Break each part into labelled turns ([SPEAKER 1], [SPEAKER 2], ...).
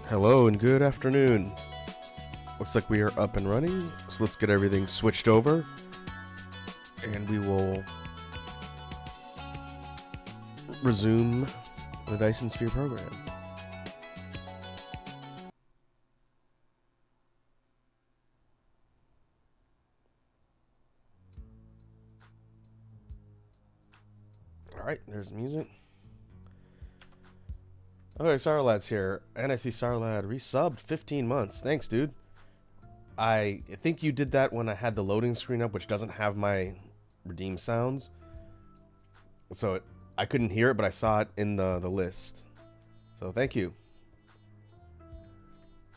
[SPEAKER 1] Hello and good afternoon. Looks like we are up and running, so let's get everything switched over and we will resume the Dyson Sphere program. Alright, there's music. Okay, Sarlad's here, and I see Sarlad resubbed 15 months. Thanks, dude. I think you did that when I had the loading screen up, which doesn't have my redeem sounds. So I couldn't hear it, but I saw it in the list. So thank you.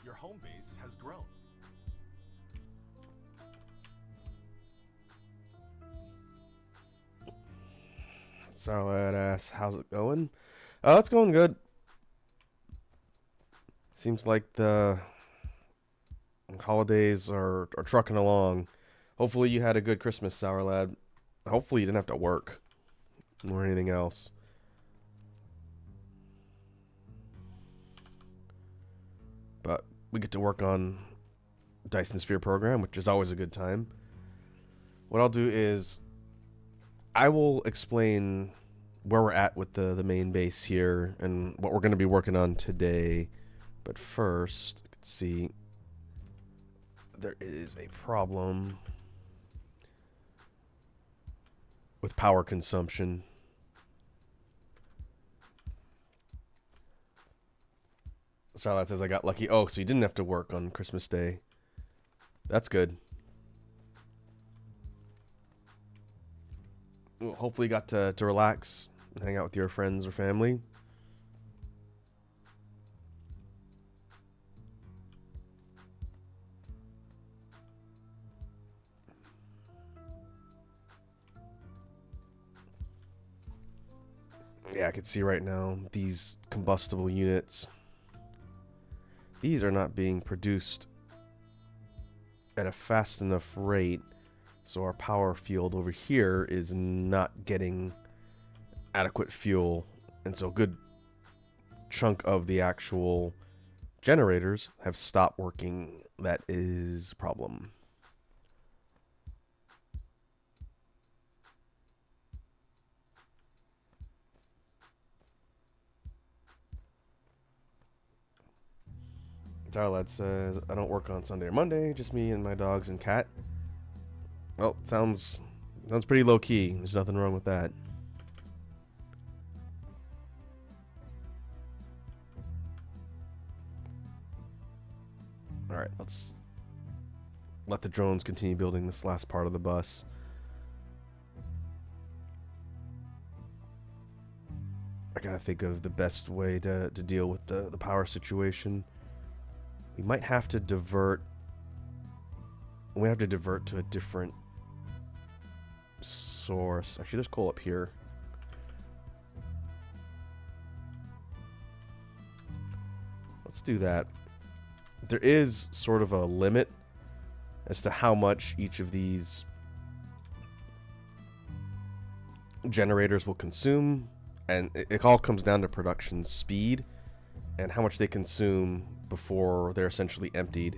[SPEAKER 2] Your home base has grown.
[SPEAKER 1] Sarlad asks, how's it going? It's going good. Seems like the holidays are trucking along. Hopefully you had a good Christmas, Sour Lad. Hopefully you didn't have to work or anything else. But we get to work on Dyson Sphere program, which is always a good time. What I'll do is I will explain where we're at with the main base here and what we're going to be working on today. But first, let's see. There is a problem with power consumption. Starlight says I got lucky. Oh, so you didn't have to work on Christmas Day. That's good. Well, hopefully you got to relax and hang out with your friends or family. Yeah, I can see right now these combustible units. These are not being produced at a fast enough rate, so our power field over here is not getting adequate fuel, and so a good chunk of the actual generators have stopped working. That is a problem. Tarlad says, I don't work on Sunday or Monday, just me and my dogs and cat. Well, sounds pretty low key. There's nothing wrong with that. Alright, let's let the drones continue building this last part of the bus. I gotta think of the best way to deal with the power situation. We might have to divert. We have to divert to a different source. Actually, there's coal up here. Let's do that. There is sort of a limit as to how much each of these generators will consume, and it all comes down to production speed and how much they consume before they're essentially emptied.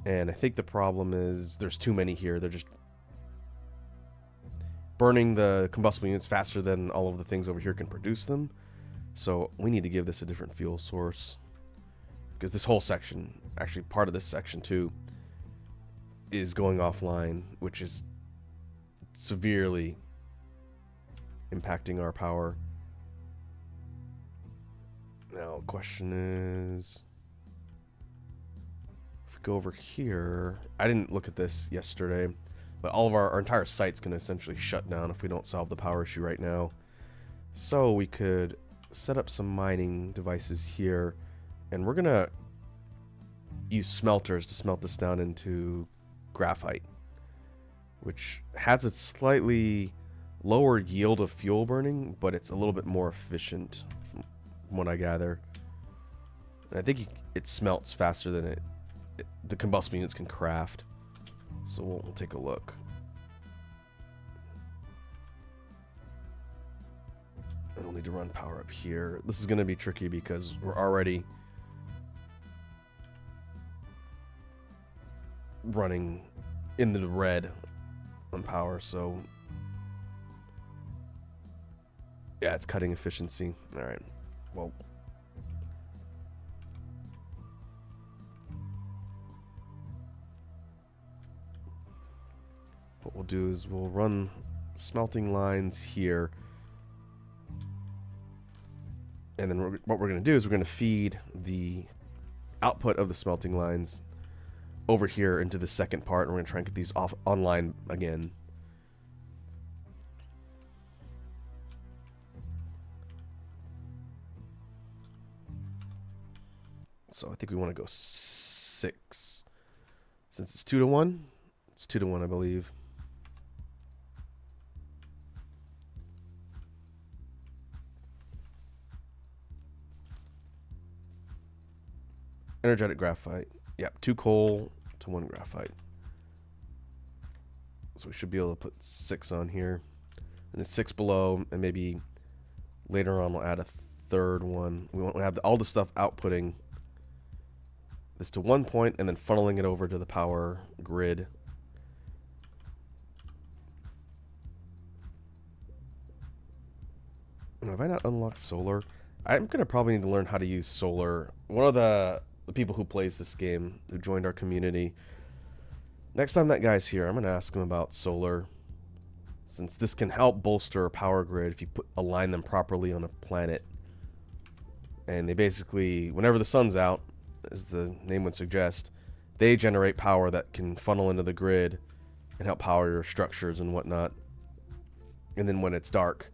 [SPEAKER 1] And I think the problem is there's too many here. They're just burning the combustible units faster than all of the things over here can produce them. So we need to give this a different fuel source, because this whole section, actually part of this section too, is going offline, which is severely impacting our power. Now, the question is, if we go over here, I didn't look at this yesterday, but all of our entire site's going to essentially shut down if we don't solve the power issue right now. So we could set up some mining devices here, and we're going to use smelters to smelt this down into graphite, which has a slightly lower yield of fuel burning, but it's a little bit more efficient from what I gather. And I think it smelts faster than the combustible units can craft. So we'll take a look. I don't need to run power up here. This is going to be tricky because we're already running in the red on power, so yeah, it's cutting efficiency. All right, well, what we'll do is we'll run smelting lines here, and then what we're going to do is we're going to feed the output of the smelting lines over here into the second part, and we're going to try and get these online again. So I think we want to go 6. Since it's 2 to 1, it's 2 to 1, I believe. Energetic graphite. Yep, 2 coal to 1 graphite. So we should be able to put 6 on here. And then 6 below, and maybe later on we'll add a third one. We want to have all the stuff outputting this to one point and then funneling it over to the power grid. Now, have I not unlocked solar? I'm going to probably need to learn how to use solar. One of the people who plays this game, who joined our community, next time that guy's here, I'm going to ask him about solar, since this can help bolster a power grid if you align them properly on a planet. And they basically, whenever the sun's out, as the name would suggest, they generate power that can funnel into the grid and help power your structures and whatnot. And then when it's dark,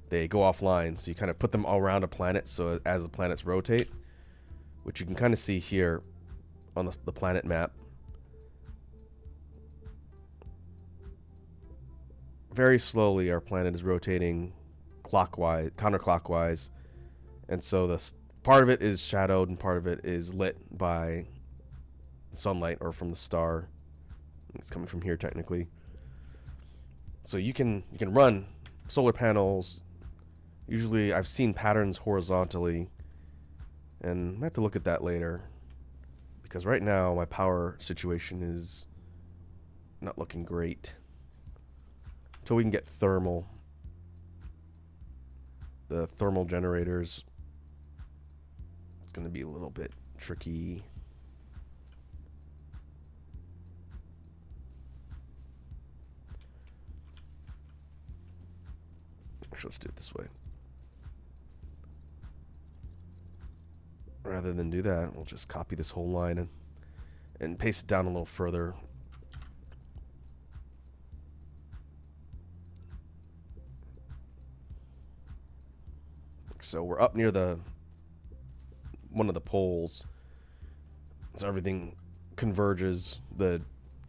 [SPEAKER 1] they go offline, so you kind of put them all around a planet, so as the planets rotate, which you can kind of see here on the planet map. Very slowly our planet is rotating clockwise, counterclockwise, and so the part of it is shadowed and part of it is lit by sunlight or from the star. It's coming from here technically. So you can run solar panels. Usually I've seen patterns horizontally, and I have to look at that later, because right now my power situation is not looking great. Until we can get thermal. The thermal generators, it's going to be a little bit tricky. Actually, let's do it this way. Rather than do that, we'll just copy this whole line and paste it down a little further. So we're up near one of the poles, so everything converges, the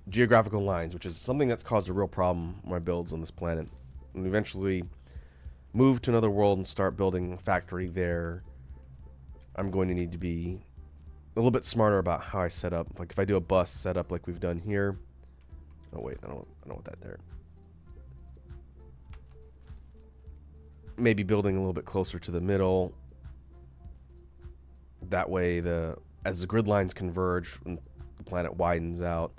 [SPEAKER 1] geographical lines, which is something that's caused a real problem in my builds on this planet. And eventually move to another world and start building a factory there, I'm going to need to be a little bit smarter about how I set up. Like if I do a bus setup like we've done here. Oh wait, I don't want that there. Maybe building a little bit closer to the middle. That way, as the grid lines converge and the planet widens out,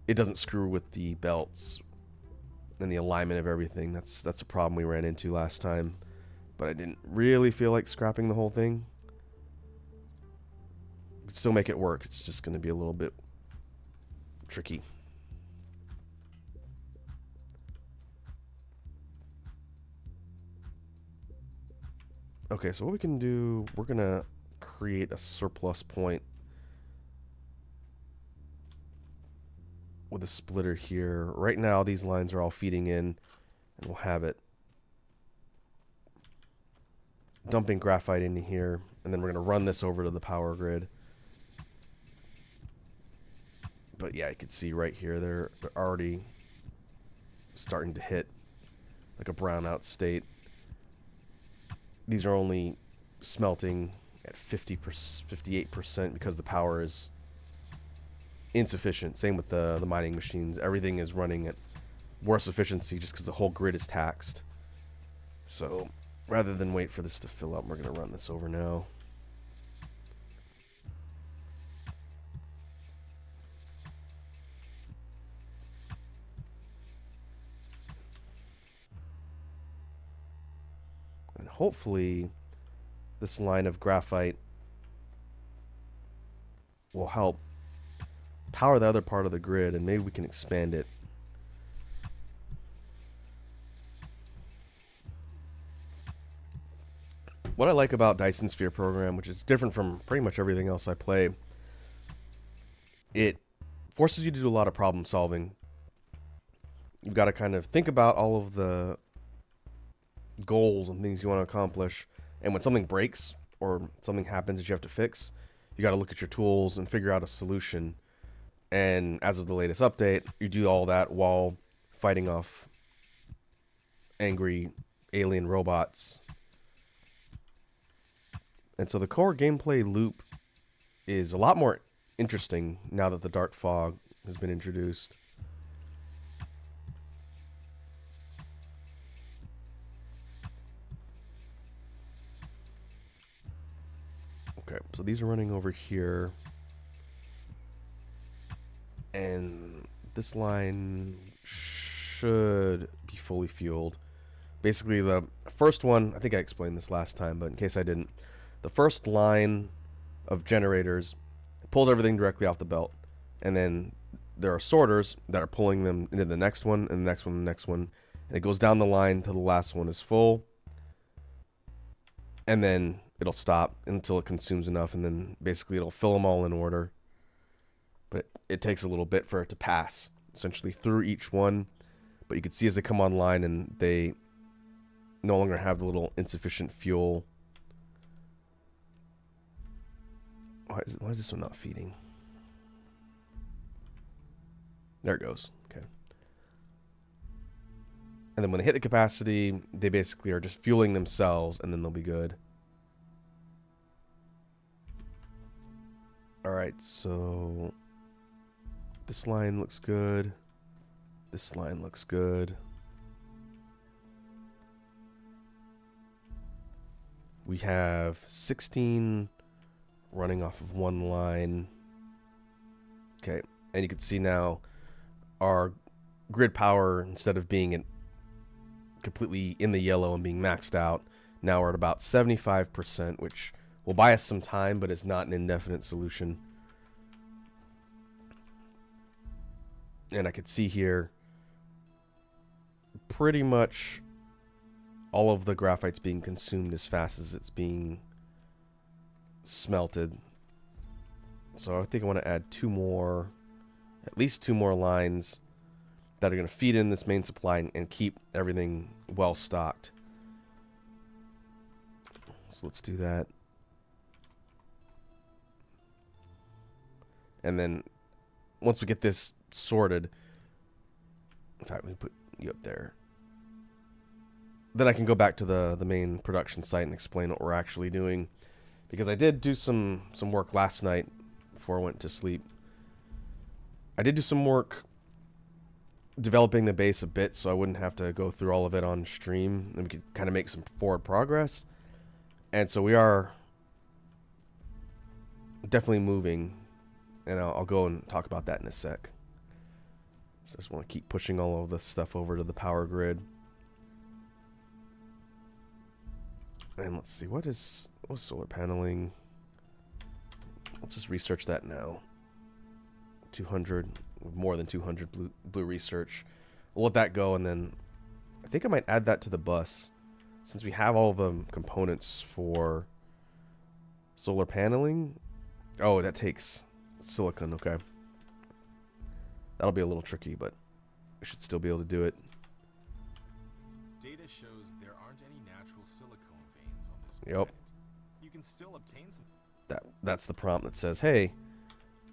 [SPEAKER 1] it doesn't screw with the belts and the alignment of everything. That's a problem we ran into last time, but I didn't really feel like scrapping the whole thing. We could still make it work. It's just going to be a little bit tricky. Okay, so what we can do, we're going to create a surplus point with a splitter here. Right now, these lines are all feeding in, and we'll have it dumping graphite into here, and then we're going to run this over to the power grid. But yeah, you can see right here, they're already starting to hit like a brownout state. These are only smelting at 58% because the power is insufficient. Same with the mining machines. Everything is running at worse efficiency just because the whole grid is taxed. So rather than wait for this to fill up, we're going to run this over now. And hopefully this line of graphite will help power the other part of the grid, and maybe we can expand it. What I like about Dyson Sphere program, which is different from pretty much everything else I play, it forces you to do a lot of problem solving. You've got to kind of think about all of the goals and things you want to accomplish, and when something breaks or something happens that you have to fix, you got to look at your tools and figure out a solution. And as of the latest update, you do all that while fighting off angry alien robots. And so the core gameplay loop is a lot more interesting now that the dark fog has been introduced. Okay, so these are running over here. And this line should be fully fueled. Basically, the first one, I think I explained this last time, but in case I didn't, the first line of generators pulls everything directly off the belt. And then there are sorters that are pulling them into the next one, and the next one, and the next one. And it goes down the line till the last one is full. And then it'll stop until it consumes enough, and then basically it'll fill them all in order. But it takes a little bit for it to pass, essentially, through each one. But you can see as they come online and they no longer have the little insufficient fuel. Why is this one not feeding? There it goes. Okay. And then when they hit the capacity, they basically are just fueling themselves, and then they'll be good. Alright, so this line looks good. This line looks good. We have 16 running off of one line. Okay, and you can see now our grid power, instead of being completely in the yellow and being maxed out, now we're at about 75%, which will buy us some time, but it's not an indefinite solution. And I could see here pretty much all of the graphite's being consumed as fast as it's being smelted. So I think I want to add at least two more lines that are going to feed in this main supply and keep everything well stocked. So let's do that. And then once we get this sorted, in fact, we put you up there. Then I can go back to the main production site and explain what we're actually doing. Because I did do some work last night before I went to sleep. I did do some work developing the base a bit so I wouldn't have to go through all of it on stream. And we could kind of make some forward progress. And so we are definitely moving. And I'll go and talk about that in a sec. So I just want to keep pushing all of this stuff over to the power grid. And let's see, what's solar paneling? Let's just research that now. 200, more than 200 blue research. We'll let that go, and then I think I might add that to the bus, since we have all the components for solar paneling. Oh, that takes silicon, okay. That'll be a little tricky, but we should still be able to do it.
[SPEAKER 2] Data shows there aren't any natural silicone veins on this
[SPEAKER 1] Yep.
[SPEAKER 2] planet. You can still obtain some.
[SPEAKER 1] That's the prompt that says, hey,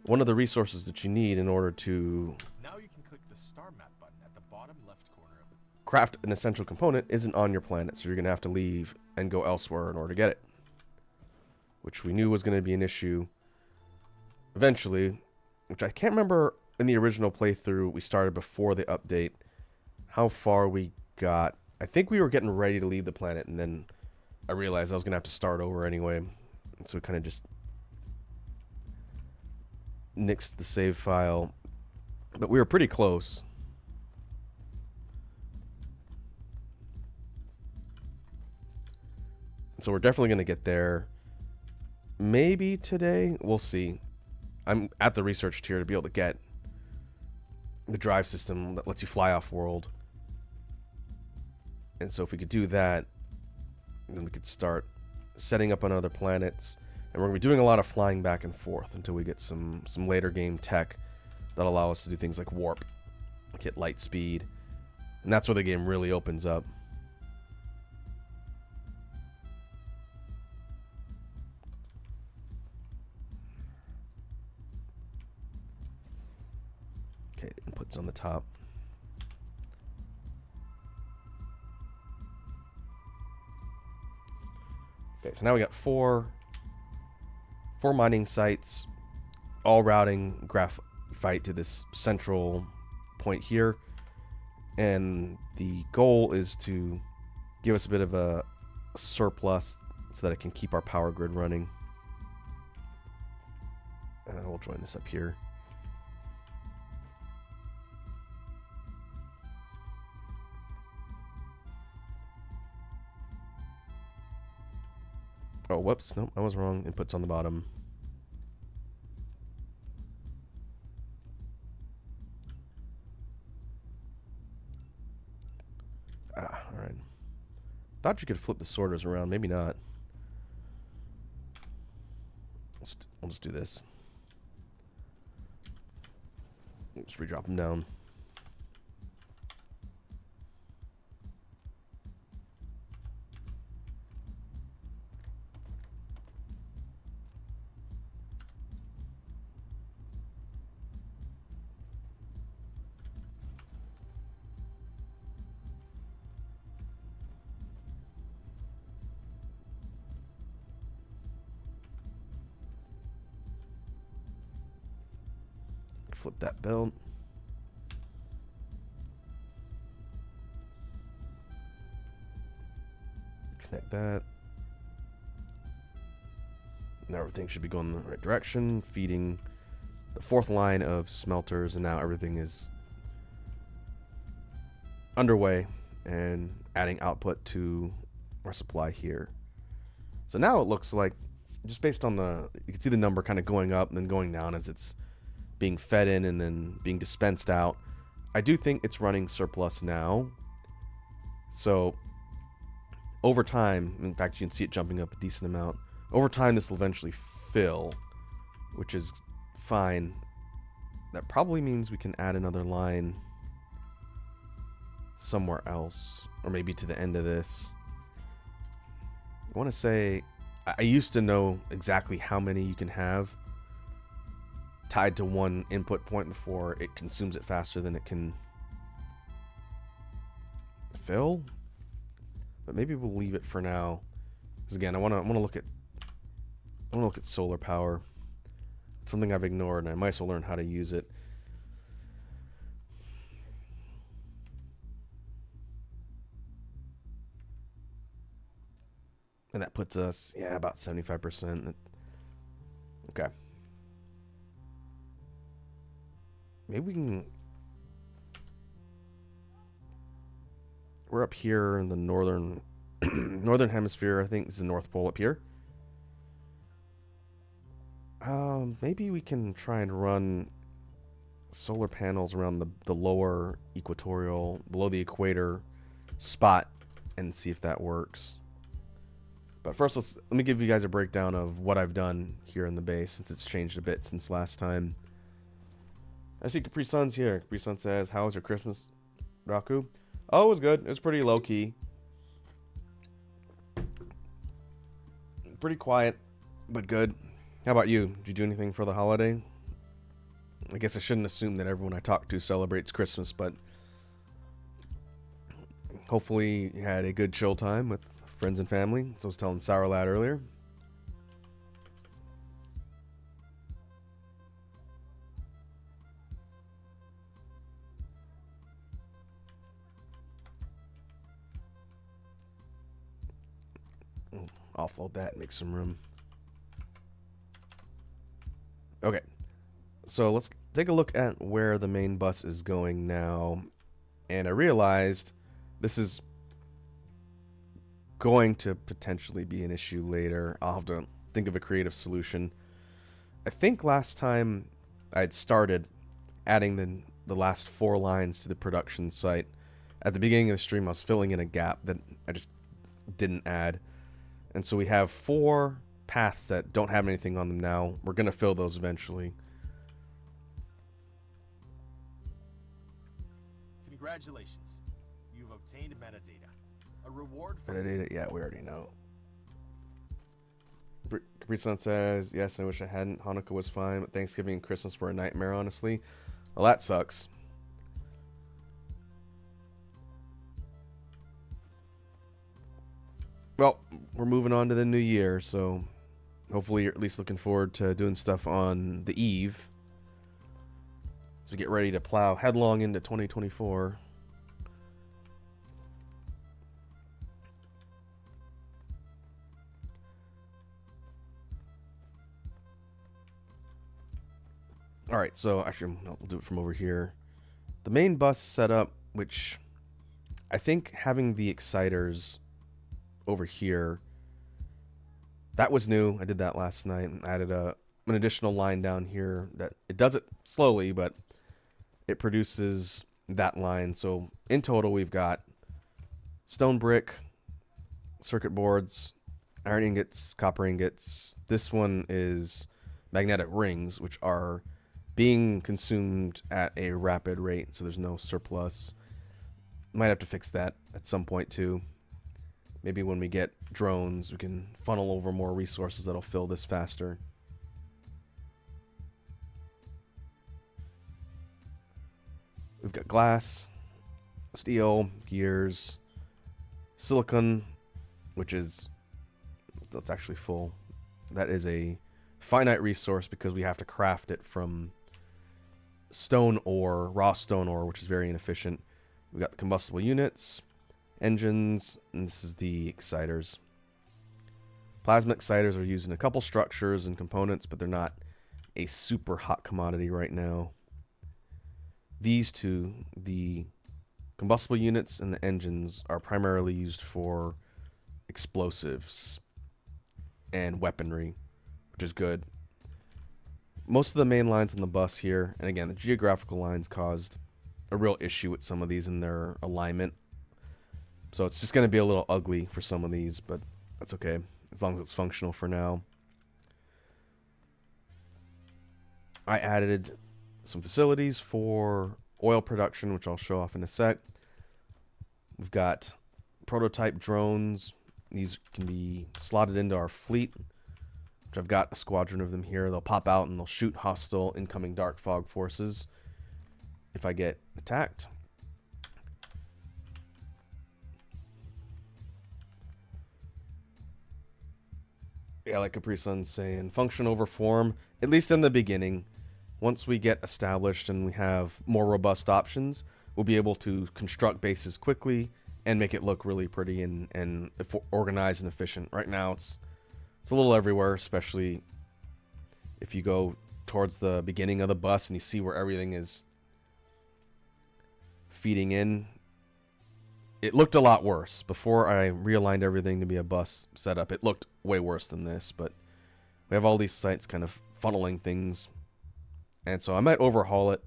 [SPEAKER 1] one of the resources that you need in order to
[SPEAKER 2] Now you can click the star map button at the bottom left corner of the.
[SPEAKER 1] craft an essential component isn't on your planet, so you're going to have to leave and go elsewhere in order to get it. Which we knew was going to be an issue eventually, which I can't remember in the original playthrough we started before the update how far we got. I think we were getting ready to leave the planet, and then I realized I was going to have to start over anyway. And so we kind of just nixed the save file. But we were pretty close. So we're definitely going to get there. Maybe today. We'll see. I'm at the research tier to be able to get the drive system that lets you fly off world. And so if we could do that, then we could start setting up on other planets. And we're going to be doing a lot of flying back and forth until we get some later game tech that allow us to do things like warp, like hit light speed. And that's where the game really opens up. Okay, inputs on the top. Okay, so now we got four mining sites, all routing graphite to this central point here. And the goal is to give us a bit of a surplus so that it can keep our power grid running. And we'll join this up here. Oh, whoops. Nope, I was wrong. Inputs on the bottom. Alright. Thought you could flip the sorters around. Maybe not. We'll just do this. Just redrop them down. Flip that belt. Connect that. Now everything should be going in the right direction, feeding the fourth line of smelters, and now everything is underway and adding output to our supply here. So now it looks like, just based on you can see the number kind of going up and then going down as it's being fed in and then being dispensed out. I do think it's running surplus now. So over time, in fact, you can see it jumping up a decent amount. Over time, this will eventually fill, which is fine. That probably means we can add another line somewhere else, or maybe to the end of this. I want to say, I used to know exactly how many you can have tied to one input point before it consumes it faster than it can fill. But maybe we'll leave it for now, because again, I want to look at solar power. It's something I've ignored, and I might as well learn how to use it. And that puts us, yeah, about 75%. Okay. Maybe we can... We're up here in the northern northern hemisphere. I think this is the North Pole up here. Maybe we can try and run solar panels around the lower equatorial, below the equator spot and see if that works. But first, let me give you guys a breakdown of what I've done here in the base, since it's changed a bit since last time. I see Capri Sun's here. Capri Sun says, "How was your Christmas, Raku?" Oh, it was good. It was pretty low key. Pretty quiet, but good. How about you? Did you do anything for the holiday? I guess I shouldn't assume that everyone I talk to celebrates Christmas, but hopefully you had a good chill time with friends and family. So I was telling Sour Lad earlier. Offload that, make some room. Okay, so let's take a look at where the main bus is going now. And I realized this is going to potentially be an issue later. I'll have to think of a creative solution. I think last time I'd started adding the last 4 lines to the production site. At the beginning of the stream, I was filling in a gap that I just didn't add. And so we have 4 paths that don't have anything on them now. We're going to fill those eventually.
[SPEAKER 2] Congratulations. You've obtained metadata. A reward for
[SPEAKER 1] Metadata, yeah, we already know. Capri Sun says, yes, I wish I hadn't. Hanukkah was fine, but Thanksgiving and Christmas were a nightmare, honestly. Well, that sucks. Well, we're moving on to the new year, so hopefully you're at least looking forward to doing stuff on the eve. So get ready to plow headlong into 2024. Alright, so actually we'll do it from over here. The main bus setup, which I think having the exciters over here, that was new. I did that last night and added an additional line down here that it does it slowly, but it produces that line. So in total, we've got stone brick, circuit boards, iron ingots, copper ingots. This one is magnetic rings, which are being consumed at a rapid rate, so there's no surplus. Might have to fix that at some point too. Maybe when we get drones, we can funnel over more resources that'll fill this faster. We've got glass, steel, gears, silicon, which is, that's actually full. That is a finite resource because we have to craft it from stone ore, raw stone ore, which is very inefficient. We've got the combustible units, engines, and this is the exciters. Plasma exciters are used in a couple structures and components, but they're not a super hot commodity right now. These two, the combustible units and the engines, are primarily used for explosives and weaponry, which is good. Most of the main lines on the bus here, and again, the geographical lines caused a real issue with some of these in their alignment. So it's just going to be a little ugly for some of these, but that's okay, as long as it's functional for now. I added some facilities for oil production, which I'll show off in a sec. We've got prototype drones. These can be slotted into our fleet, which I've got a squadron of them here. They'll pop out and they'll shoot hostile incoming dark fog forces if I get attacked. Yeah, like Capri Sun's saying, function over form, at least in the beginning. Once we get established and we have more robust options, we'll be able to construct bases quickly and make it look really pretty and organized and efficient. Right now, it's a little everywhere, especially if you go towards the beginning of the bus and you see where everything is feeding in. It looked a lot worse. Before I realigned everything to be a bus setup, it looked way worse than this, but we have all these sites kind of funneling things. And so I might overhaul it,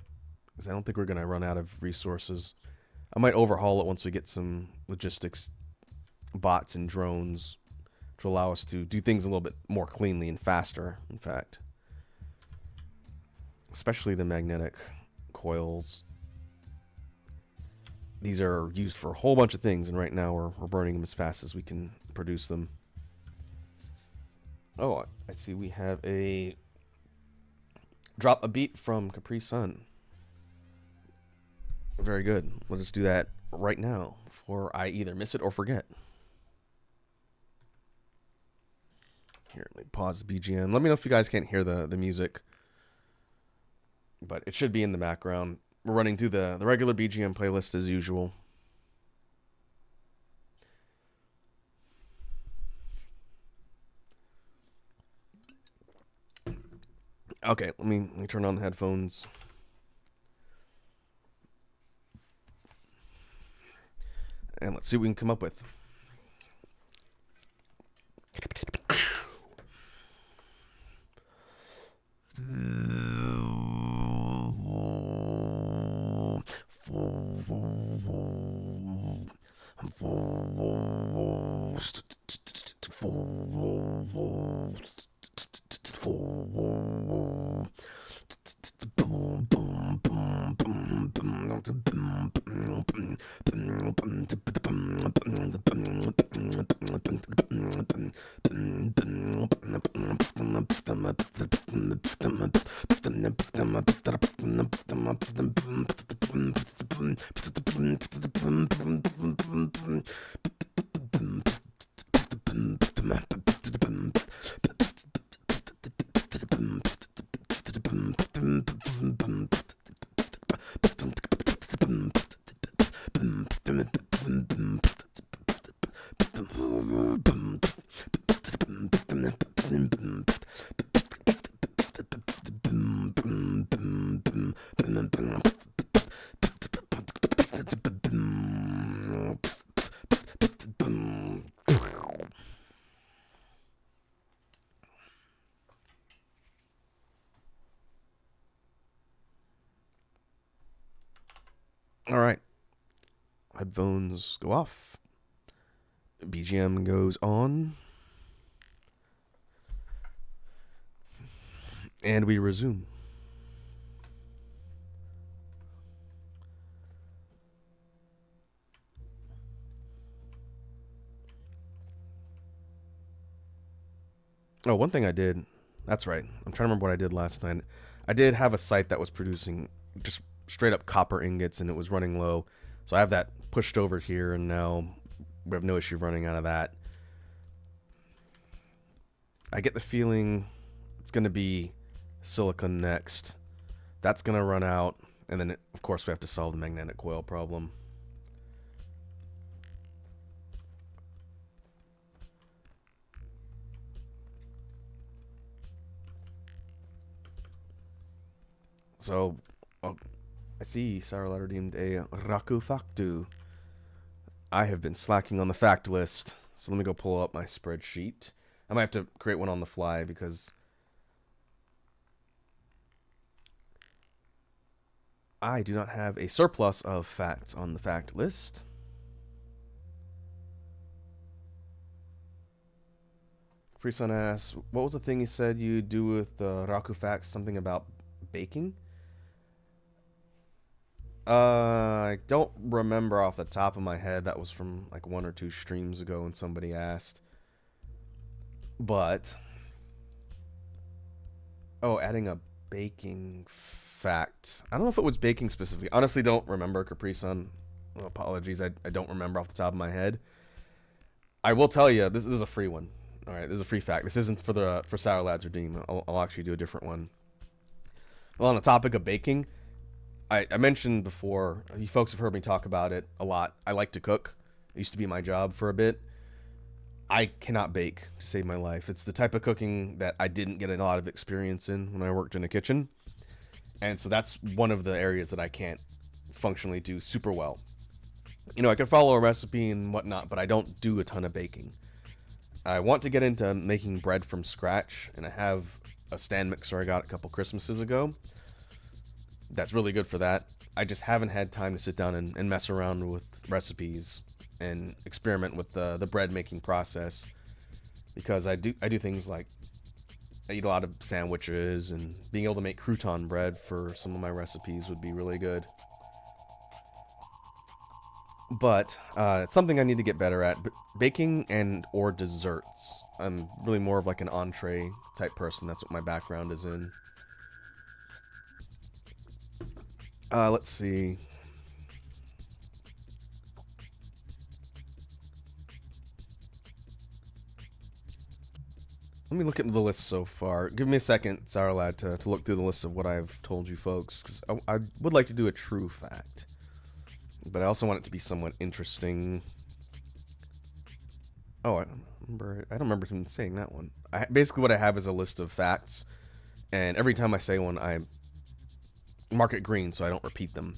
[SPEAKER 1] because I don't think we're going to run out of resources. I might overhaul it once we get some logistics bots and drones to allow us to do things a little bit more cleanly and faster, in fact. Especially the magnetic coils. These are used for a whole bunch of things, and right now we're burning them as fast as we can produce them. Oh, I see we have a drop a beat from Capri Sun. Very good. Let's just do that right now before I either miss it or forget. Here, let me pause the BGM. Let me know if you guys can't hear the music, but it should be in the background. We're running through the regular BGM playlist as usual. Okay, let me turn on the headphones. And let's see what we can come up with. All right. Headphones go off. BGM goes on. And we resume. Oh, one thing I did. That's right. I'm trying to remember what I did last night. I did have a site that was producing just straight up copper ingots and it was running low. So I have that pushed over here and now we have no issue running out of that. I get the feeling it's going to be silicon next. That's going to run out. And then, of course, we have to solve the magnetic coil problem. So, I see Sarah Letter deemed a Raku Factu. I have been slacking on the fact list. So let me go pull up my spreadsheet. I might have to create one on the fly because I do not have a surplus of facts on the fact list. Freeson asks, what was the thing you said you do with Raku facts? Something about baking? I don't remember off the top of my head. That was from like 1 or 2 streams ago when somebody asked. But adding a baking fact. I don't know if it was baking specifically. Honestly, don't remember, Capri Sun. Apologies, I don't remember off the top of my head. I will tell you, this is a free one. All right, this is a free fact. This isn't for Sour Lads Redeem. I'll actually do a different one. Well, on the topic of baking, I mentioned before, you folks have heard me talk about it a lot. I like to cook. It used to be my job for a bit. I cannot bake to save my life. It's the type of cooking that I didn't get a lot of experience in when I worked in a kitchen. And so that's one of the areas that I can't functionally do super well. You know, I can follow a recipe and whatnot, but I don't do a ton of baking. I want to get into making bread from scratch, and I have a stand mixer I got a couple Christmases ago. That's really good for that. I just haven't had time to sit down and mess around with recipes and experiment with the bread making process, because I do things like I eat a lot of sandwiches, and being able to make crouton bread for some of my recipes would be really good. But it's something I need to get better at. Baking and or desserts. I'm really more of like an entree type person. That's what my background is in. Let's see. Let me look at the list so far. Give me a second, Sour Lad, to look through the list of what I've told you folks, because I would like to do a true fact. But I also want it to be somewhat interesting. Oh, I don't remember him saying that one. Basically, what I have is a list of facts, and every time I say one, I mark it green so I don't repeat them.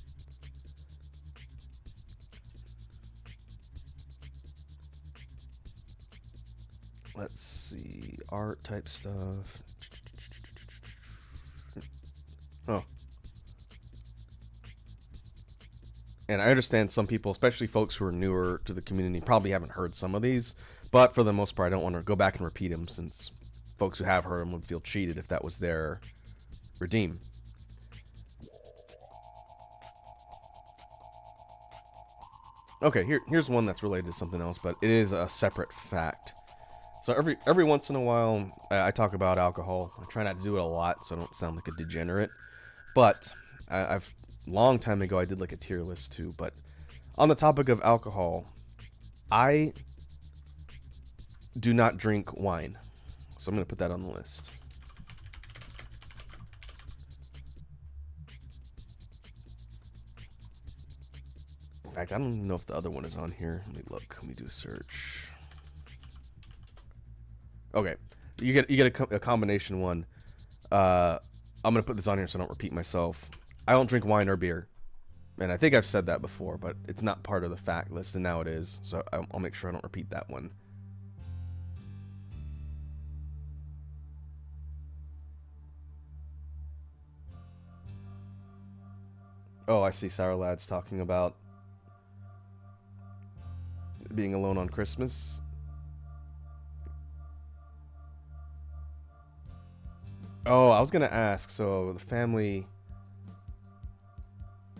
[SPEAKER 1] Let's see, art type stuff. Oh. And I understand some people, especially folks who are newer to the community, probably haven't heard some of these. But for the most part, I don't want to go back and repeat them, since folks who have heard them would feel cheated if that was their redeem. Okay, here's one that's related to something else, but it is a separate fact. So every once in a while, I talk about alcohol. I try not to do it a lot, so I don't sound like a degenerate. But I've long time ago I did like a tier list too. But on the topic of alcohol, I do not drink wine, so I'm gonna put that on the list. In fact, I don't even know if the other one is on here. Let me look. Let me do a search. Okay, you get a combination one. I'm gonna put this on here so I don't repeat myself. I don't drink wine or beer, and I think I've said that before, but it's not part of the fact list, and now it is. So I'll make sure I don't repeat that one. Oh, I see Sour Lad's talking about being alone on Christmas. Oh, I was gonna ask. So the family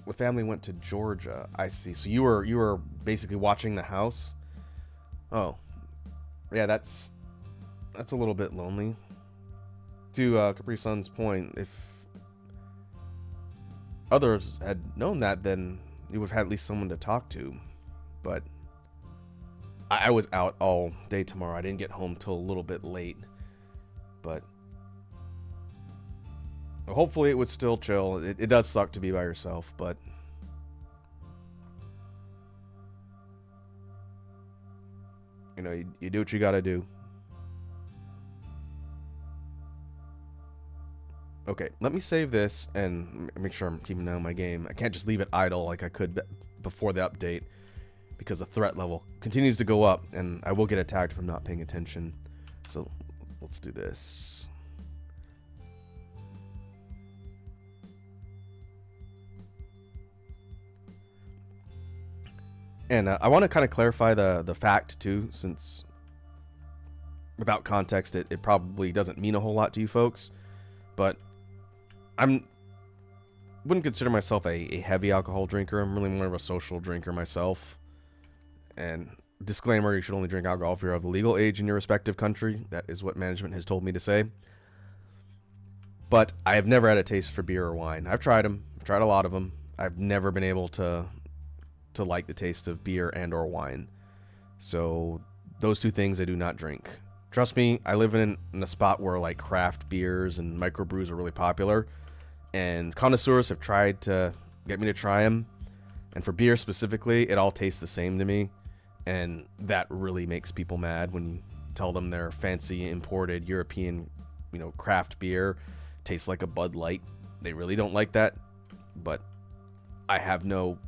[SPEAKER 1] went to Georgia. I see. So you were basically watching the house. Oh, yeah. That's a little bit lonely. To Capri Sun's point, if others had known that, then you would have had at least someone to talk to. But I was out all day tomorrow. I didn't get home till a little bit late. But hopefully it was still chill. It does suck to be by yourself, but you know, you do what you gotta do. Okay, let me save this and make sure I'm keeping an eye on my game. I can't just leave it idle like I could before the update, because the threat level continues to go up, and I will get attacked if I'm not paying attention. So let's do this. And I want to kind of clarify the fact too, since without context it probably doesn't mean a whole lot to you folks. But wouldn't consider myself a heavy alcohol drinker. I'm really more of a social drinker myself. And disclaimer, you should only drink alcohol if you're of the legal age in your respective country. That is what management has told me to say. But I have never had a taste for beer or wine. I've tried them. I've tried a lot of them. I've never been able to like the taste of beer and or wine. So those two things I do not drink. Trust me, I live in a spot where like craft beers and microbrews are really popular, and connoisseurs have tried to get me to try them. And for beer specifically, it all tastes the same to me, and that really makes people mad when you tell them their fancy imported European, craft beer tastes like a Bud Light. They really don't like that, but I have no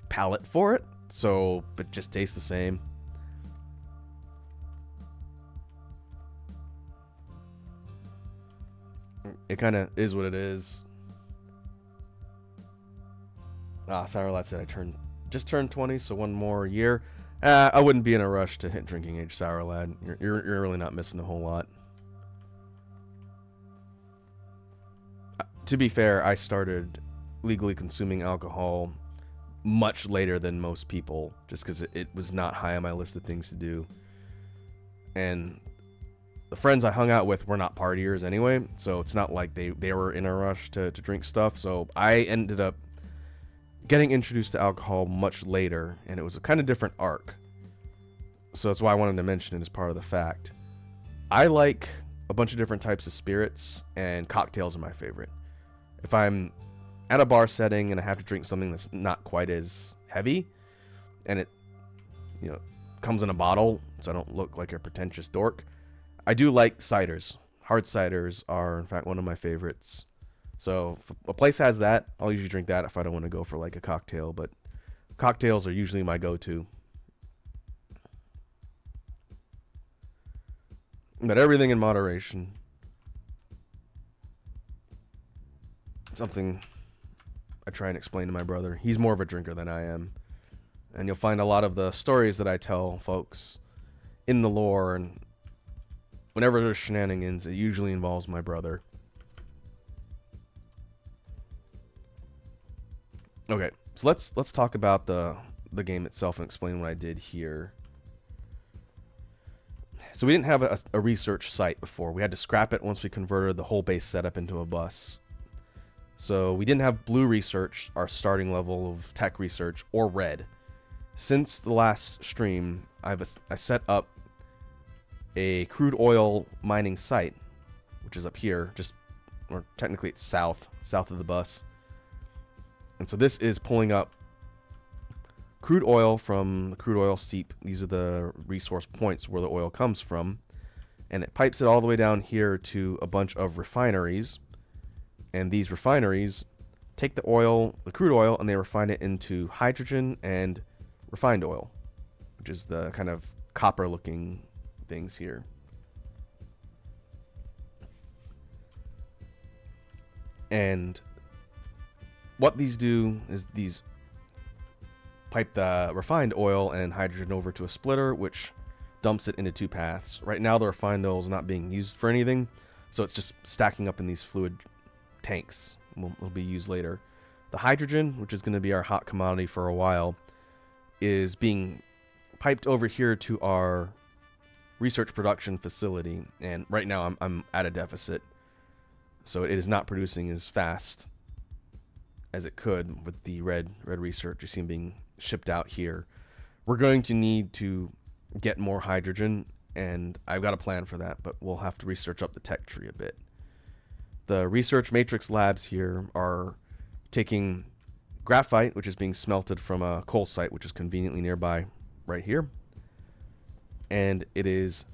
[SPEAKER 1] palate for it, so it just tastes the same. It kind of is what it is. Sourlat said I just turned 20, so one more year. I wouldn't be in a rush to hit drinking age, Sourlad. You're really not missing a whole lot. To be fair, I started legally consuming alcohol much later than most people, just because it was not high on my list of things to do. And the friends I hung out with were not partiers anyway, so it's not like they were in a rush to drink stuff. So I ended up getting introduced to alcohol much later, and it was a kind of different arc. So that's why I wanted to mention it as part of the fact. I like a bunch of different types of spirits, and cocktails are my favorite. If I'm at a bar setting and I have to drink something that's not quite as heavy, and it comes in a bottle, so I don't look like a pretentious dork, I do like ciders. Hard ciders are, in fact, one of my favorites. So if a place has that, I'll usually drink that if I don't want to go for like a cocktail. But cocktails are usually my go-to. But everything in moderation. Something I try and explain to my brother. He's more of a drinker than I am. And you'll find a lot of the stories that I tell folks in the lore, and whenever there's shenanigans, it usually involves my brother. Okay, so let's talk about the the game itself and explain what I did here. So we didn't have a research site before. We had to scrap it once we converted the whole base setup into a bus. So we didn't have blue research, our starting level of tech research, or red. Since the last stream, I set up a crude oil mining site, which is up here, or technically it's south of the bus. And so this is pulling up crude oil from the crude oil seep. These are the resource points where the oil comes from. And it pipes it all the way down here to a bunch of refineries. And these refineries take the crude oil, and they refine it into hydrogen and refined oil, which is the kind of copper looking things here. And what these do is these pipe the refined oil and hydrogen over to a splitter, which dumps it into two paths. Right now the refined oil is not being used for anything, so it's just stacking up in these fluid tanks. Will be used later. The hydrogen, which is going to be our hot commodity for a while, is being piped over here to our research production facility, and right now I'm at a deficit, so it is not producing as fast as it could with the red research. You see them being shipped out here. We're going to need to get more hydrogen, and I've got a plan for that, but we'll have to research up the tech tree a bit. The research matrix labs here are taking graphite, which is being smelted from a coal site, which is conveniently nearby right here, and it is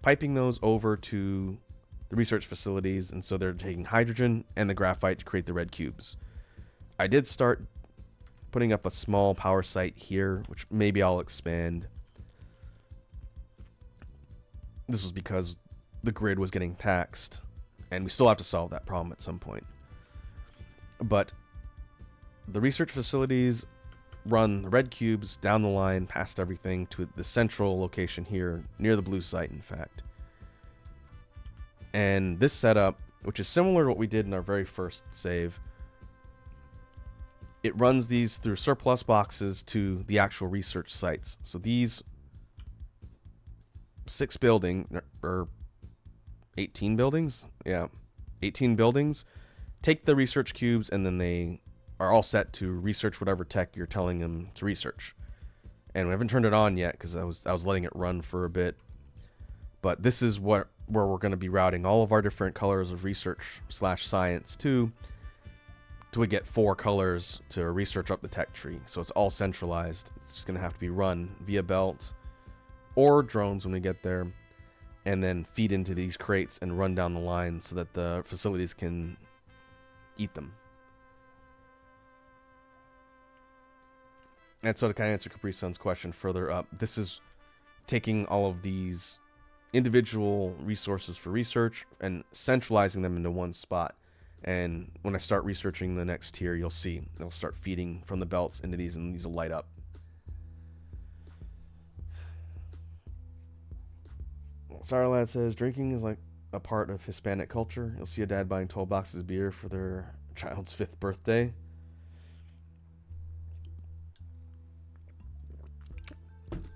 [SPEAKER 1] piping those over to the research facilities, and so they're taking hydrogen and the graphite to create the red cubes. I did start putting up a small power site here, which maybe I'll expand. This was because the grid was getting taxed, and we still have to solve that problem at some point. But the research facilities run the red cubes down the line past everything to the central location here, near the blue site, in fact. And this setup, which is similar to what we did in our very first save, it runs these through surplus boxes to the actual research sites. So these 6 buildings, or 18 buildings? Yeah, 18 buildings take the research cubes, and then they are all set to research whatever tech you're telling them to research. And we haven't turned it on yet because I was letting it run for a bit. But this is where we're going to be routing all of our different colors of research/science to we get 4 colors to research up the tech tree. So it's all centralized. It's just going to have to be run via belt or drones when we get there, and then feed into these crates and run down the line so that the facilities can eat them. And so to kind of answer Capri Sun's question further up, this is taking all of these individual resources for research and centralizing them into one spot. And when I start researching the next tier, you'll see it'll start feeding from the belts into these, and these will light up. Sarlad says drinking is like a part of Hispanic culture. You'll see a dad buying 12 boxes of beer for their child's 5th birthday.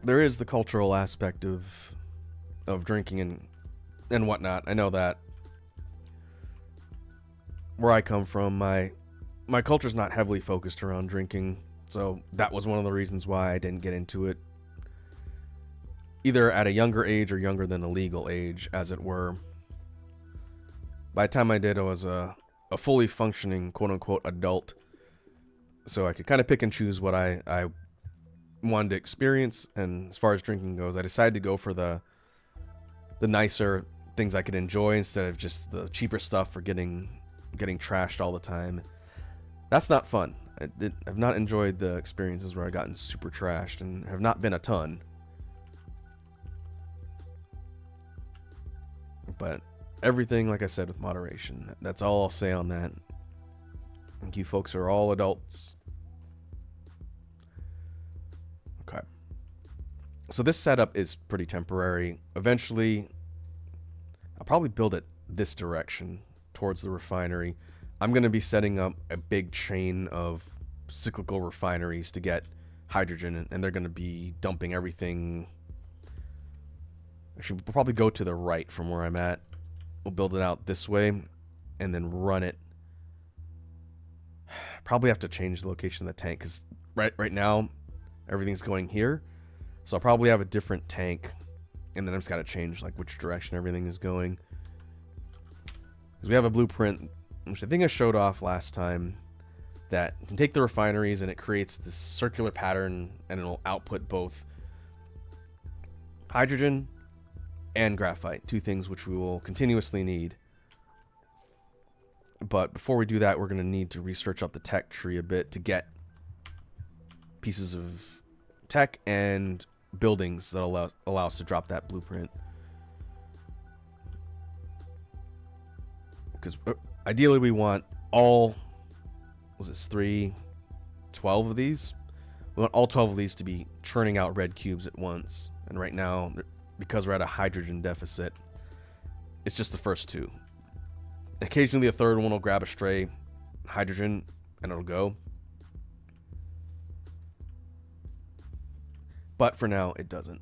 [SPEAKER 1] There is the cultural aspect of drinking and whatnot. I know that where I come from, my culture's not heavily focused around drinking, so that was one of the reasons why I didn't get into it, either at a younger age or younger than a legal age, as it were. By the time I did, I was a fully functioning quote-unquote adult, so I could kind of pick and choose what I wanted to experience. And as far as drinking goes, I decided to go for the nicer things I could enjoy instead of just the cheaper stuff for getting trashed all the time. That's not fun. I've not enjoyed the experiences where I've gotten super trashed, and have not been a ton. But everything, like I said, with moderation. That's all I'll say on that. I think you folks are all adults. Okay. So this setup is pretty temporary. Eventually, I'll probably build it this direction towards the refinery. I'm going to be setting up a big chain of cyclical refineries to get hydrogen, and they're going to be dumping everything. Actually, we'll probably go to the right from where I'm at. We'll build it out this way and then run it. Probably have to change the location of the tank because right now everything's going here. So I'll probably have a different tank, and then I've just got to change like which direction everything is going. Because we have a blueprint, which I think I showed off last time, that can take the refineries and it creates this circular pattern, and it'll output both hydrogen and graphite, two things which we will continuously need. But before we do that, we're going to need to research up the tech tree a bit to get pieces of tech and buildings that allow us to drop that blueprint. Because ideally we want all, was this 12 of these? We want all 12 of these to be churning out red cubes at once. And right now, because we're at a hydrogen deficit, it's just the first two. Occasionally a third one will grab a stray hydrogen and it'll go. But for now, it doesn't.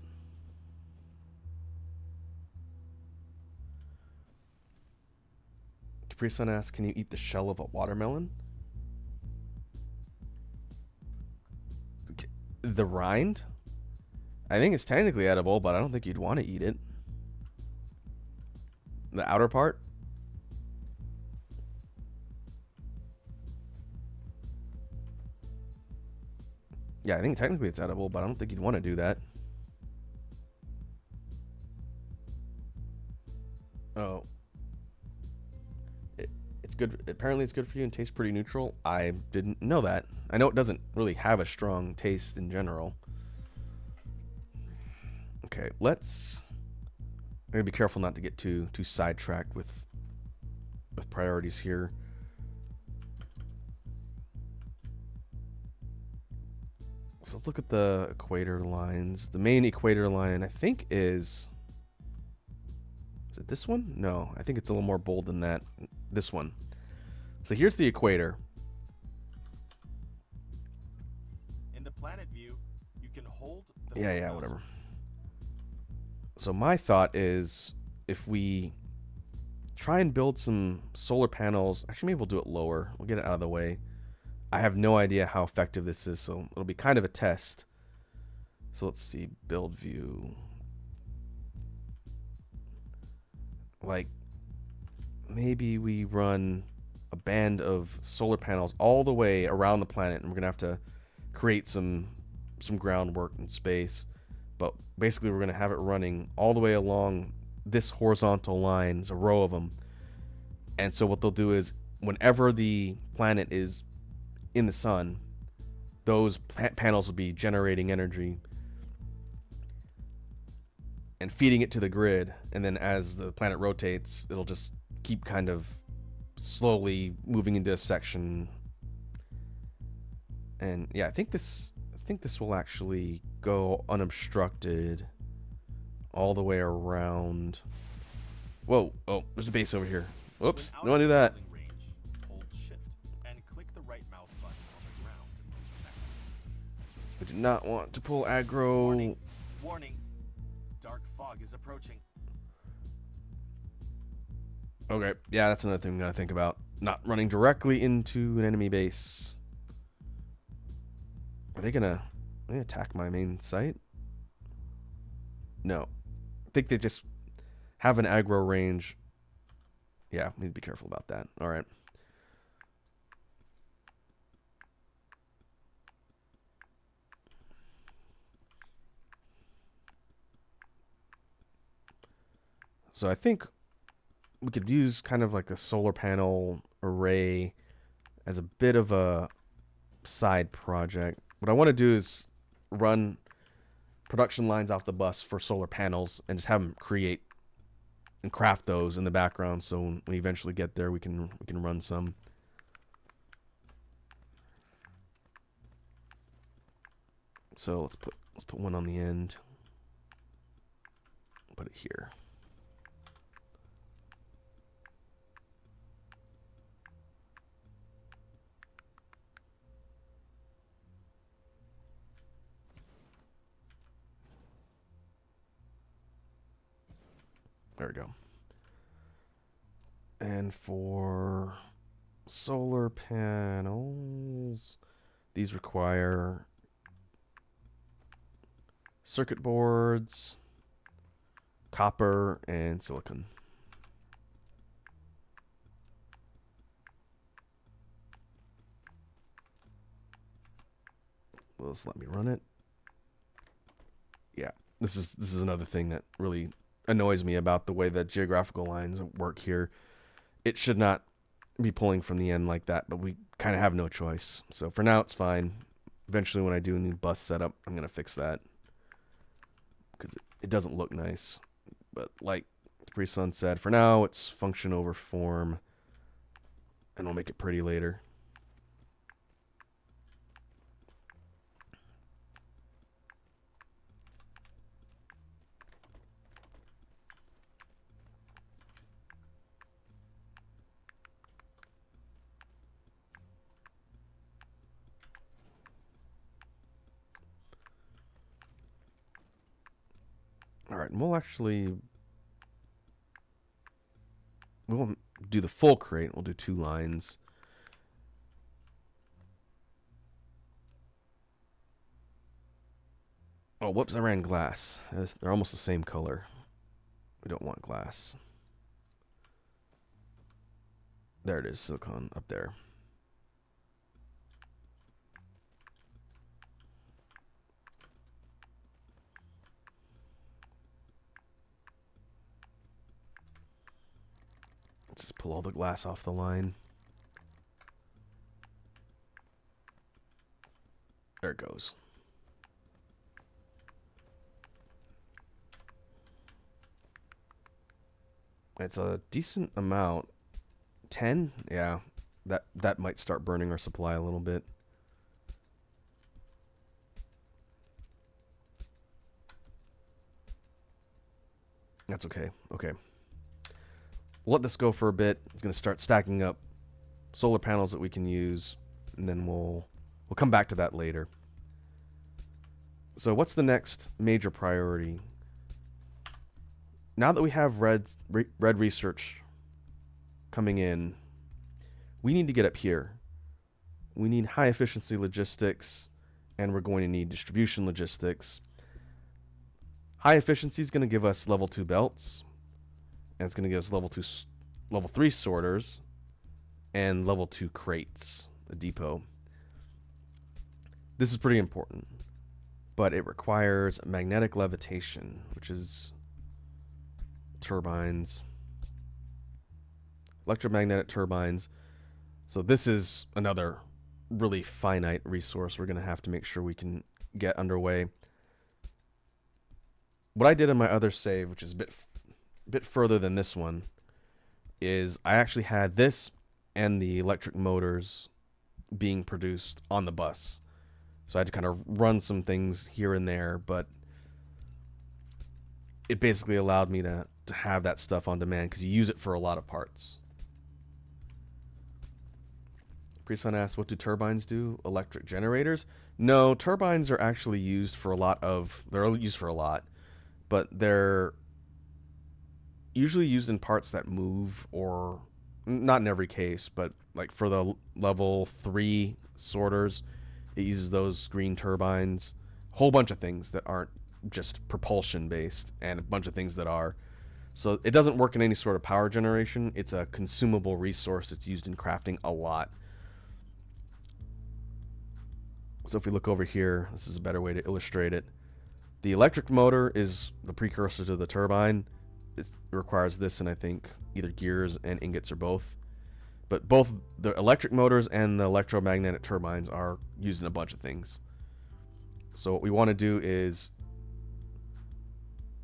[SPEAKER 1] Capri Sun asks, can you eat the shell of a watermelon? The rind? I think it's technically edible, but I don't think you'd want to eat it. The outer part? Yeah, I think technically it's edible, but I don't think you'd want to do that. Oh. It's good. Apparently it's good for you and tastes pretty neutral. I didn't know that. I know it doesn't really have a strong taste in general. Okay, I'm gonna be careful not to get too sidetracked with priorities here. So let's look at the equator lines. The main equator line, I think, is it this one? No, I think it's a little more bold than that. This one. So here's the equator.
[SPEAKER 2] In the planet view, you can hold the
[SPEAKER 1] Yeah, whatever. So my thought is, if we try and build some solar panels, actually maybe we'll do it lower. We'll get it out of the way. I have no idea how effective this is, so it'll be kind of a test. So let's see, build view. Like, maybe we run a band of solar panels all the way around the planet, and we're gonna have to create some groundwork in space. But basically, we're gonna have it running all the way along this horizontal line. There's a row of them, and so what they'll do is, whenever the planet is in the sun, those panels will be generating energy and feeding it to the grid, and then as the planet rotates, it'll just keep kind of slowly moving into a section. And yeah, I think this will actually go unobstructed all the way around. Whoa, oh, there's a base over here. Oops, don't want to do that. We did not want to pull aggro.
[SPEAKER 2] Warning. Dark fog is approaching.
[SPEAKER 1] Okay, yeah, that's another thing we gotta think about. Not running directly into an enemy base. Are they gonna attack my main site? No. I think they just have an aggro range. Yeah, we need to be careful about that. Alright. So I think we could use kind of like a solar panel array as a bit of a side project. What I want to do is run production lines off the bus for solar panels and just have them create and craft those in the background, so when we eventually get there, we can run some. So let's put one on the end. Put it here. There we go. And for solar panels, these require circuit boards, copper, and silicon. Well, just let me run it. Yeah, this is another thing that really annoys me about the way that geographical lines work here. It should not be pulling from the end like that, but we kind of have no choice. So for now, it's fine. Eventually, when I do a new bus setup, I'm going to fix that because it doesn't look nice. But like Capri Sun said, for now, it's function over form, and we'll make it pretty later. All right, and we won't do the full crate. We'll do 2 lines. Oh, whoops, I ran glass. They're almost the same color. We don't want glass. There it is, silicon up there. Let's just pull all the glass off the line. There it goes. It's a decent amount. 10? Yeah. That might start burning our supply a little bit. That's okay. Okay. We'll let this go for a bit. It's going to start stacking up solar panels that we can use, and then we'll come back to that later. So what's the next major priority? Now that we have red research coming in, we need to get up here. We need high efficiency logistics, and we're going to need distribution logistics. High efficiency is going to give us level 2 belts, and it's going to give us level 3 sorters, and level 2 crates, a depot. This is pretty important, but it requires magnetic levitation, which is turbines, electromagnetic turbines. So this is another really finite resource we're going to have to make sure we can get underway. What I did in my other save, which is a bit further than this one, is I actually had this and the electric motors being produced on the bus. So I had to kind of run some things here and there, but it basically allowed me to have that stuff on demand because you use it for a lot of parts. Presun asked, what do turbines do? Electric generators? No, turbines are actually used for a lot, but they're usually used in parts that move, or not in every case, but like for the level 3 sorters, it uses those green turbines. A whole bunch of things that aren't just propulsion based, and a bunch of things that are. So it doesn't work in any sort of power generation. It's a consumable resource that's used in crafting a lot. So if we look over here, this is a better way to illustrate it. The electric motor is the precursor to the turbine. It requires this, and I think either gears and ingots or both. But both the electric motors and the electromagnetic turbines are used in a bunch of things. So what we want to do is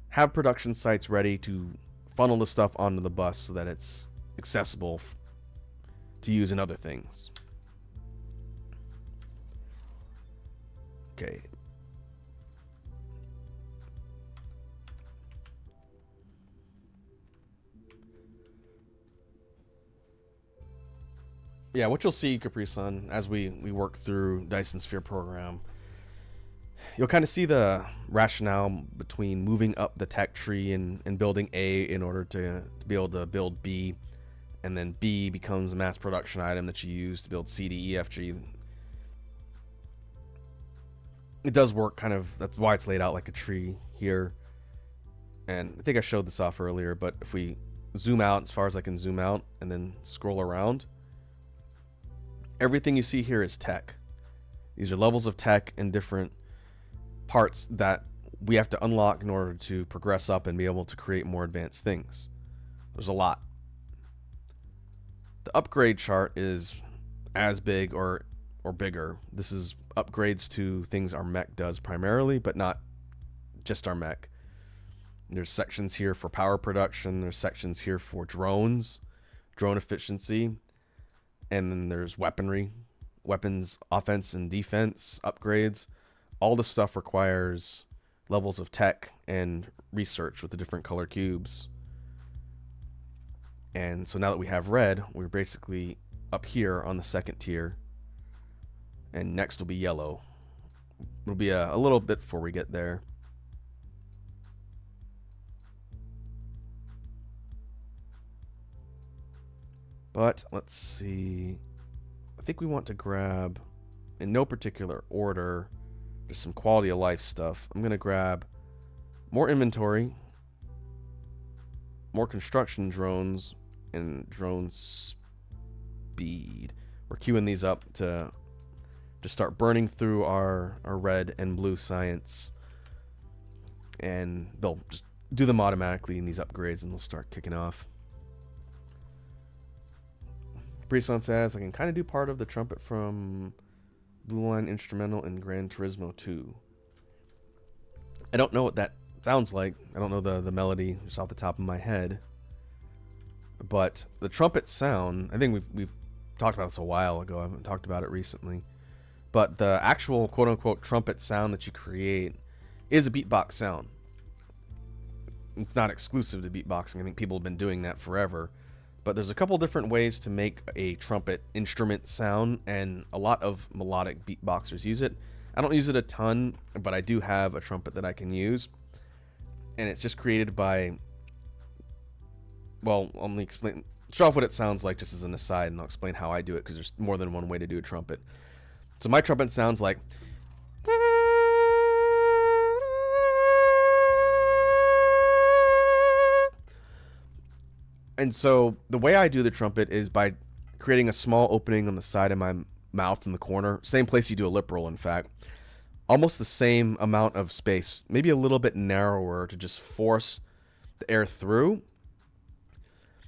[SPEAKER 1] have production sites ready to funnel the stuff onto the bus so that it's accessible to use in other things. Okay. Yeah, what you'll see, Capri Sun, as we work through Dyson Sphere program, you'll kind of see the rationale between moving up the tech tree and building A in order to be able to build B, and then B becomes a mass production item that you use to build C, D, E, F, G. It does work kind of, that's why it's laid out like a tree here. And I think I showed this off earlier, but if we zoom out as far as I can zoom out and then scroll around, everything you see here is tech. These are levels of tech and different parts that we have to unlock in order to progress up and be able to create more advanced things. There's a lot. The upgrade chart is as big or bigger. This is upgrades to things our mech does primarily, but not just our mech. There's sections here for power production. There's sections here for drones, drone efficiency. And then there's weaponry, weapons, offense and defense, upgrades. All this stuff requires levels of tech and research with the different color cubes. And so now that we have red, we're basically up here on the second tier. And next will be yellow. It'll be a little bit before we get there. But let's see. I think we want to grab, in no particular order, just some quality of life stuff. I'm going to grab more inventory, more construction drones, and drone speed. We're queuing these up to just start burning through our red and blue science. And they'll just do them automatically in these upgrades and they'll start kicking off. Brisson says, I can kind of do part of the trumpet from Blue Line Instrumental in Gran Turismo 2. I don't know what that sounds like. I don't know the melody just off the top of my head. But the trumpet sound, I think we've talked about this a while ago. I haven't talked about it recently. But the actual quote-unquote trumpet sound that you create is a beatbox sound. It's not exclusive to beatboxing. I think people have been doing that forever. But there's a couple different ways to make a trumpet instrument sound, and a lot of melodic beatboxers use it. I don't use it a ton, but I do have a trumpet that I can use. And it's just created by, well, let me explain, show off what it sounds like just as an aside, and I'll explain how I do it, because there's more than one way to do a trumpet. So my trumpet sounds like, and so the way I do the trumpet is by creating a small opening on the side of my mouth in the corner. Same place you do a lip roll, in fact. Almost the same amount of space, maybe a little bit narrower to just force the air through.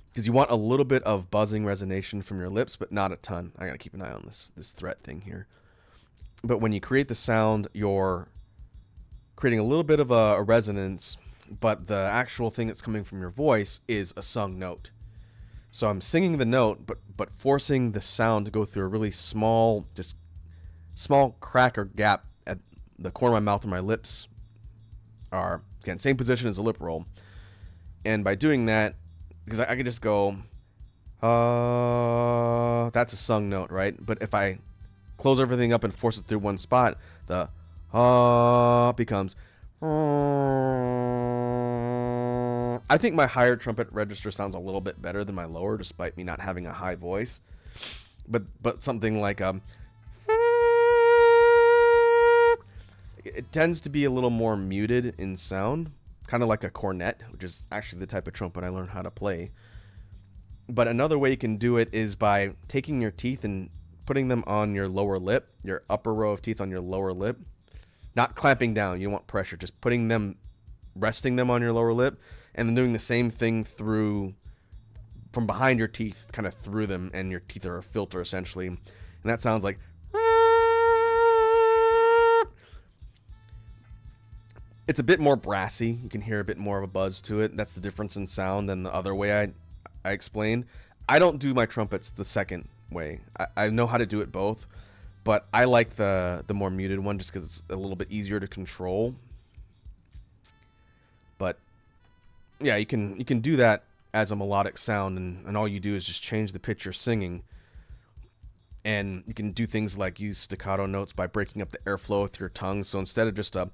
[SPEAKER 1] Because you want a little bit of buzzing resonation from your lips, but not a ton. I gotta keep an eye on this threat thing here. But when you create the sound, you're creating a little bit of a resonance, but the actual thing that's coming from your voice is a sung note. So I'm singing the note, but forcing the sound to go through a really small, just small crack or gap at the corner of my mouth where my lips are, again, same position as a lip roll. And by doing that, because I could just go, that's a sung note, right? But if I close everything up and force it through one spot, the becomes. I think my higher trumpet register sounds a little bit better than my lower, despite me not having a high voice. But something like it tends to be a little more muted in sound, kind of like a cornet, which is actually the type of trumpet I learned how to play. But another way you can do it is by taking your teeth and putting them on your lower lip, your upper row of teeth on your lower lip. Not clamping down, you don't want pressure, just putting them, resting them on your lower lip, and then doing the same thing through, from behind your teeth, kind of through them, and your teeth are a filter essentially. And that sounds like, it's a bit more brassy. You can hear a bit more of a buzz to it. That's the difference in sound than the other way I explained. I don't do my trumpets the second way. I know how to do it both, but I like the more muted one just because it's a little bit easier to control. But yeah, you can do that as a melodic sound, and all you do is just change the pitch you're singing, And you can do things like use staccato notes by breaking up the airflow with your tongue. So instead of just a,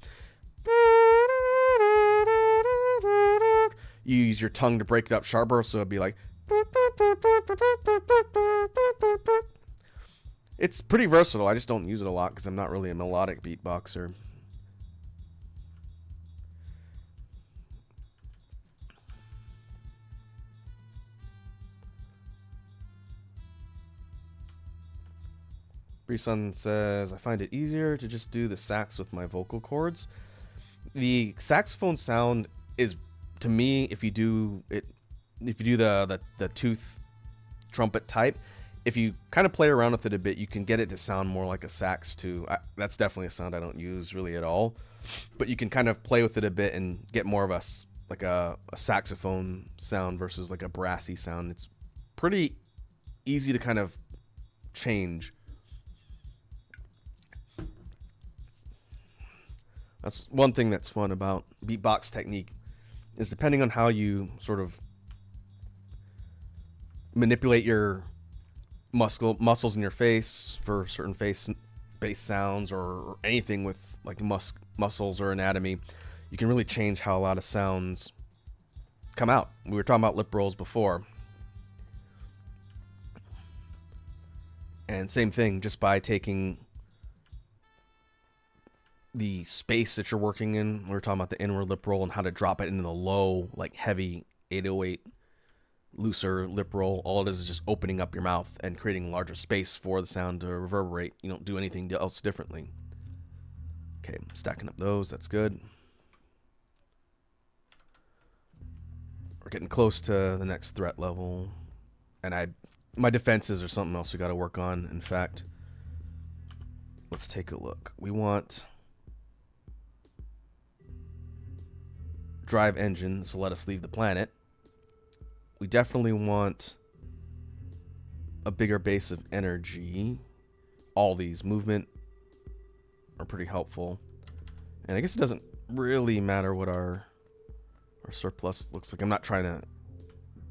[SPEAKER 1] you use your tongue to break it up sharper. So it'd be like, it's pretty versatile. I just don't use it a lot because I'm not really a melodic beatboxer. Breesun says, I find it easier to just do the sax with my vocal cords. The saxophone sound is, to me, if you do the tooth trumpet type, if you kind of play around with it a bit, you can get it to sound more like a sax too. That's definitely a sound I don't use really at all, but you can kind of play with it a bit and get more of a saxophone sound versus like a brassy sound. It's pretty easy to kind of change. That's one thing that's fun about beatbox technique, is depending on how you sort of manipulate your muscles in your face for certain bass sounds or anything with like muscles or anatomy, you can really change how a lot of sounds come out. We were talking about lip rolls before. And same thing, just by taking the space that you're working in. We were talking about the inward lip roll and how to drop it into the low, like heavy 808 looser lip roll. All it is just opening up your mouth and creating larger space for the sound to reverberate. You don't do anything else differently. Okay, stacking up those. That's good. We're getting close to the next threat level. And my defenses are something else we got to work on. In fact, let's take a look. We want drive engine, so let us leave the planet. We definitely want a bigger base of energy. All these movement are pretty helpful. And I guess it doesn't really matter what our surplus looks like. I'm not trying to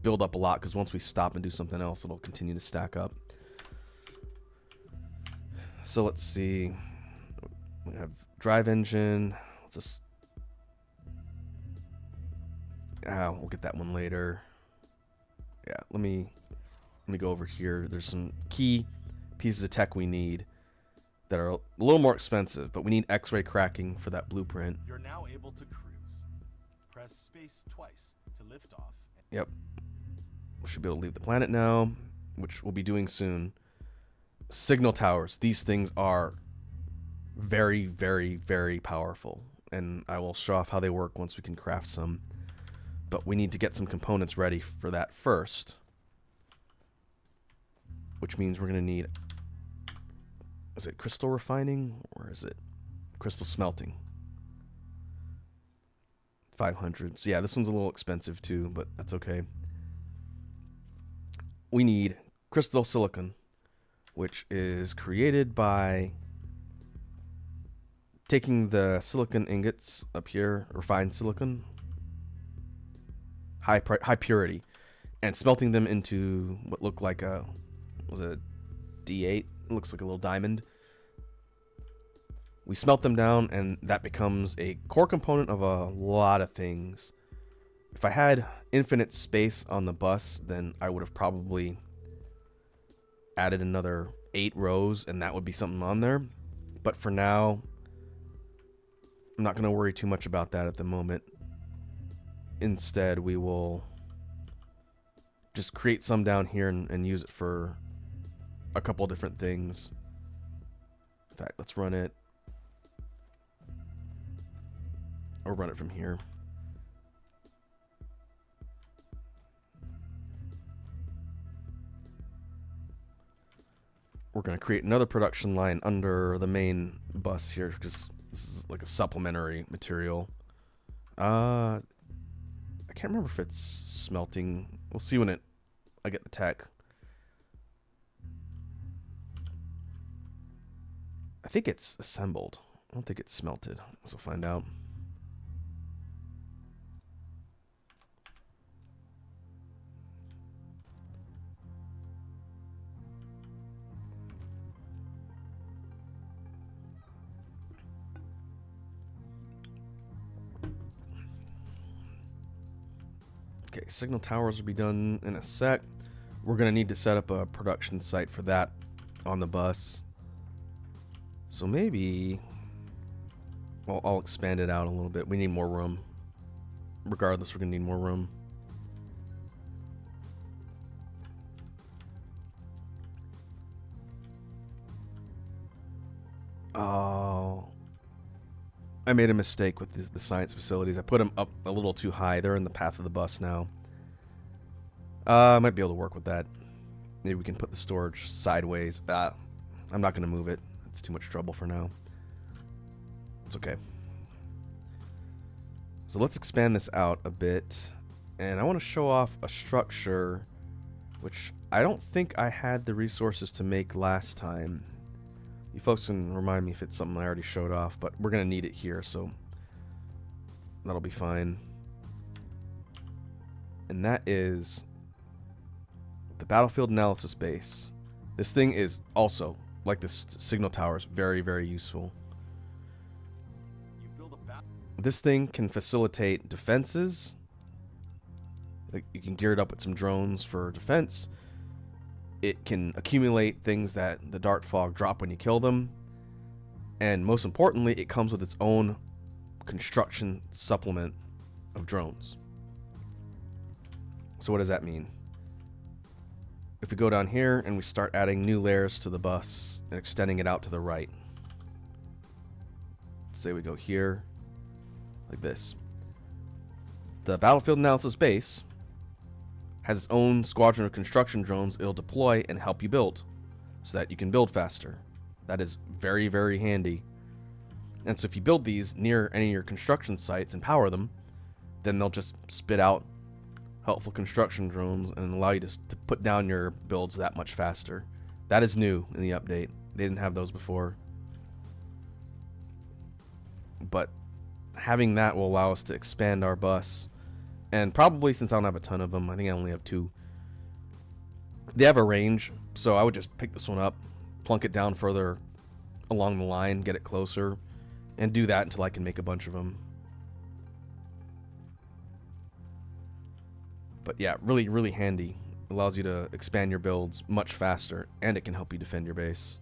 [SPEAKER 1] build up a lot, because once we stop and do something else, it'll continue to stack up. So let's see. We have drive engine. Let's just... we'll get that one later. Yeah, let me go over here. There's some key pieces of tech we need that are a little more expensive, but we need X-ray cracking for that blueprint.
[SPEAKER 2] You're now able to cruise. Press space twice to lift off.
[SPEAKER 1] Yep. We should be able to leave the planet now, which we'll be doing soon. Signal towers. These things are very, very, very powerful, and I will show off how they work once we can craft some. But we need to get some components ready for that first, which means we're going to need, is it crystal refining or is it crystal smelting? 500. So yeah, this one's a little expensive too, but that's okay. We need crystal silicon, which is created by taking the silicon ingots up here, refined silicon, high purity, and smelting them into what looked like a D8. It looks like a little diamond. We smelt them down, and that becomes a core component of a lot of things. If I had infinite space on the bus, then I would have probably added another 8 rows, and that would be something on there. But for now, I'm not going to worry too much about that at the moment. Instead, we will just create some down here and use it for a couple different things. In fact, let's run it. Or run it from here. We're going to create another production line under the main bus here, because this is like a supplementary material. I can't remember if it's smelting. We'll see when I get the tech. I think it's assembled. I don't think it's smelted. So we'll find out. Okay, signal towers will be done in a sec. We're going to need to set up a production site for that on the bus. So maybe I'll expand it out a little bit. We need more room. Regardless, we're going to need more room. Oh, I made a mistake with the science facilities. I put them up a little too high. They're in the path of the bus now. I might be able to work with that. Maybe we can put the storage sideways. I'm not going to move it. It's too much trouble for now. It's okay. So let's expand this out a bit. And I want to show off a structure which I don't think I had the resources to make last time. You folks can remind me if it's something I already showed off, but we're going to need it here, so that'll be fine. And that is the battlefield analysis base. This thing is also, like this signal towers, very, very useful. This thing can facilitate defenses. Like, you can gear it up with some drones for defense. It can accumulate things that the dart fog drop when you kill them. And most importantly, it comes with its own construction supplement of drones. So what does that mean? If we go down here and we start adding new layers to the bus and extending it out to the right. Say we go here, like this. The battlefield analysis base has its own squadron of construction drones it'll deploy and help you build, so that you can build faster. That is very, very handy. And so if you build these near any of your construction sites and power them, then they'll just spit out helpful construction drones and allow you to put down your builds that much faster. That is new in the update. They didn't have those before. But having that will allow us to expand our bus. And probably, since I don't have a ton of them, I think I only have 2. They have a range, so I would just pick this one up, plunk it down further along the line, get it closer, and do that until I can make a bunch of them. But yeah, really, really handy. Allows you to expand your builds much faster, and it can help you defend your base.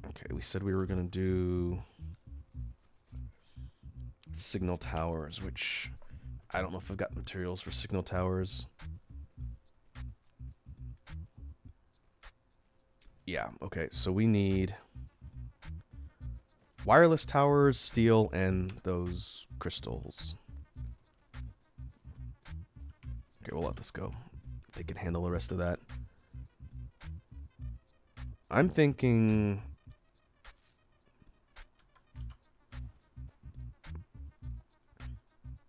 [SPEAKER 1] Okay, we said we were going to do signal towers, which I don't know if I've got materials for signal towers. Yeah, okay, so we need wireless towers, steel, and those crystals. Okay, we'll let this go. They can handle the rest of that. I'm thinking...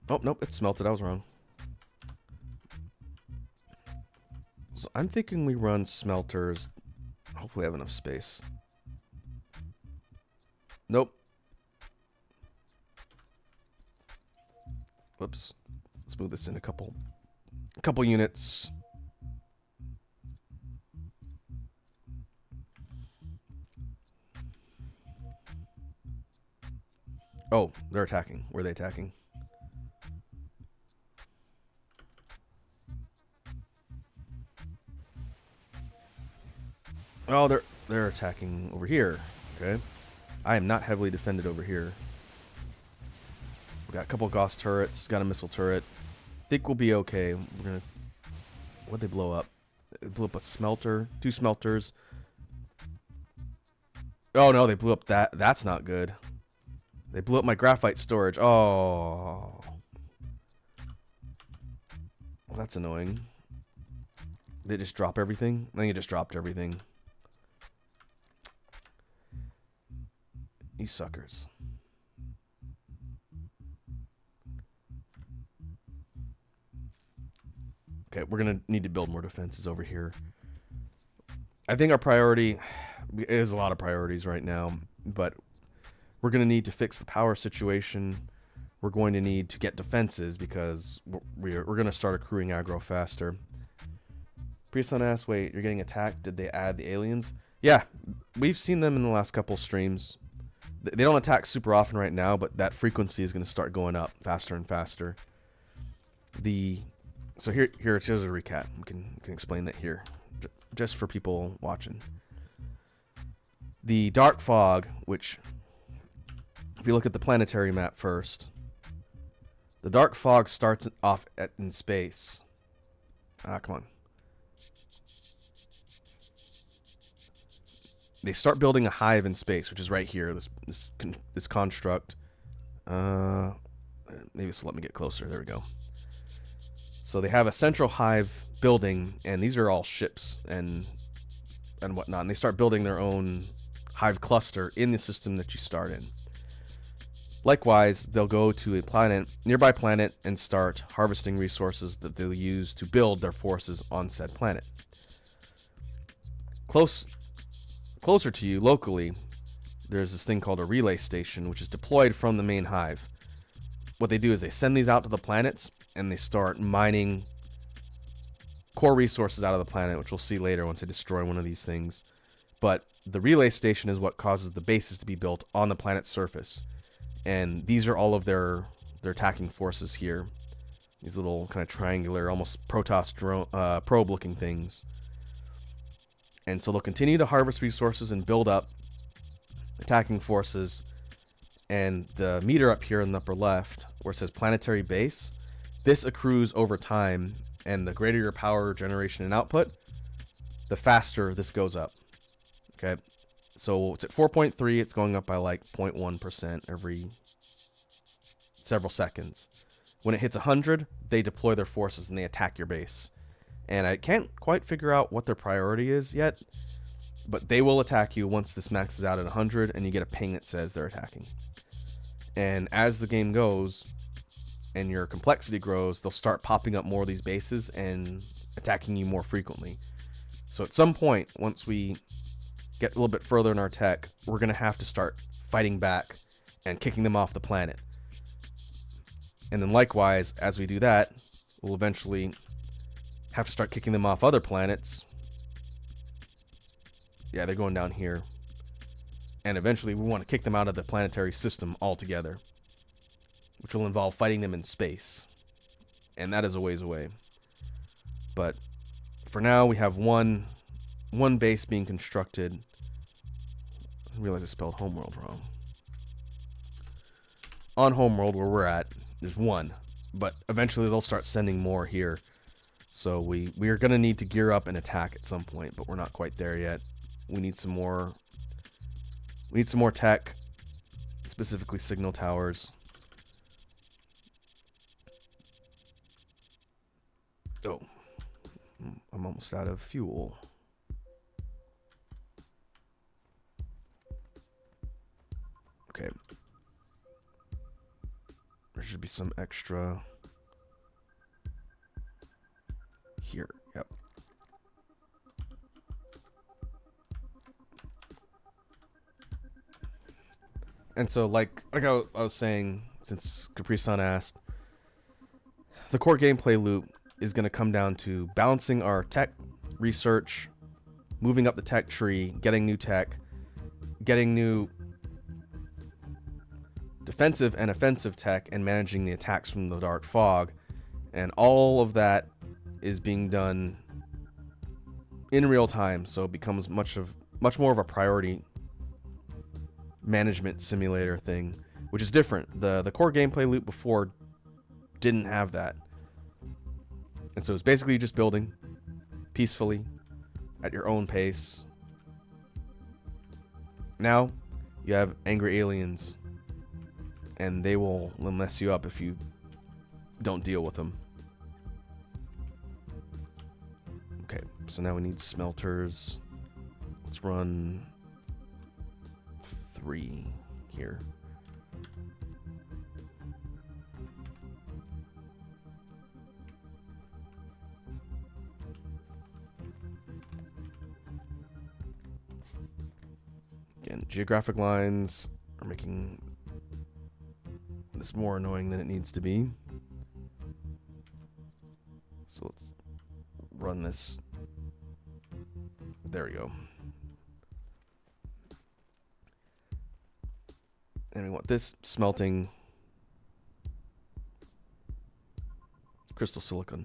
[SPEAKER 1] Oh, nope, it's smelted. I was wrong. So I'm thinking we run smelters. Hopefully I have enough space. Nope. Whoops. Let's move this in a couple units. Oh, they're attacking. Where are they attacking? Oh, they're attacking over here. Okay. I am not heavily defended over here. We got a couple Gauss turrets, got a missile turret. Think we'll be okay. We're gonna... What'd they blow up? They blew up a smelter, 2 smelters. Oh no, they blew up that. That's not good. They blew up my graphite storage. Oh. Well, that's annoying. They just drop everything? I think it just dropped everything. You suckers. Okay, we're going to need to build more defenses over here. I think our priority is a lot of priorities right now, but we're going to need to fix the power situation. We're going to need to get defenses because we're going to start accruing aggro faster. Priestson asked, wait, you're getting attacked? Did they add the aliens? Yeah, we've seen them in the last couple streams. They don't attack super often right now, but that frequency is going to start going up faster and faster. So here's a recap. We can explain that here, just for people watching. The dark fog, which, if you look at the planetary map first, the dark fog starts off in space. Come on. They start building a hive in space, which is right here. This construct. Maybe so. Let me get closer. There we go. So they have a central hive building, and these are all ships and whatnot. And they start building their own hive cluster in the system that you start in. Likewise, they'll go to a nearby planet, and start harvesting resources that they'll use to build their forces on said planet. Closer to you, locally, there's this thing called a relay station, which is deployed from the main hive. What they do is they send these out to the planets, and they start mining core resources out of the planet, which we'll see later once they destroy one of these things. But the relay station is what causes the bases to be built on the planet's surface. And these are all of their attacking forces here. These little kind of triangular, almost Protoss probe-looking things. And so they'll continue to harvest resources and build up attacking forces. And the meter up here in the upper left, where it says planetary base, this accrues over time. And the greater your power generation and output, the faster this goes up. Okay. So it's at 4.3. It's going up by like 0.1% every several seconds. When it hits 100, they deploy their forces and they attack your base. And I can't quite figure out what their priority is yet, but they will attack you once this maxes out at 100, and you get a ping that says they're attacking. And as the game goes and your complexity grows, they'll start popping up more of these bases and attacking you more frequently. So at some point, once we get a little bit further in our tech, we're going to have to start fighting back and kicking them off the planet. And then likewise, as we do that, we'll eventually have to start kicking them off other planets. Yeah, they're going down here. And eventually we want to kick them out of the planetary system altogether, which will involve fighting them in space. And that is a ways away. But for now, we have one base being constructed. I realize I spelled Homeworld wrong. On Homeworld, where we're at, there's one. But eventually they'll start sending more here. So we are going to need to gear up and attack at some point, but we're not quite there yet. We need some more tech, specifically signal towers. Oh, I'm almost out of fuel. Okay. There should be some extra here. Yep. And so, like I was saying, since Capri-san asked, the core gameplay loop is going to come down to balancing our tech research, moving up the tech tree, getting new tech, getting new defensive and offensive tech, and managing the attacks from the dark fog. And all of that is being done in real time, so it becomes much more of a priority management simulator thing, which is different. The core gameplay loop before didn't have that. And so it's basically just building peacefully at your own pace. Now you have angry aliens, and they will mess you up if you don't deal with them. Okay, so now we need smelters. Let's run 3 here. Again, geographic lines are making this more annoying than it needs to be. So let's run this. There we go. And we want this smelting crystal silicon.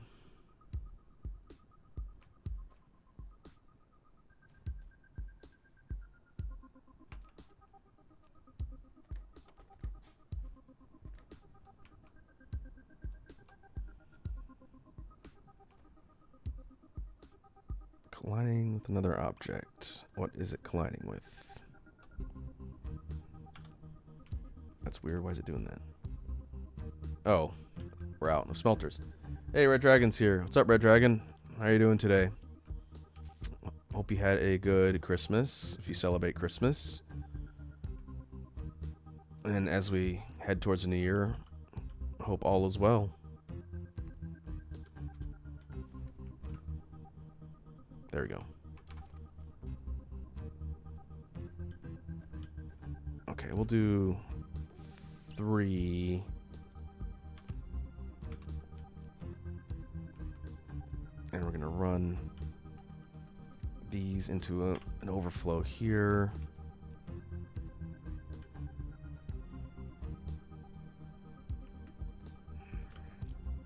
[SPEAKER 1] Colliding with another object. What is it colliding with? That's weird. Why is it doing that? Oh, we're out. No smelters. Hey, Red Dragon's here. What's up, Red Dragon? How are you doing today? Hope you had a good Christmas, if you celebrate Christmas. And as we head towards the new year, hope all is well. There we go. Okay, we'll do 3. And we're going to run these into an overflow here.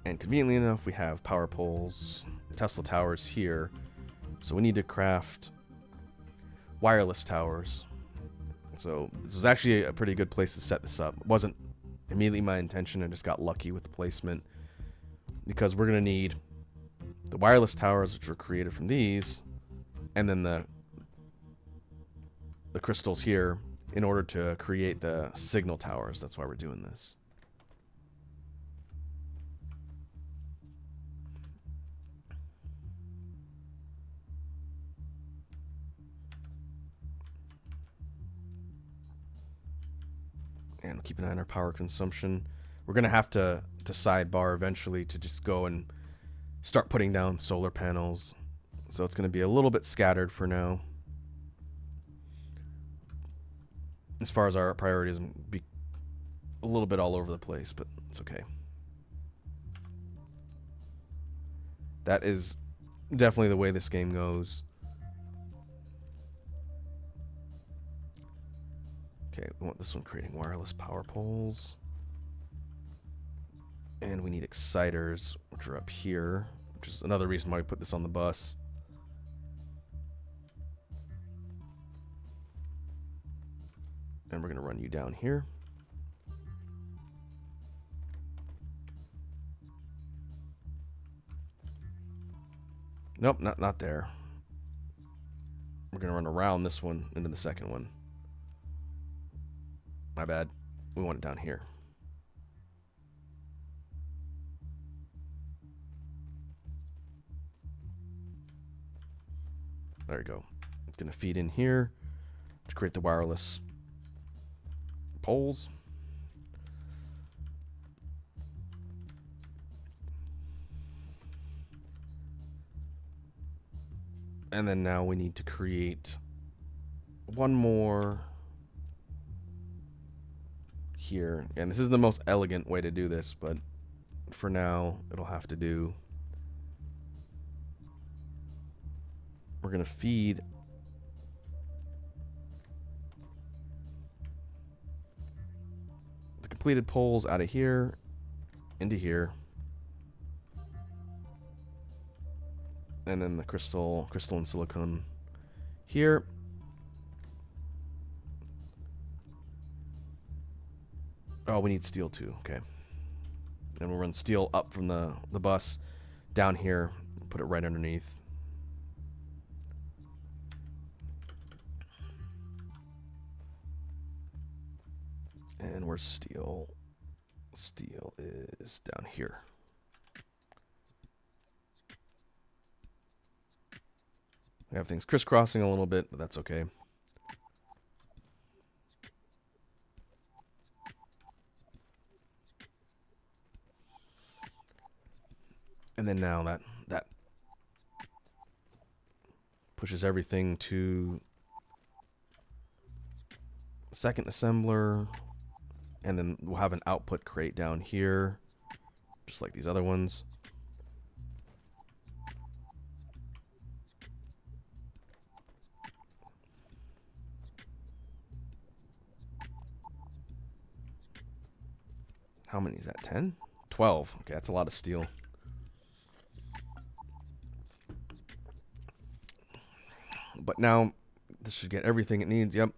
[SPEAKER 1] And conveniently enough, we have power poles, Tesla towers here. So we need to craft wireless towers. So this was actually a pretty good place to set this up. It wasn't immediately my intention. I just got lucky with the placement. Because we're going to need the wireless towers, which were created from these, and then the crystals here in order to create the signal towers. That's why we're doing this. And keep an eye on our power consumption. We're going to have to sidebar eventually to just go and start putting down solar panels. So it's going to be a little bit scattered for now. As far as our priorities, be a little bit all over the place, but it's okay. That is definitely the way this game goes. Okay, we want this one creating wireless power poles. And we need exciters, which are up here, which is another reason why we put this on the bus. And we're going to run you down here. Nope, not there. We're going to run around this one into the second one. My bad. We want it down here. There we go. It's going to feed in here to create the wireless poles. And then now we need to create one more here. And this is the most elegant way to do this, but for now, it'll have to do. We're going to feed the completed poles out of here into here. And then the crystal and silicon here. Oh, we need steel too. Okay. And we'll run steel up from the bus down here. Put it right underneath. And where's steel? Steel is down here. We have things crisscrossing a little bit, but that's okay. And then now that pushes everything to second assembler, and then we'll have an output crate down here, just like these other ones. How many is that? 10? 12. Okay, that's a lot of steel. But now this should get everything it needs. Yep.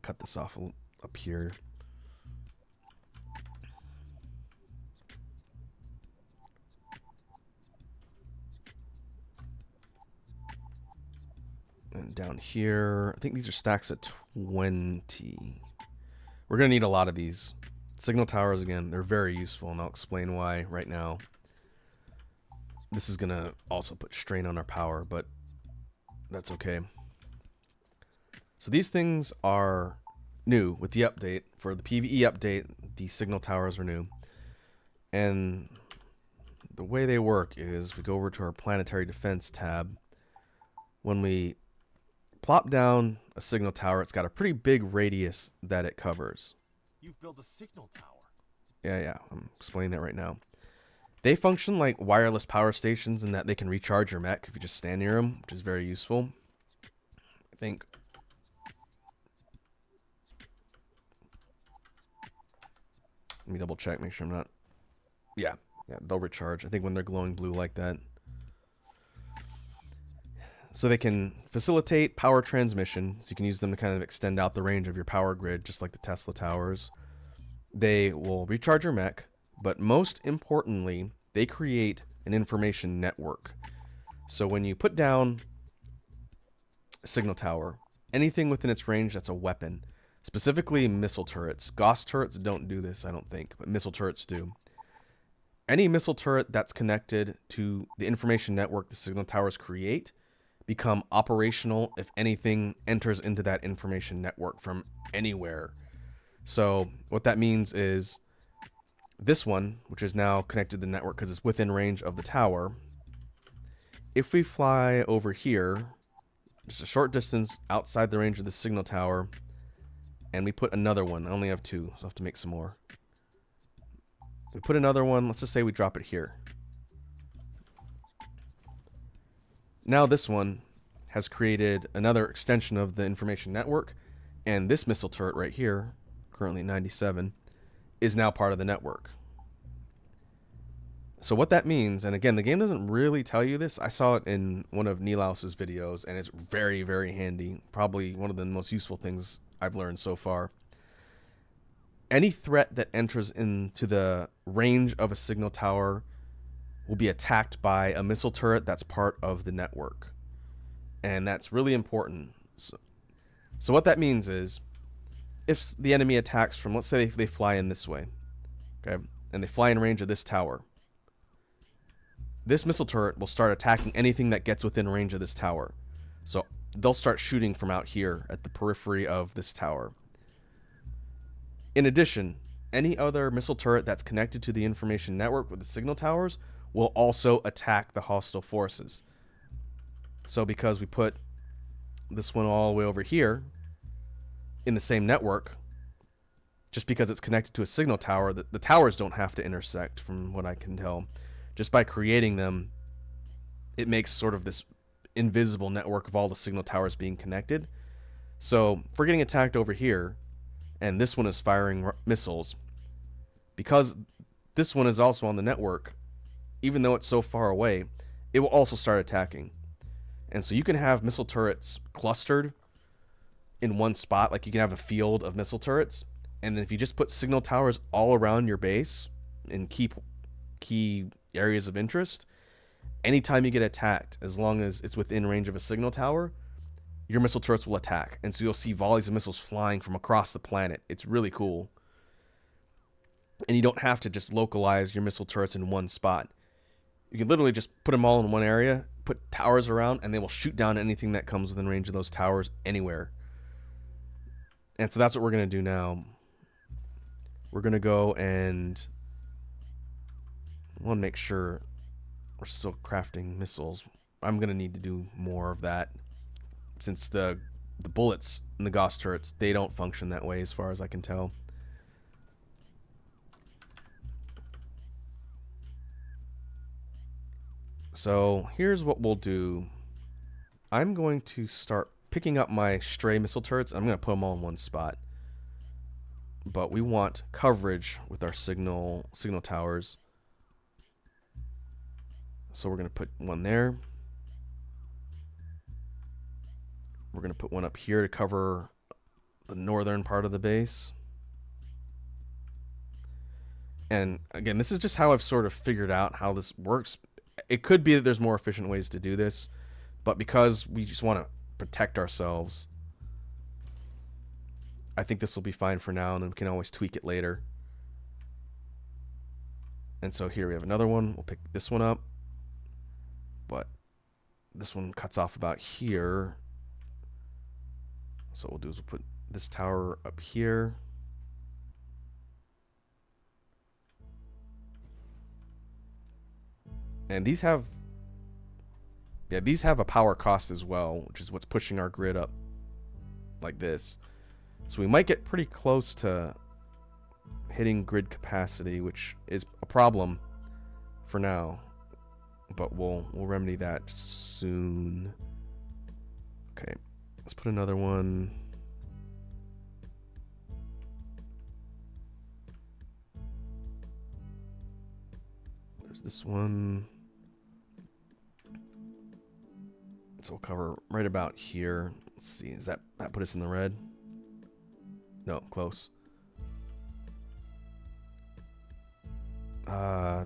[SPEAKER 1] Cut this off up here. And down here, I think these are stacks of 20. We're going to need a lot of these. Signal towers, again, they're very useful, and I'll explain why right now. This is going to also put strain on our power, but that's okay. So these things are new with the update. For the PvE update, the signal towers are new. And the way they work is we go over to our planetary defense tab. When we plop down a signal tower, it's got a pretty big radius that it covers.
[SPEAKER 2] You've built a signal tower.
[SPEAKER 1] Yeah, I'm explaining that right now. They function like wireless power stations in that they can recharge your mech if you just stand near them, which is very useful. I think. Let me double check, make sure I'm not. Yeah, they'll recharge. I think when they're glowing blue like that. So they can facilitate power transmission, so you can use them to kind of extend out the range of your power grid, just like the Tesla towers. They will recharge your mech, but most importantly, they create an information network. So when you put down a signal tower, anything within its range that's a weapon, specifically missile turrets. Gauss turrets don't do this, I don't think, but missile turrets do. Any missile turret that's connected to the information network the signal towers create become operational if anything enters into that information network from anywhere. So what that means is this one, which is now connected to the network because it's within range of the tower, if we fly over here, just a short distance outside the range of the signal tower, and we put another one, I only have 2, so I have to make some more. We put another one, let's just say we drop it here. Now this one has created another extension of the information network, and this missile turret right here, currently 97, is now part of the network. So what that means, and again, the game doesn't really tell you this. I saw it in one of Nilaus's videos, and it's very, very handy. Probably one of the most useful things I've learned so far. Any threat that enters into the range of a signal tower will be attacked by a missile turret that's part of the network. And that's really important. So what that means is, if the enemy attacks from, let's say they fly in this way, okay, and they fly in range of this tower, this missile turret will start attacking anything that gets within range of this tower. So they'll start shooting from out here at the periphery of this tower. In addition, any other missile turret that's connected to the information network with the signal towers will also attack the hostile forces. So because we put this one all the way over here in the same network, just because it's connected to a signal tower, the towers don't have to intersect, from what I can tell. Just by creating them, it makes sort of this invisible network of all the signal towers being connected. So if we're getting attacked over here, and this one is firing missiles, because this one is also on the network, even though it's so far away, it will also start attacking. And so you can have missile turrets clustered in one spot, like you can have a field of missile turrets, and then if you just put signal towers all around your base in key areas of interest, anytime you get attacked, as long as it's within range of a signal tower, your missile turrets will attack. And so you'll see volleys of missiles flying from across the planet. It's really cool. And you don't have to just localize your missile turrets in one spot. You can literally just put them all in one area, put towers around, and they will shoot down anything that comes within range of those towers anywhere. And so that's what we're going to do now. We're going to go and I want to make sure we're still crafting missiles. I'm going to need to do more of that, since the bullets in the Gauss turrets, they don't function that way as far as I can tell. So here's what we'll do. I'm going to start picking up my stray missile turrets. I'm going to put them all in one spot. But we want coverage with our signal towers. So we're going to put one there. We're going to put one up here to cover the northern part of the base. And again, this is just how I've sort of figured out how this works. It could be that there's more efficient ways to do this, but because we just want to protect ourselves, I think this will be fine for now, and then we can always tweak it later. And so here we have another one. We'll pick this one up, but this one cuts off about here. So what we'll do is we'll put this tower up here. And these have a power cost as well, which is what's pushing our grid up like this. So we might get pretty close to hitting grid capacity, which is a problem for now. But we'll remedy that soon. Okay, let's put another one. There's this one. So we'll cover right about here. Let's see, does that put us in the red? No, close.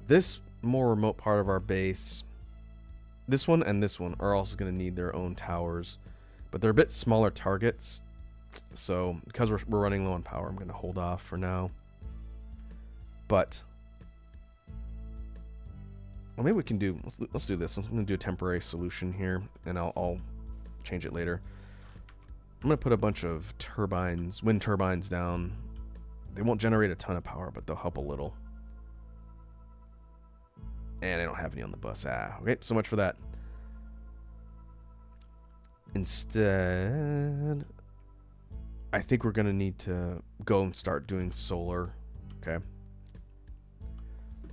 [SPEAKER 1] This more remote part of our base, this one and this one are also going to need their own towers, but they're a bit smaller targets. So because we're running low on power, I'm going to hold off for now. But well, maybe we can do, let's do this. I'm going to do a temporary solution here, and I'll change it later. I'm going to put a bunch of turbines, wind turbines down. They won't generate a ton of power, but they'll help a little. And I don't have any on the bus. Okay, so much for that. Instead, I think we're going to need to go and start doing solar. Okay.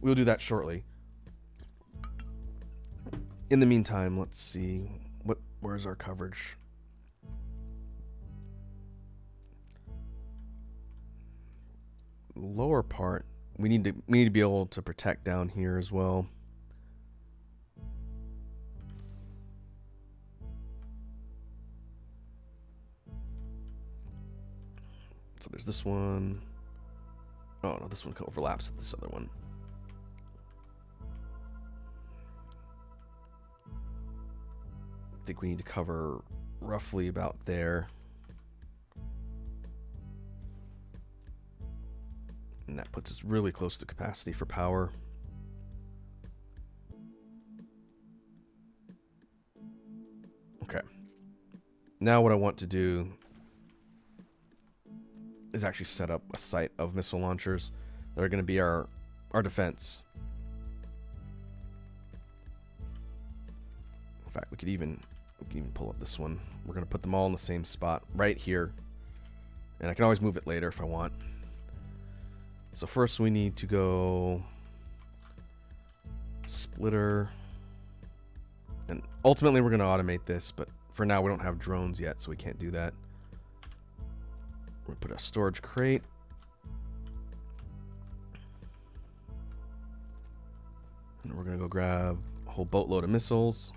[SPEAKER 1] We'll do that shortly. In the meantime, let's see where's our coverage. Lower part, we need to be able to protect down here as well. So there's this one. Oh no, this one overlaps with this other one. I think we need to cover roughly about there. And that puts us really close to capacity for power. Okay. Now what I want to do is actually set up a site of missile launchers that are going to be our defense. In fact, we can even pull up this one. We're going to put them all in the same spot right here. And I can always move it later if I want. So first we need to go splitter. And ultimately we're going to automate this, but for now we don't have drones yet, so we can't do that. We're going to put a storage crate. And we're going to go grab a whole boatload of missiles.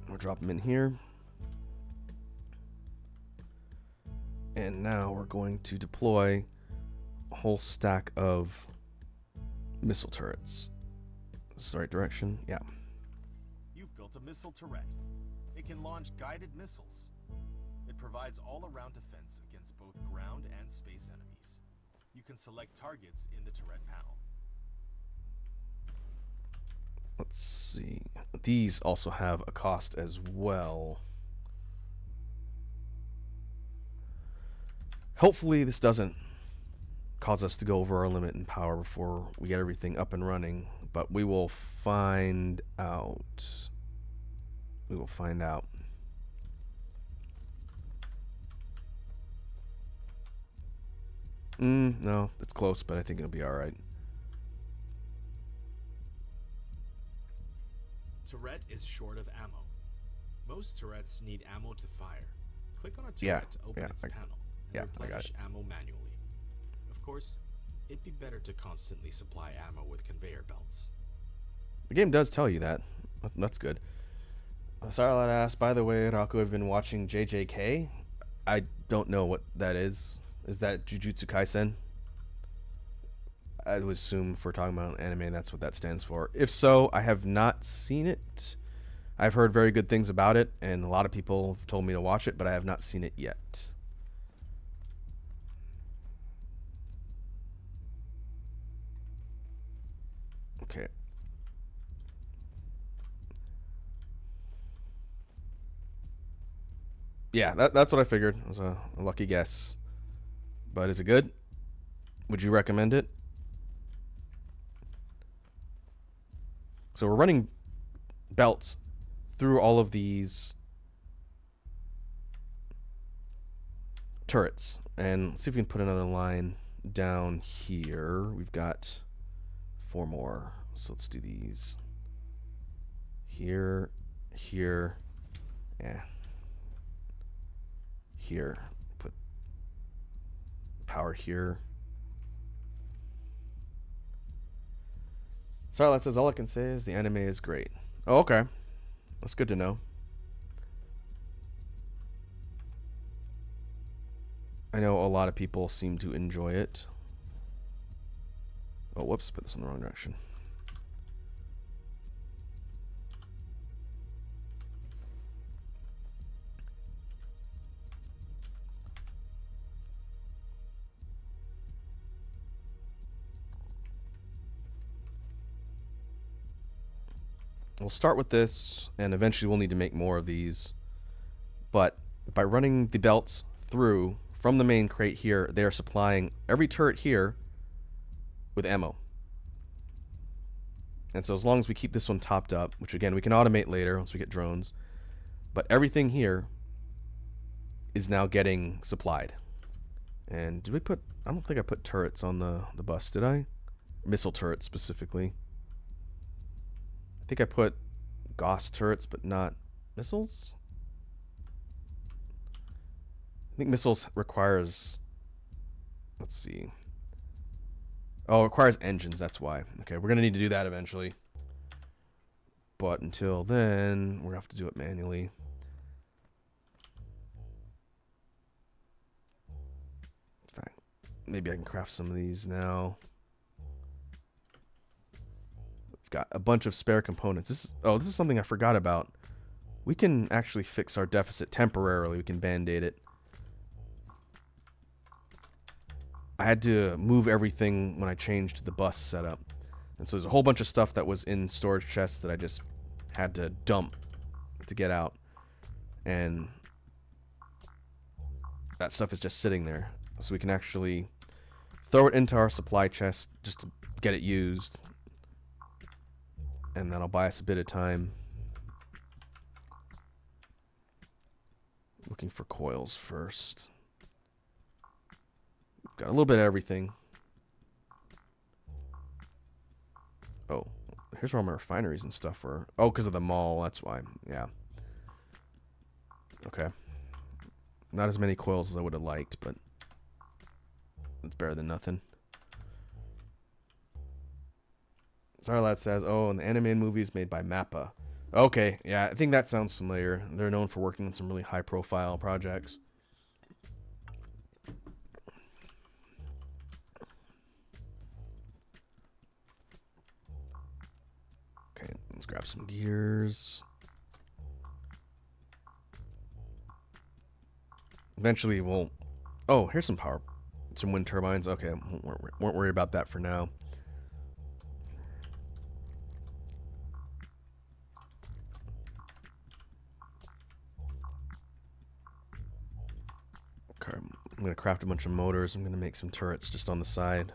[SPEAKER 1] We'll drop them in here. And now we're going to deploy a whole stack of missile turrets. Is this the right direction? Yeah.
[SPEAKER 2] You've built a missile turret. It can launch guided missiles. It provides all-around defense against both ground and space enemies. You can select targets in the turret panel.
[SPEAKER 1] Let's see. These also have a cost as well. Hopefully this doesn't cause us to go over our limit in power before we get everything up and running, but we will find out. We will find out. No, it's close, but I think it'll be all right.
[SPEAKER 2] turret is short of ammo. Most turrets need ammo to fire. Click on a turret
[SPEAKER 1] Yeah,
[SPEAKER 2] to open its panel and
[SPEAKER 1] I got
[SPEAKER 2] replenish ammo manually. Of course, it'd be better to constantly supply ammo with conveyor belts.
[SPEAKER 1] The game does tell you that. That's good. Sorry, I'd ask. By the way, Rocco, I've been watching JJK. I don't know what that is. Is that Jujutsu Kaisen? I would assume if we're talking about anime, that's what that stands for. If so, I have not seen it. I've heard very good things about it, and a lot of people have told me to watch it, but I have not seen it yet. Okay. Yeah, that's what I figured. It was a lucky guess. But is it good? Would you recommend it? So we're running belts through all of these turrets. And let's see if we can put another line down here. We've got 4 more. So let's do these. Here, here, yeah. Here. Put power here. Starlight says, all I can say is the anime is great. Oh, okay. That's good to know. I know a lot of people seem to enjoy it. Oh, whoops. Put this in the wrong direction. We'll start with this, and eventually we'll need to make more of these. But by running the belts through from the main crate here, they are supplying every turret here with ammo. And so as long as we keep this one topped up, which again we can automate later once we get drones, but everything here is now getting supplied. And did we put, I don't think I put turrets on the bus, did I? Missile turrets specifically. I think I put Gauss turrets, but not missiles. I think missiles requires, let's see. Oh, it requires engines, that's why. Okay, we're going to need to do that eventually. But until then, we're going to have to do it manually. In fact, maybe I can craft some of these now. Got a bunch of spare components. This is something I forgot about. We can actually fix our deficit temporarily. We can band-aid it. I had to move everything when I changed the bus setup. And so there's a whole bunch of stuff that was in storage chests that I just had to dump to get out. And that stuff is just sitting there. So we can actually throw it into our supply chest just to get it used. And that'll buy us a bit of time. Looking for coils first. Got a little bit of everything. Oh, here's where all my refineries and stuff were. Oh, because of the mall, that's why. Yeah. Okay. Not as many coils as I would have liked, but it's better than nothing. Starlad says, oh, and the anime movies made by Mappa. Okay, yeah, I think that sounds familiar. They're known for working on some really high-profile projects. Okay, let's grab some gears. Eventually, we'll... Oh, here's some power. Some wind turbines. Okay, won't worry about that for now. Okay, I'm going to craft a bunch of motors. I'm going to make some turrets just on the side.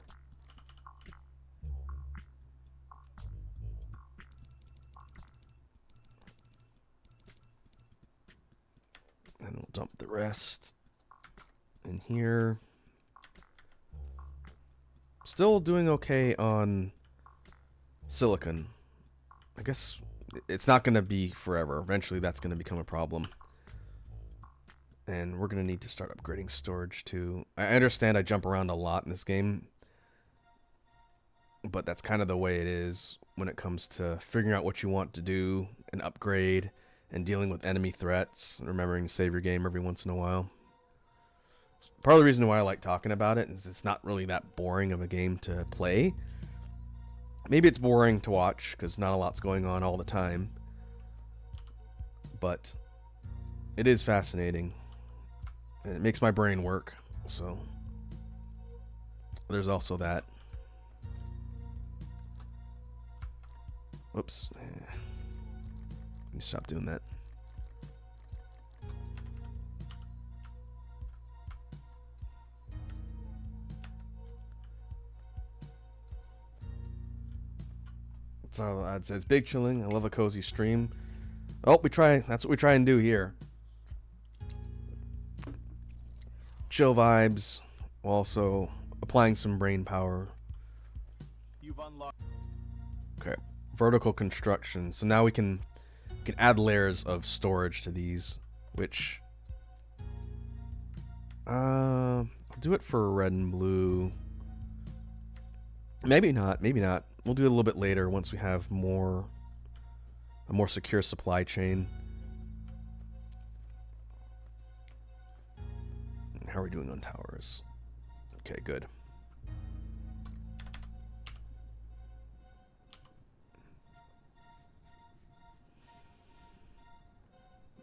[SPEAKER 1] And we'll dump the rest in here. Still doing okay on silicon. I guess it's not going to be forever. Eventually, that's going to become a problem. And we're going to need to start upgrading storage too. I understand I jump around a lot in this game, but that's kind of the way it is when it comes to figuring out what you want to do and upgrade and dealing with enemy threats, remembering to save your game every once in a while. Part of the reason why I like talking about it is it's not really that boring of a game to play. Maybe it's boring to watch because not a lot's going on all the time, but it is fascinating and it makes my brain work, so there's also that. Whoops. Let me stop doing that. So I'd say it's big chilling. I love a cozy stream. Oh, that's what we try and do here. Chill vibes, while also applying some brain power.
[SPEAKER 2] You've unlocked.
[SPEAKER 1] Okay, vertical construction. So now we can add layers of storage to these, which I'll do it for red and blue. Maybe not. We'll do it a little bit later once we have a more secure supply chain. How are we doing on towers? Okay, good.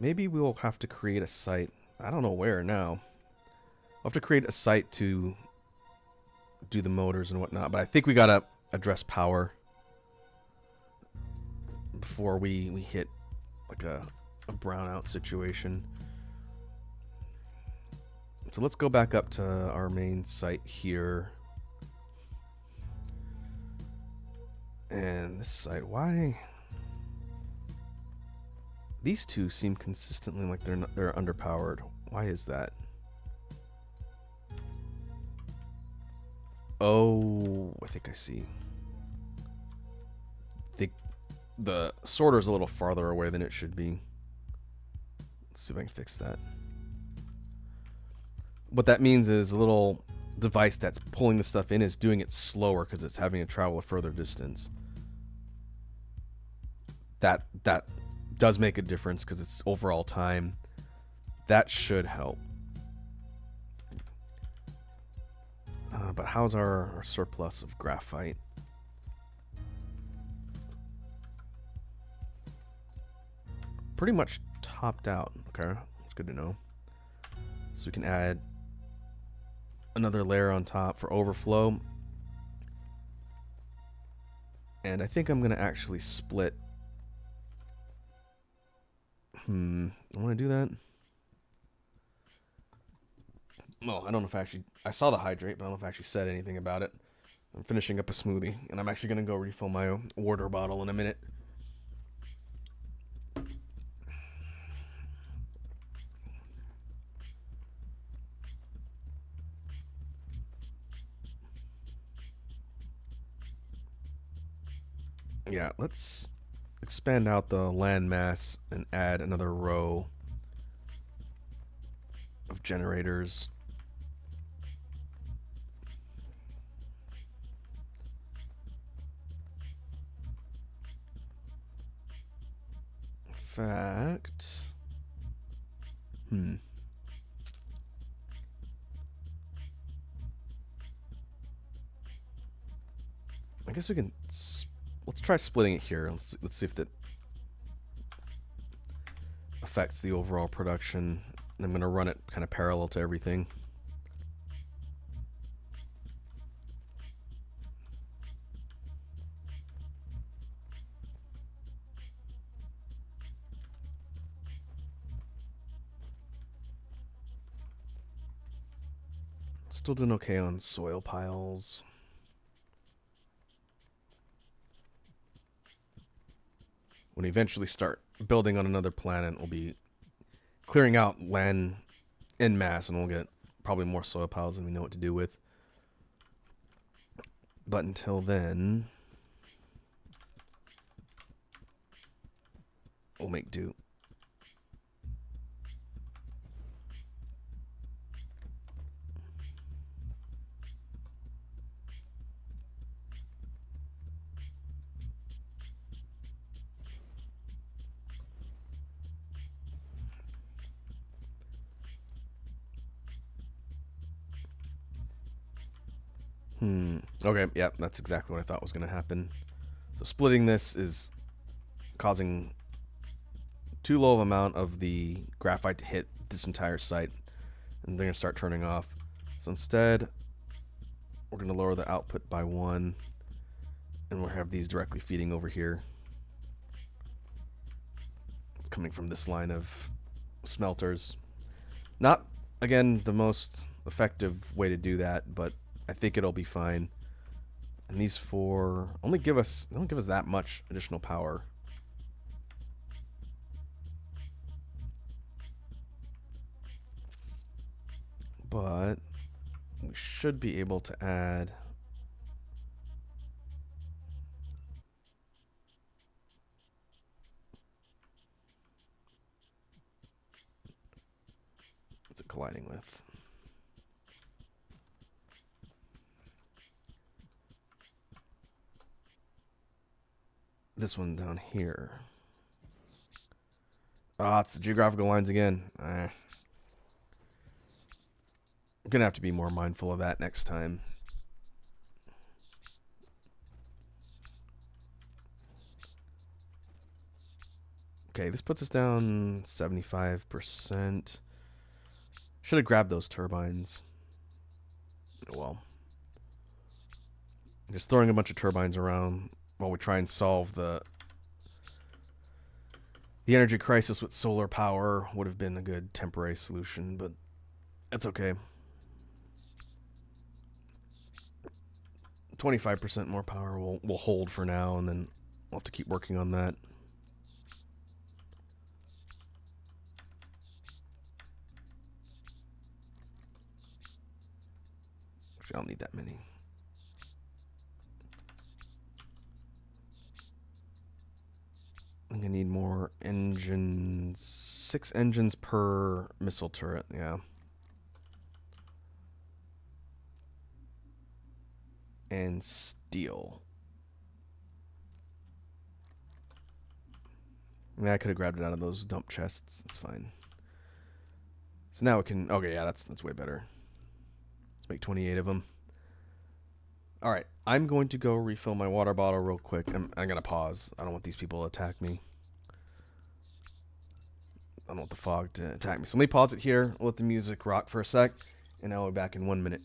[SPEAKER 1] Maybe we'll have to create a site. I don't know where now. We'll have to create a site to do the motors and whatnot, but I think we gotta address power before we hit like a brownout situation. So let's go back up to our main site here. And this site, why? These two seem consistently like they're underpowered. Why is that? Oh, I think I see. The sorter's a little farther away than it should be. Let's see if I can fix that. What that means is a little device that's pulling the stuff in is doing it slower because it's having to travel a further distance. That does make a difference because it's overall time. That should help. But how's our surplus of graphite? Pretty much topped out. Okay, that's good to know. So we can add another layer on top for overflow. And I think I'm going to actually split. I want to do that. Well, I don't know if I saw the hydrate, but I don't know if I actually said anything about it. I'm finishing up a smoothie, and I'm actually going to go refill my water bottle in a minute. Yeah, let's expand out the landmass and add another row of generators. In fact, I guess we can. Let's try splitting it here. Let's see if that affects the overall production. I'm going to run it kind of parallel to everything. Still doing okay on soil piles. When we eventually start building on another planet, we'll be clearing out land en masse, and we'll get probably more soil piles than we know what to do with. But until then, we'll make do. Okay, yep, that's exactly what I thought was going to happen. So splitting this is causing too low of amount of the graphite to hit this entire site, and they're going to start turning off. So instead, we're going to lower the output by 1, and we'll have these directly feeding over here. It's coming from this line of smelters. Not, again, the most effective way to do that, but I think it'll be fine. And these 4 only give us, they don't give us that much additional power. But we should be able to add what's it colliding with? This one down here. Ah, it's the geographical lines again. I'm gonna have to be more mindful of that next time. Okay, this puts us down 75%. Should have grabbed those turbines. Oh, well. Just throwing a bunch of turbines around while we try and solve the energy crisis with solar power would have been a good temporary solution, but that's okay. 25% more power will hold for now, and then we'll have to keep working on that. Actually, I don't need that many. I'm gonna need more engines. 6 engines per missile turret, yeah. And steel. Yeah, I could have grabbed it out of those dump chests. That's fine. So now we can. Okay, yeah, that's way better. Let's make 28 of them. All right, I'm going to go refill my water bottle real quick. I'm gonna pause. I don't want these people to attack me. I don't want the fog to attack me. So let me pause it here. We'll let the music rock for a sec, and I'll be back in 1 minute.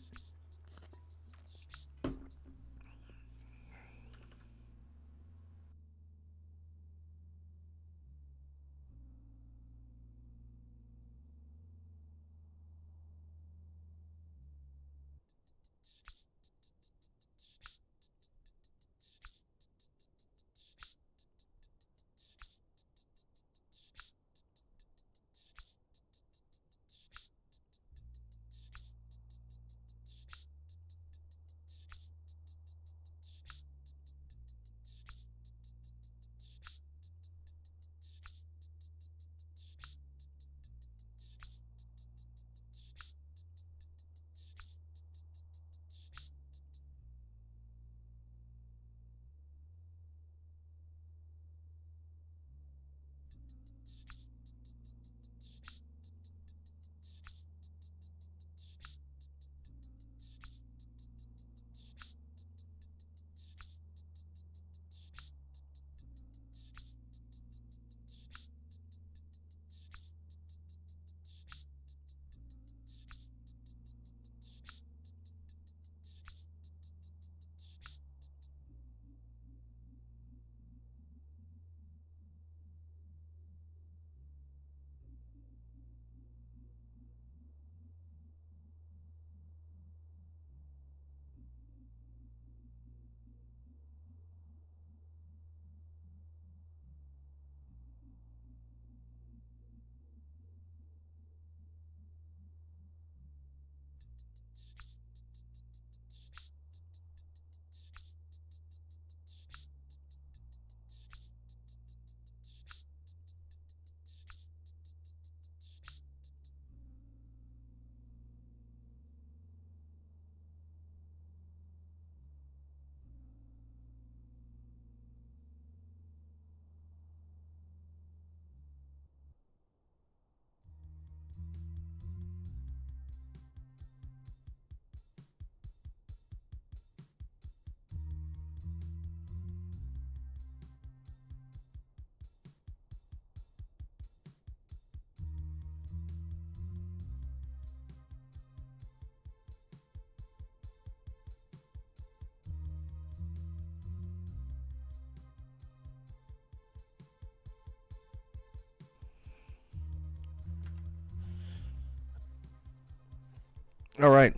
[SPEAKER 1] All right,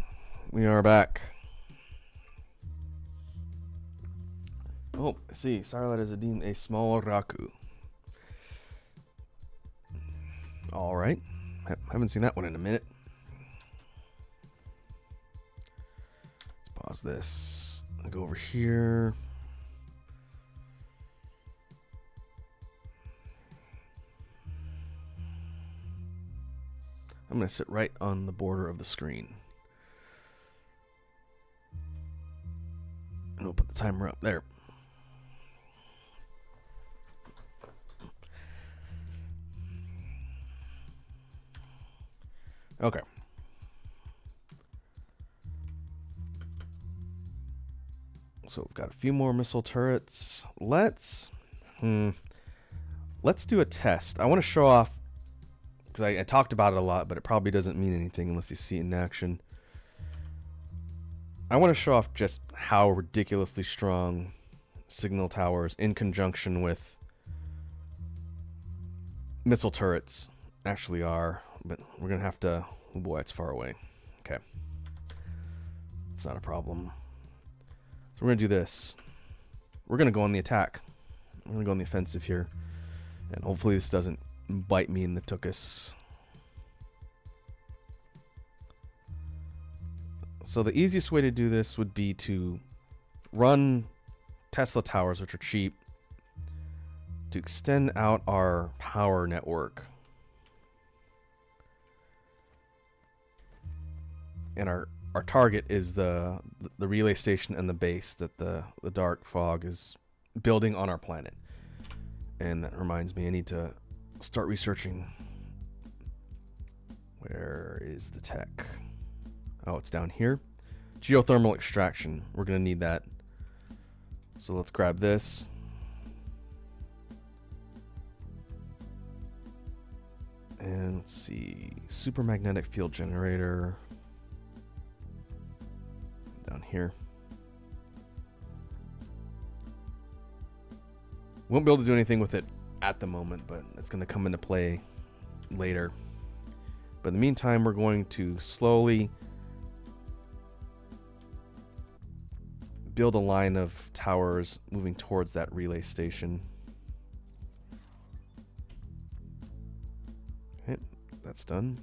[SPEAKER 1] we are back. Oh, I see. Sarlat is deemed a small raku. All right. Haven't seen that one in a minute. Let's pause this. I'll go over here. I'm going to sit right on the border of the screen. And we'll put the timer up there. Okay. So we've got a few more missile turrets. Let's do a test. I want to show off, because I talked about it a lot, but it probably doesn't mean anything unless you see it in action. I want to show off just how ridiculously strong signal towers in conjunction with missile turrets actually are, but we're going to have to... Oh boy, it's far away. Okay. It's not a problem. So we're going to do this. We're going to go on the attack. We're going to go on the offensive here. And hopefully this doesn't bite me in the tuchus. So the easiest way to do this would be to run Tesla towers, which are cheap, to extend out our power network. And our target is the relay station and the base that the dark fog is building on our planet. And that reminds me, I need to start researching. Where is the tech? Oh, it's down here. Geothermal extraction. We're going to need that. So let's grab this. And let's see. Supermagnetic field generator. Down here. Won't be able to do anything with it at the moment, but it's going to come into play later. But in the meantime, we're going to slowly build a line of towers moving towards that relay station. Okay, that's done.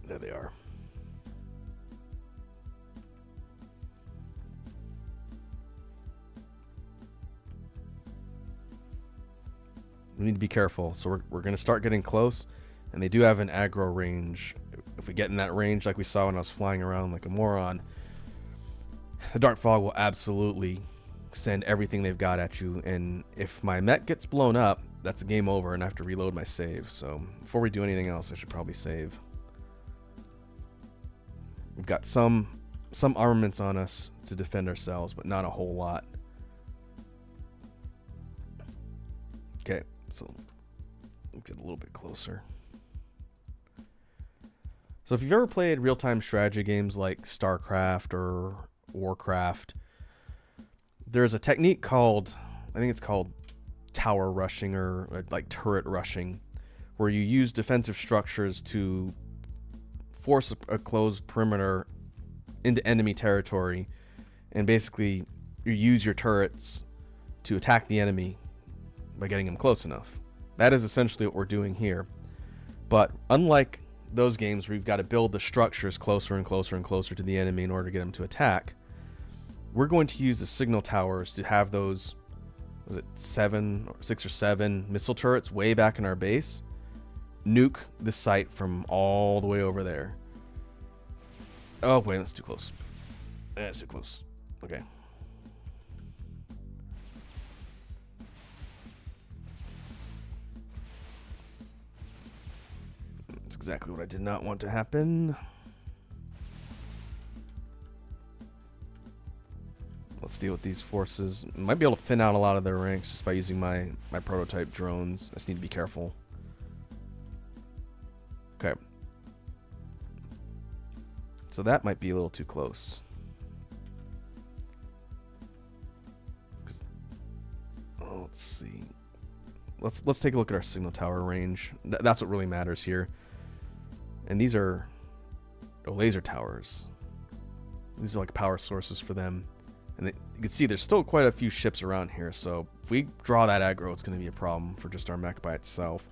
[SPEAKER 1] There they are. We need to be careful. So we're going to start getting close, and they do have an aggro range. If we get in that range like we saw when I was flying around like a moron, the dark fog will absolutely send everything they've got at you, and if my mech gets blown up, that's a game over and I have to reload my save. So before we do anything else, I should probably save. We've got some armaments on us to defend ourselves, but not a whole lot. Okay, so let's get a little bit closer. So if you've ever played real-time strategy games like StarCraft or Warcraft, there's a technique called, I think it's called tower rushing or like turret rushing, where you use defensive structures to force a closed perimeter into enemy territory, and basically you use your turrets to attack the enemy by getting them close enough. That is essentially what we're doing here. But unlike those games where you've got to build the structures closer and closer and closer to the enemy in order to get them to attack, we're going to use the signal towers to have those, was it 6 or 7 missile turrets way back in our base, nuke the site from all the way over there. Oh wait, that's too close. That's too close. Okay. That's exactly what I did not want to happen. Let's deal with these forces. Might be able to thin out a lot of their ranks just by using my prototype drones. I just need to be careful. Okay. So that might be a little too close. let's see. Let's take a look at our signal tower range. That's what really matters here. And these are laser towers. These are like power sources for them. And you can see there's still quite a few ships around here. So if we draw that aggro, it's going to be a problem for just our mech by itself.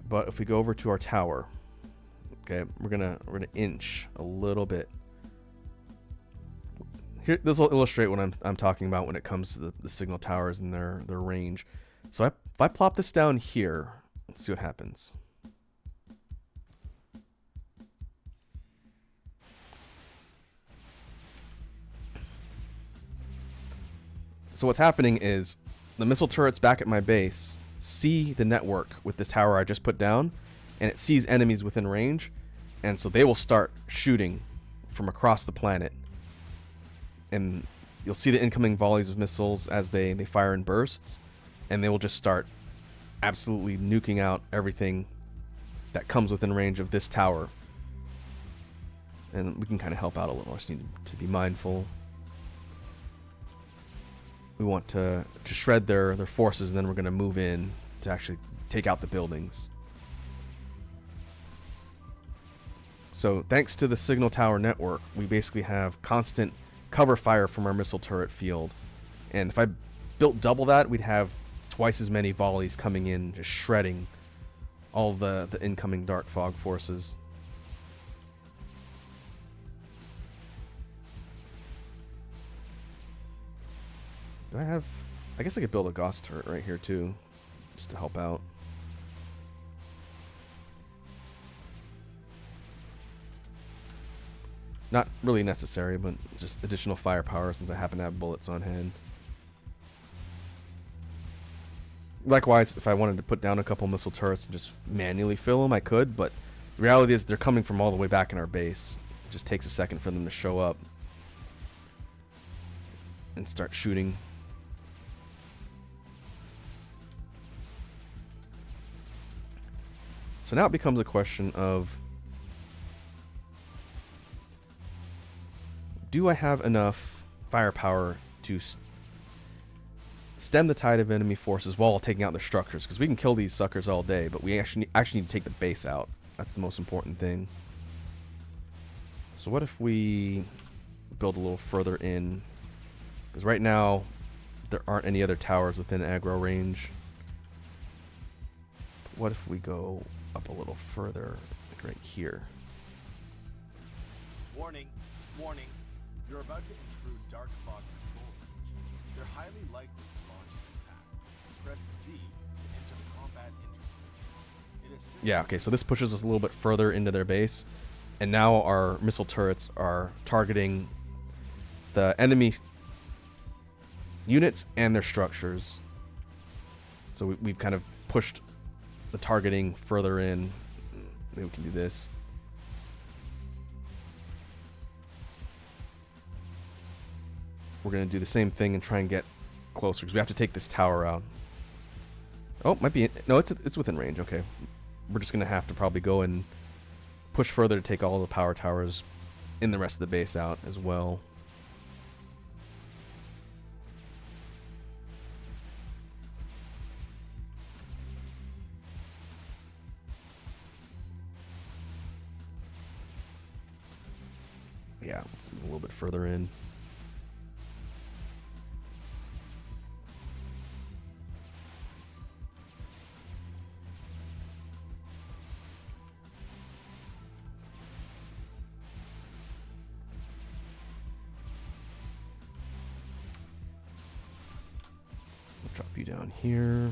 [SPEAKER 1] But if we go over to our tower, okay, we're gonna inch a little bit. Here, this will illustrate what I'm talking about when it comes to the signal towers and their range. So if I plop this down here, let's see what happens. So what's happening is the missile turrets back at my base see the network with this tower I just put down, and it sees enemies within range, and so they will start shooting from across the planet. And you'll see the incoming volleys of missiles as they fire in bursts, and they will just start absolutely nuking out everything that comes within range of this tower. And we can kind of help out a little. I just need to be mindful. We want to shred their forces, and then we're going to move in to actually take out the buildings. So thanks to the signal tower network, we basically have constant cover fire from our missile turret field. And if I built double that, we'd have twice as many volleys coming in, just shredding all the incoming dark fog forces. Do I have... I guess I could build a Gauss turret right here too, just to help out. Not really necessary, but just additional firepower since I happen to have bullets on hand. Likewise, if I wanted to put down a couple missile turrets and just manually fill them, I could, but the reality is they're coming from all the way back in our base. It just takes a second for them to show up and start shooting. So now it becomes a question of, do I have enough firepower to stem the tide of enemy forces while taking out their structures? Because we can kill these suckers all day, but we actually need to take the base out. That's the most important thing. So what if we build a little further in? Because right now, there aren't any other towers within aggro range. But what if we go up a little further, like right here?
[SPEAKER 2] Warning, warning. You're about to intrude dark fog control range. They're highly likely to launch an attack. Press Z to enter the combat interface. It assists.
[SPEAKER 1] Yeah, okay, so this pushes us a little bit further into their base. And now our missile turrets are targeting the enemy units and their structures. So we've kind of pushed the targeting further in. Maybe we can do this. We're going to do the same thing and try and get closer, because we have to take this tower out. Oh, might be... No, it's within range. Okay. We're just going to have to probably go and push further to take all the power towers in the rest of the base out as well. Yeah, let's move a little bit further in. Drop you down here.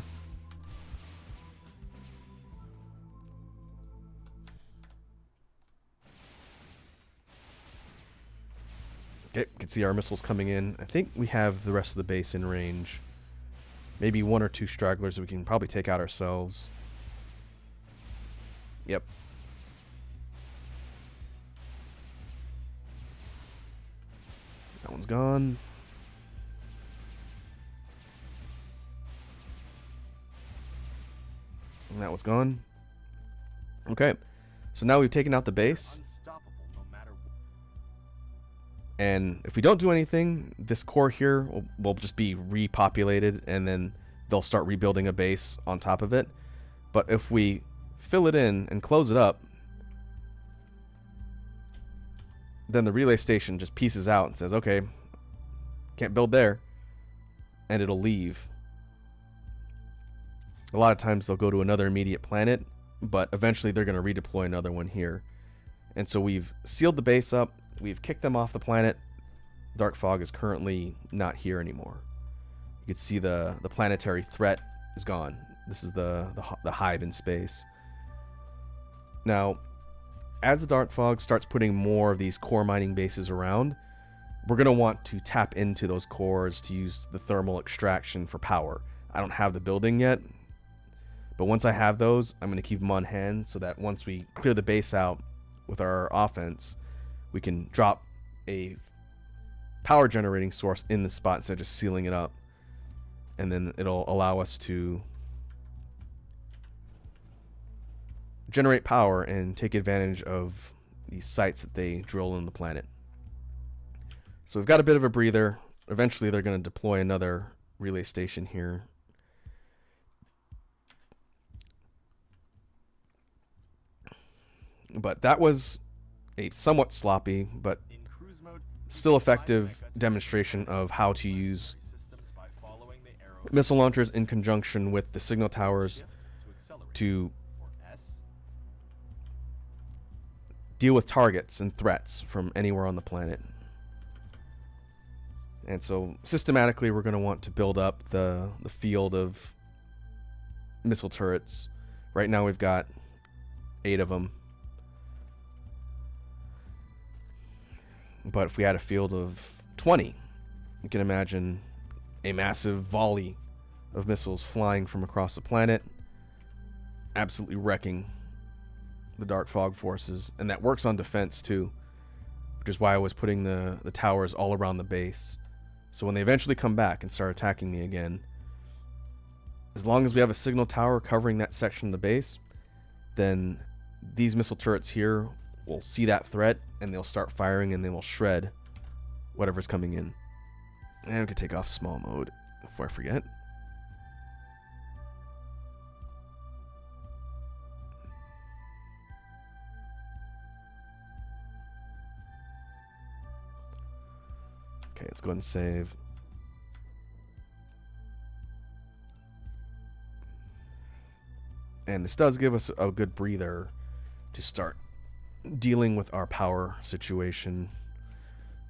[SPEAKER 1] Okay, you can see our missiles coming in. I think we have the rest of the base in range. Maybe one or two stragglers that we can probably take out ourselves. Yep. That one's gone. And that was gone. Okay. So now we've taken out the base.
[SPEAKER 2] Unstoppable no matter what.
[SPEAKER 1] And if we don't do anything, this core here will just be repopulated, and then they'll start rebuilding a base on top of it. But if we fill it in and close it up, then the relay station just pieces out and says, okay, can't build there, and it'll leave. A lot of times they'll go to another immediate planet, but eventually they're going to redeploy another one here. And so we've sealed the base up, we've kicked them off the planet. Dark fog is currently not here anymore. You can see the planetary threat is gone. This is the hive in space. Now, as the dark fog starts putting more of these core mining bases around, we're going to want to tap into those cores to use the thermal extraction for power. I don't have the building yet, but once I have those, I'm going to keep them on hand so that once we clear the base out with our offense, we can drop a power generating source in the spot instead of just sealing it up. And then it'll allow us to generate power and take advantage of these sites that they drill in the planet. So we've got a bit of a breather. Eventually they're going to deploy another relay station here. But that was a somewhat sloppy but still effective demonstration of how to use missile launchers in conjunction with the signal towers to deal with targets and threats from anywhere on the planet. And so systematically we're going to want to build up the field of missile turrets. Right now we've got 8 of them. But if we had a field of 20, you can imagine a massive volley of missiles flying from across the planet, absolutely wrecking the dark fog forces. And that works on defense too, which is why I was putting the towers all around the base. So when they eventually come back and start attacking me again, as long as we have a signal tower covering that section of the base, then these missile turrets here will see that threat and they'll start firing and they will shred whatever's coming in. And we could take off small mode before I forget. Okay, let's go ahead and save. And this does give us a good breather to start dealing with our power situation.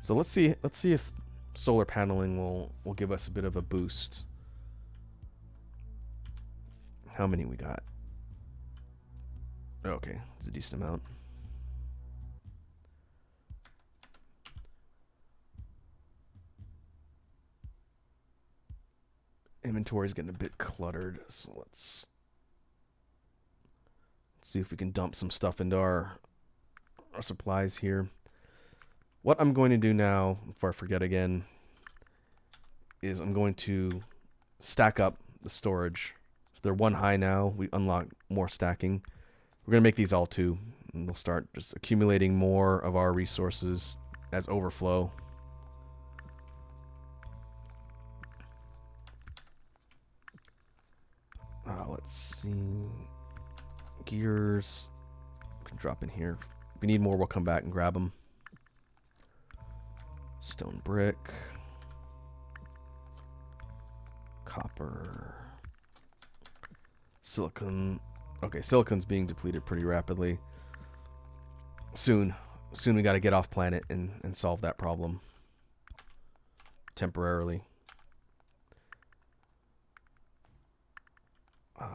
[SPEAKER 1] So let's see if solar paneling will give us a bit of a boost. How many we got? Okay, it's a decent amount. Inventory is getting a bit cluttered, so let's see if we can dump some stuff into our supplies here. What I'm going to do now, before I forget again, is I'm going to stack up the storage. So they're 1 high now. We unlock more stacking. We're going to make these all 2, and we'll start just accumulating more of our resources as overflow. Let's see. Gears. We can drop in here. If we need more, we'll come back and grab them. Stone brick. Copper. Silicon. Okay, silicon's being depleted pretty rapidly. Soon we got to get off planet and solve that problem. Temporarily.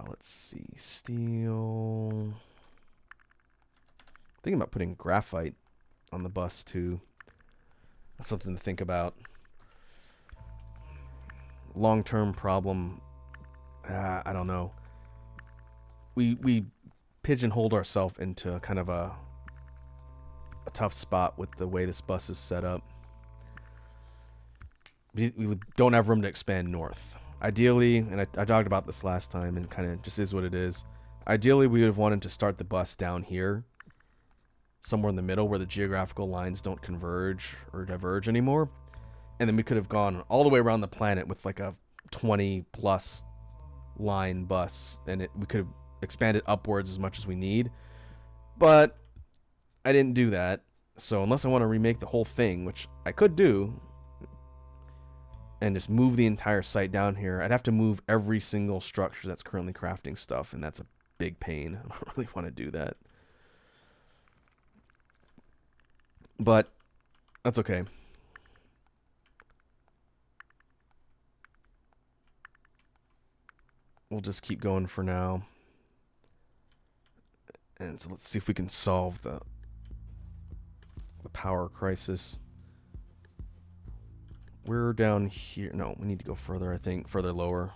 [SPEAKER 1] Let's see. Steel. Thinking about putting graphite on the bus too. That's something to think about. Long-term problem. I don't know. We pigeonholed ourselves into kind of a tough spot with the way this bus is set up. We don't have room to expand north. Ideally, and I talked about this last time and kind of just is what it is. Ideally, we would have wanted to start the bus down here somewhere in the middle where the geographical lines don't converge or diverge anymore. And then we could have gone all the way around the planet with like a 20 plus line bus, and we could have expanded upwards as much as we need. But I didn't do that. So unless I want to remake the whole thing, which I could do, and just move the entire site down here, I'd have to move every single structure that's currently crafting stuff, and that's a big pain. I don't really want to do that. But that's okay. We'll just keep going for now. And so let's see if we can solve the power crisis. We're down here. No, we need to go further, I think. Further lower.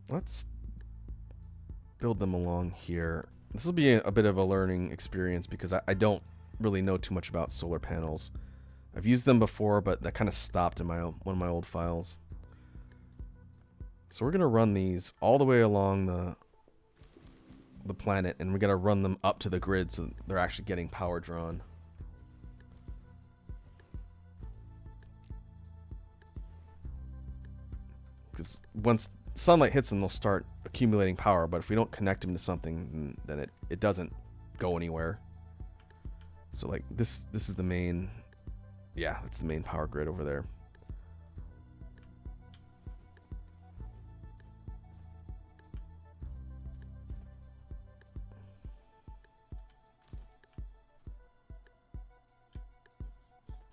[SPEAKER 1] Let's build them along here. This will be a bit of a learning experience because I don't really know too much about solar panels. I've used them before, but that kind of stopped in one of my old files. So we're going to run these all the way along the planet, and we're going to run them up to the grid so they're actually getting power drawn. Because once sunlight hits them, they'll start accumulating power, but if we don't connect them to something, then it doesn't go anywhere. So like this is the main, yeah, that's the main power grid over there.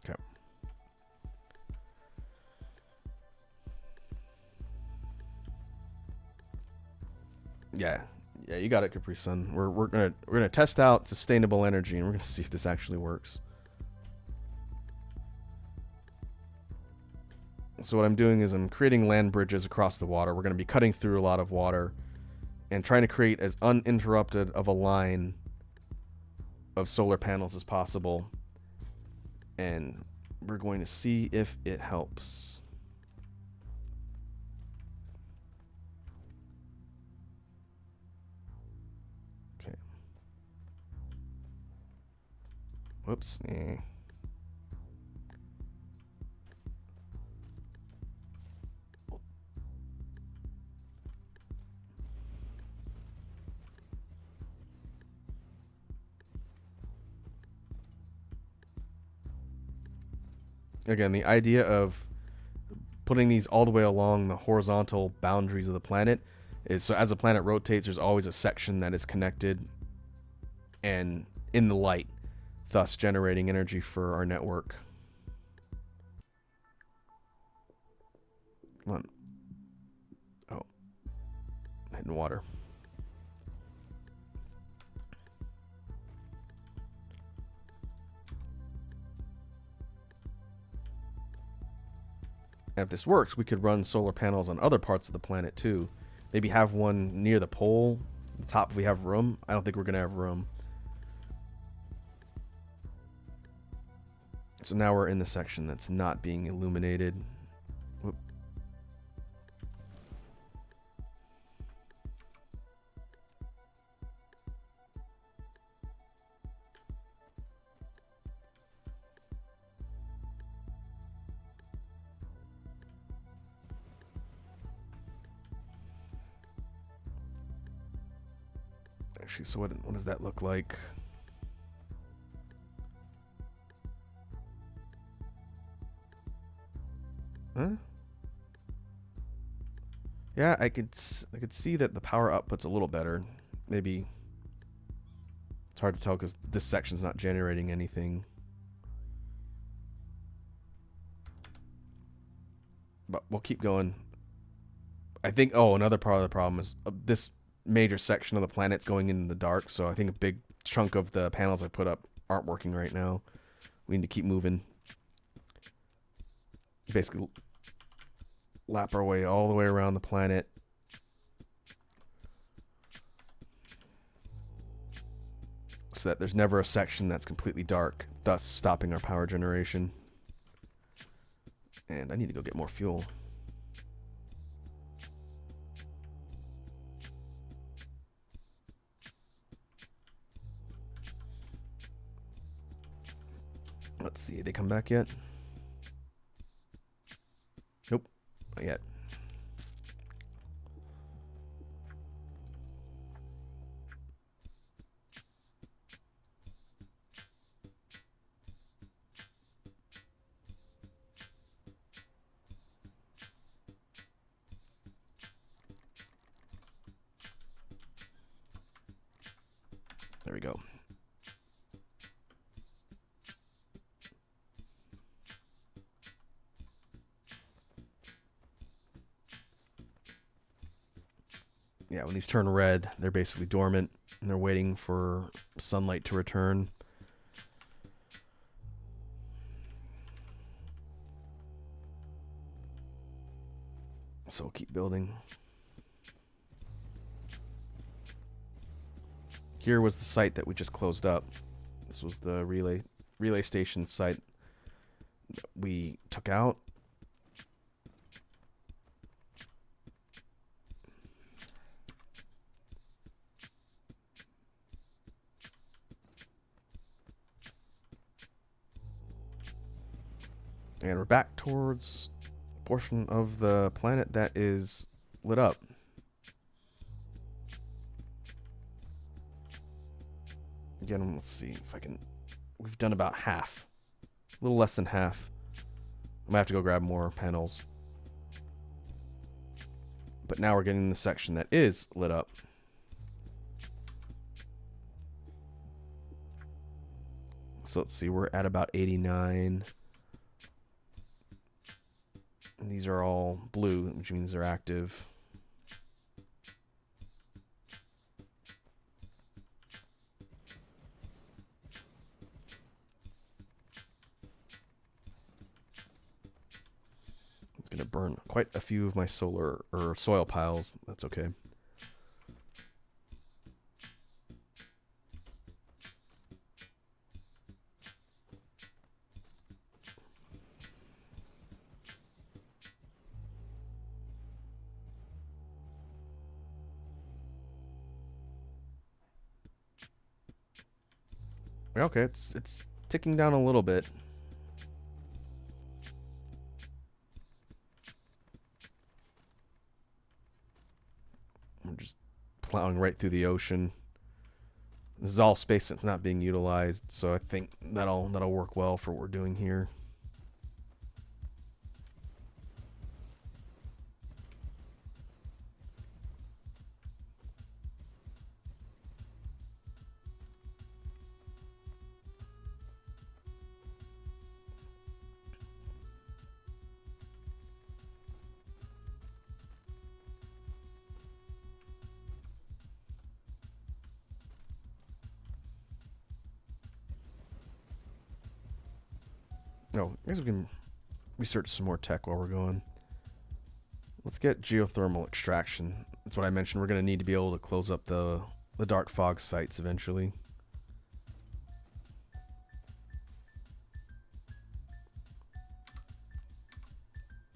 [SPEAKER 1] Okay. Yeah, you got it, Capri Sun. We're gonna test out sustainable energy, and we're gonna see if this actually works. So what I'm doing is I'm creating land bridges across the water. We're gonna be cutting through a lot of water, and trying to create as uninterrupted of a line of solar panels as possible. And we're going to see if it helps. Whoops. Again, the idea of putting these all the way along the horizontal boundaries of the planet is so as the planet rotates, there's always a section that is connected and in the light, thus generating energy for our network. Come on. Oh. Hitting water. And if this works, we could run solar panels on other parts of the planet too. Maybe have one near the pole, the top if we have room. I don't think we're going to have room. So now we're in the section that's not being illuminated. Whoop. Actually, so what does that look like? Huh? Yeah, I could see that the power output's a little better. Maybe it's hard to tell because this section's not generating anything. But we'll keep going. I think, oh, another part of the problem is this major section of the planet's going in the dark, so I think a big chunk of the panels I put up aren't working right now. We need to keep moving. Basically lap our way all the way around the planet. So that there's never a section that's completely dark, thus stopping our power generation. And I need to go get more fuel. Let's see, they come back yet? Nope, not yet. There we go. Yeah, when these turn red, they're basically dormant, and they're waiting for sunlight to return. So we'll keep building. Here was the site that we just closed up. This was the relay station site that we took out. And we're back towards a portion of the planet that is lit up. Again, let's see if I can... We've done about half. A little less than half. I might have to go grab more panels. But now we're getting the section that is lit up. So let's see, we're at about 89. And these are all blue, which means they're active. It's going to burn quite a few of my solar or soil piles. That's okay. Okay, it's ticking down a little bit. I'm just plowing right through the ocean. This is all space that's not being utilized, so I think that'll work well for what we're doing here. Oh, I guess we can research some more tech while we're going. Let's get geothermal extraction. That's what I mentioned. We're going to need to be able to close up the dark fog sites eventually.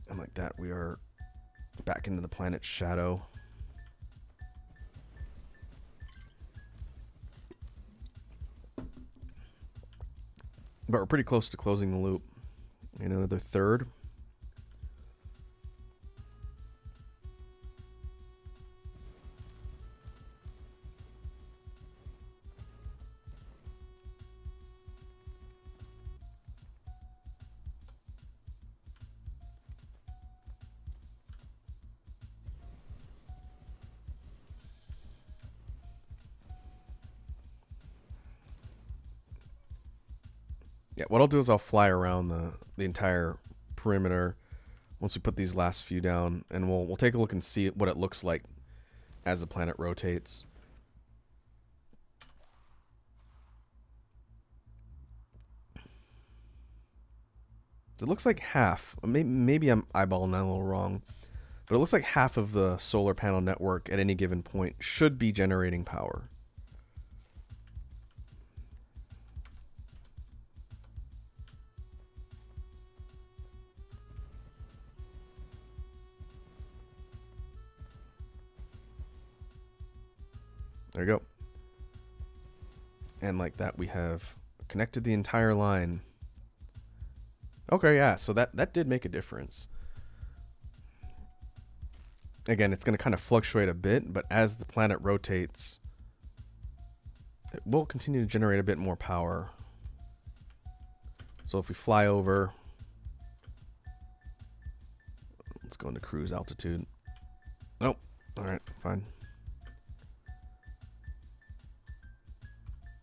[SPEAKER 1] And like that, we are back into the planet's shadow. But we're pretty close to closing the loop. And another third. Yeah, what I'll do is I'll fly around the entire perimeter once we put these last few down, and we'll take a look and see what it looks like as the planet rotates. So it looks like half. Maybe I'm eyeballing that a little wrong, but it looks like half of the solar panel network at any given point should be generating power. There you go. And like that, we have connected the entire line. Okay, yeah, so that did make a difference. Again, it's going to kind of fluctuate a bit, but as the planet rotates, it will continue to generate a bit more power. So if we fly over, let's go into cruise altitude. Nope. All right, fine.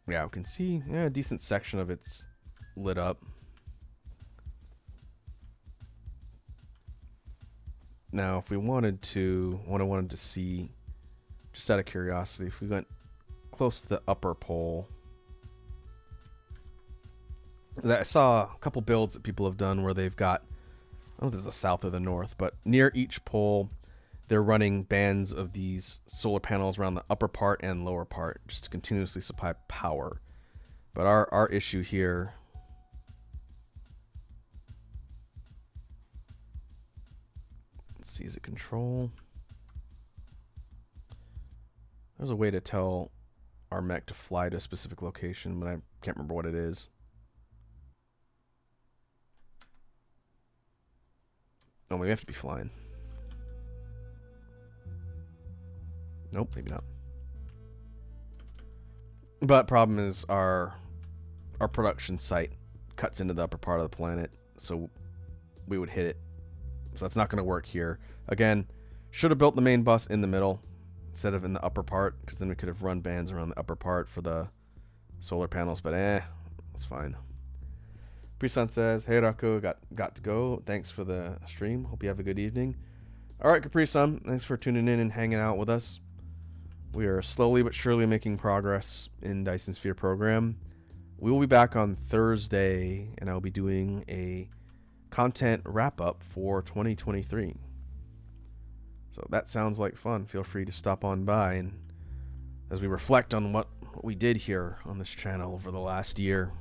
[SPEAKER 1] Yeah, we can see a decent section of it's lit up. Now, if we wanted to, what I wanted to see, just out of curiosity, if we went close to the upper pole, I saw a couple builds that people have done where they've got, I don't know if this is the south or the north, but near each pole, they're running bands of these solar panels around the upper part and lower part just to continuously supply power. But our issue here, let's see, is it control? There's a way to tell our mech to fly to a specific location, but I can't remember what it is. Oh, we have to be flying. Nope, maybe not. But problem is our production site cuts into the upper part of the planet, so we would hit it. So that's not going to work here. Again, should have built the main bus in the middle instead of in the upper part, because then we could have run bands around the upper part for the solar panels, but it's fine. Pre-Sun says, hey Rocco, got to go. Thanks for the stream. Hope you have a good evening. All right, Capri-Sun, thanks for tuning in and hanging out with us. We are slowly but surely making progress in Dyson Sphere program. We will be back on Thursday, and I'll be doing a content wrap-up for 2023. So that sounds like fun. Feel free to stop on by, and as we reflect on what we did here on this channel over the last year.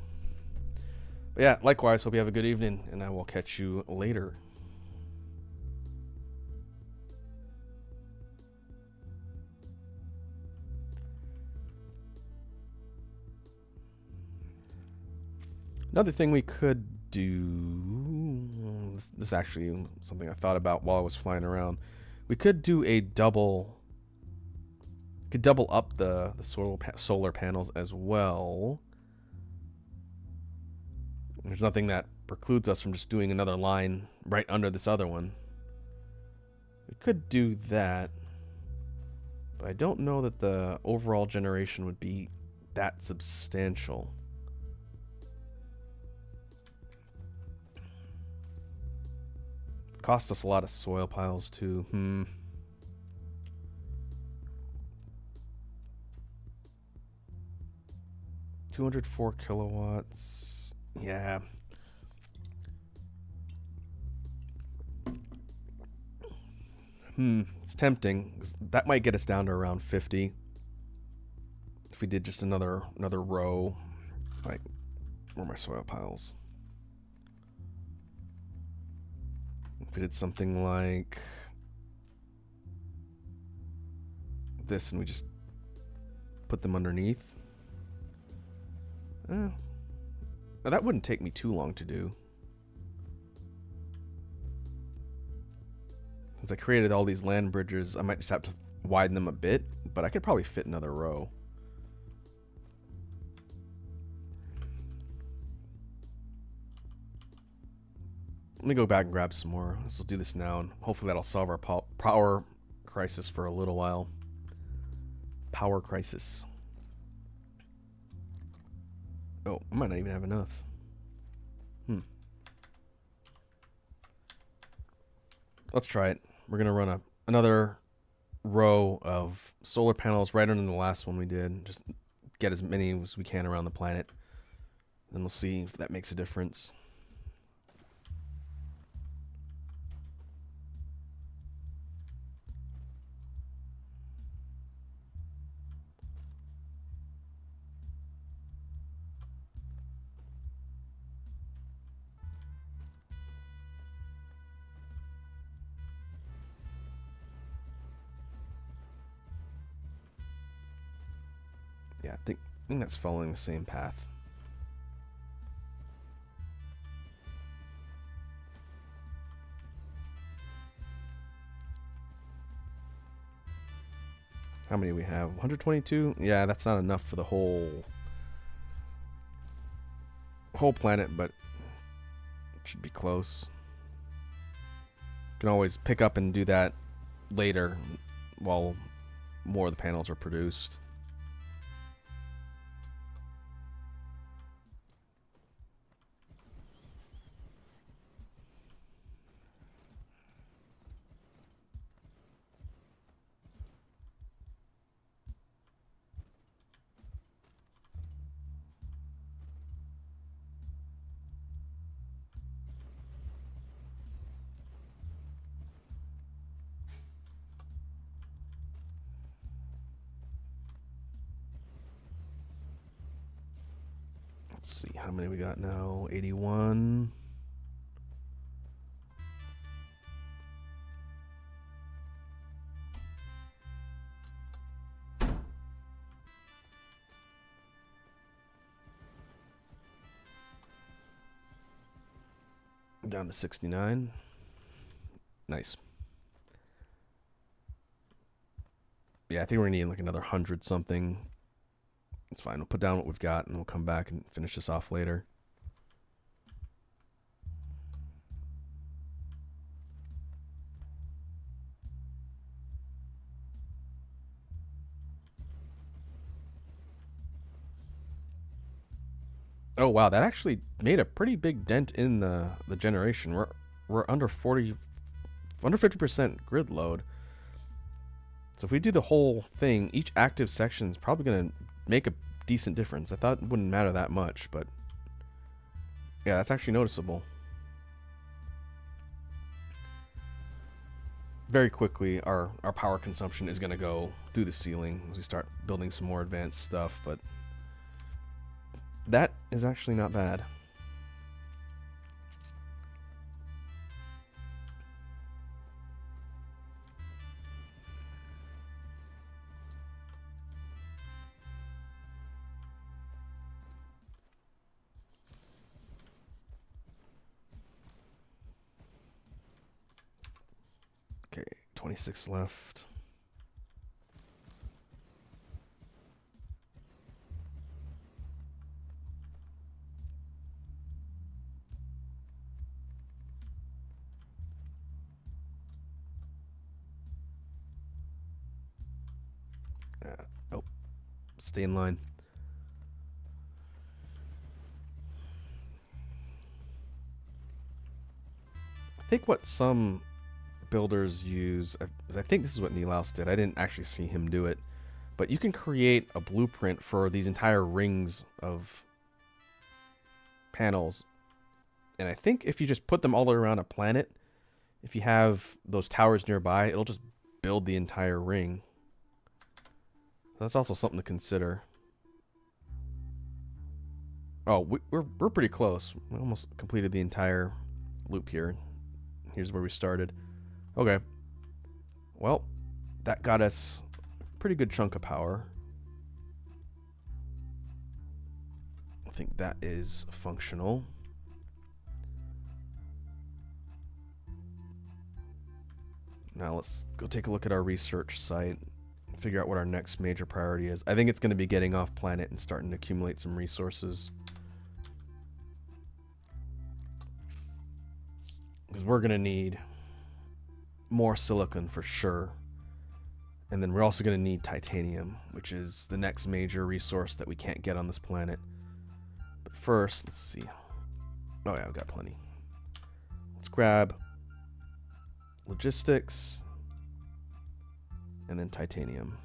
[SPEAKER 1] But yeah, likewise, hope you have a good evening, and I will catch you later. Another thing we could do, this is actually something I thought about while I was flying around. We could do a double up the solar panels as well. There's nothing that precludes us from just doing another line right under this other one. We could do that, but I don't know that the overall generation would be that substantial. Cost us a lot of soil piles too. 204 kilowatts. Yeah. It's tempting. That might get us down to around 50. If we did just another row. Like, where are my soil piles? If we did something like this and we just put them underneath. Now that wouldn't take me too long to do. Since I created all these land bridges, I might just have to widen them a bit, but I could probably fit another row. Let me go back and grab some more. Let's do this now, and hopefully that'll solve our power crisis for a little while. Power crisis. Oh, I might not even have enough. Let's try it. We're going to run another row of solar panels right under the last one we did. Just get as many as we can around the planet. Then we'll see if that makes a difference. Yeah, I think that's following the same path. How many we have? 122? Yeah, that's not enough for the whole planet, but it should be close. You can always pick up and do that later while more of the panels are produced. Let's see, how many we got now? 81. Down to 69. Nice. Yeah, I think we're gonna need like another 100 something. It's fine. We'll put down what we've got and we'll come back and finish this off later. Oh wow, that actually made a pretty big dent in the generation. We're under 50% grid load. So if we do the whole thing, each active section is probably gonna make a decent difference. I thought it wouldn't matter that much, but yeah, that's actually noticeable. Very quickly, our power consumption is gonna go through the ceiling as we start building some more advanced stuff, but that is actually not bad. Okay, 26 left. Oh, stay in line. I think what some builders use, I think this is what Nilaus did. I didn't actually see him do it, but you can create a blueprint for these entire rings of panels. And I think if you just put them all around a planet, if you have those towers nearby, it'll just build the entire ring. That's also something to consider. Oh, we're pretty close. We almost completed the entire loop here. Here's where we started. Okay. Well, that got us a pretty good chunk of power. I think that is functional. Now let's go take a look at our research site. Figure out what our next major priority is. I think it's going to be getting off planet and starting to accumulate some resources. Because we're going to need more silicon for sure. And then we're also going to need titanium, which is the next major resource that we can't get on this planet. But first, let's see. Oh yeah, I've got plenty. Let's grab logistics and then titanium.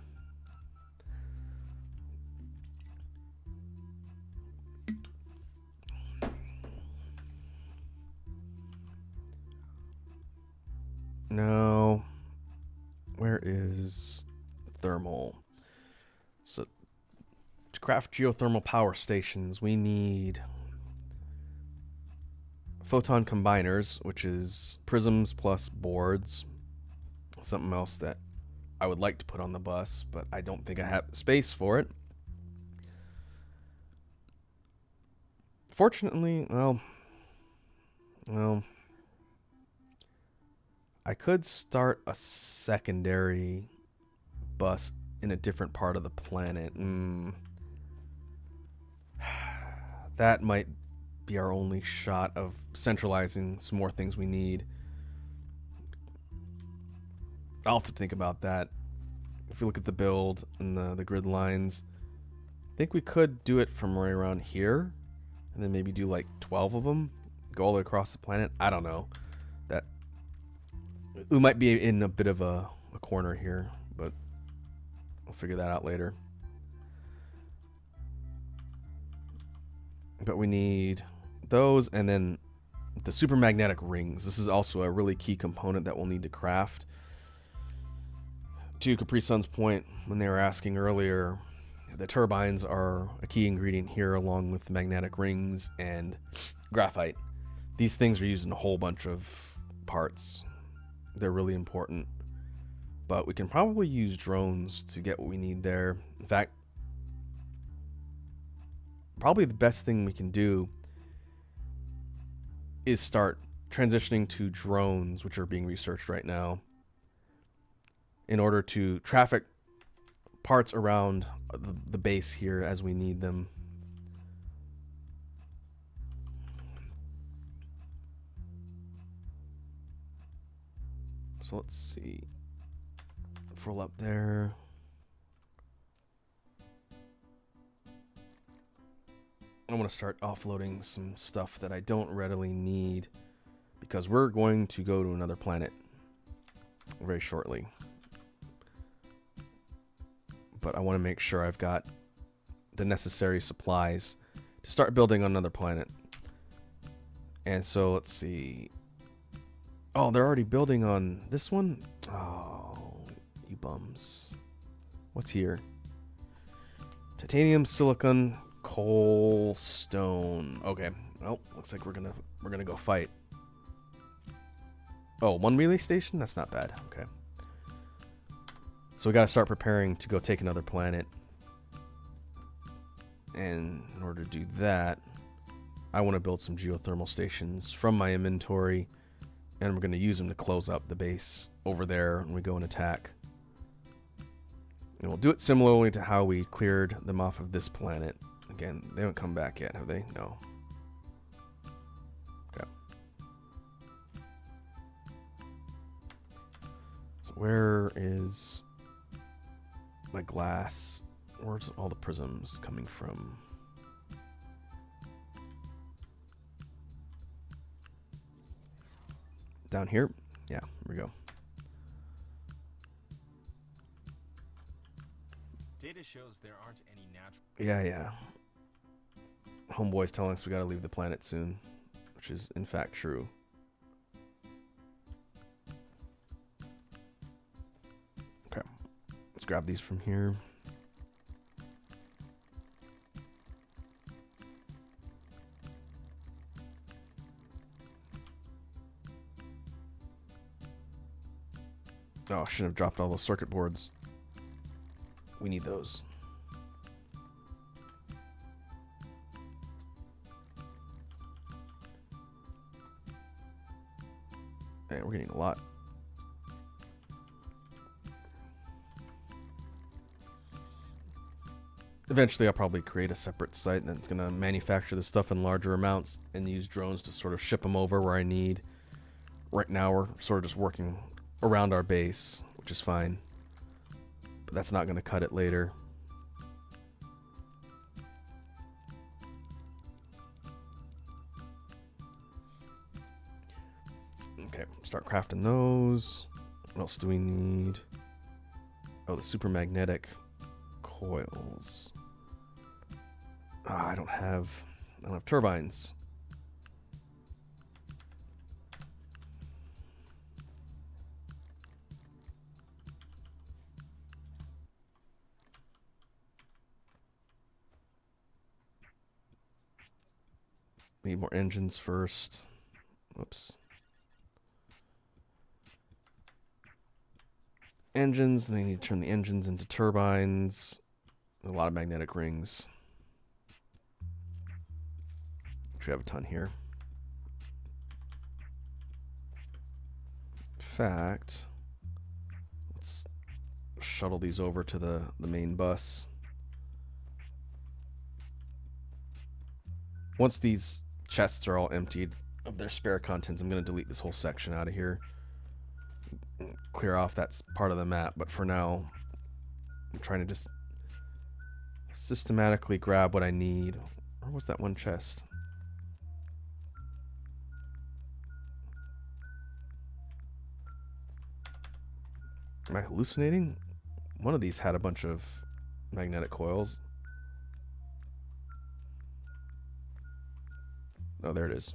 [SPEAKER 1] Now, where is thermal? So, to craft geothermal power stations, we need photon combiners, which is prisms plus boards. Something else that I would like to put on the bus, but I don't think I have space for it. Fortunately, well, I could start a secondary bus in a different part of the planet. That might be our only shot of centralizing some more things we need. I'll have to think about that. If you look at the build and the grid lines, I think we could do it from right around here, and then maybe do like 12 of them, go all the way across the planet. I don't know. That we might be in a bit of a corner here, but we'll figure that out later. But we need those, and then the super magnetic rings. This is also a really key component that we'll need to craft. To Capri Sun's point, when they were asking earlier, the turbines are a key ingredient here, along with magnetic rings and graphite. These things are used in a whole bunch of parts. They're really important. But we can probably use drones to get what we need there. In fact, probably the best thing we can do is start transitioning to drones, which are being researched right now, in order to traffic parts around the base here as we need them. So let's see. Full up there. I want to start offloading some stuff that I don't readily need, because we're going to go to another planet very shortly. But I want to make sure I've got the necessary supplies to start building on another planet. And so let's see. Oh, they're already building on this one? Oh, you bums. What's here? Titanium, silicon, coal, stone. Okay. Well, looks like we're gonna go fight. Oh, one relay station? That's not bad. Okay. So we got to start preparing to go take another planet. And in order to do that, I want to build some geothermal stations from my inventory, and we're going to use them to close up the base over there when we go and attack. And we'll do it similarly to how we cleared them off of this planet. Again, they haven't come back yet, have they? No. Okay. So where is my glass? Where's all the prisms coming from? Down here? Yeah, here we go.
[SPEAKER 2] Data shows there aren't any natural...
[SPEAKER 1] Yeah. Homeboy's telling us we gotta leave the planet soon, which is in fact true. Okay, let's grab these from here. Oh, I shouldn't have dropped all those circuit boards. We need those. Hey, we're getting a lot. Eventually, I'll probably create a separate site that's going to manufacture the stuff in larger amounts and use drones to sort of ship them over where I need. Right now, we're sort of just working around our base, which is fine. But that's not going to cut it later. Okay, start crafting those. What else do we need? Oh, the super magnetic coils. I don't have turbines. Need more engines first. Whoops. Engines, and I need to turn the engines into turbines. A lot of magnetic rings. Actually, I have a ton here. In fact, let's shuttle these over to the main bus. Once these chests are all emptied of their spare contents, I'm going to delete this whole section out of here. Clear off that part of the map, but for now, I'm trying to just systematically grab what I need. Where was that one chest? Am I hallucinating? One of these had a bunch of magnetic coils. Oh, there it is.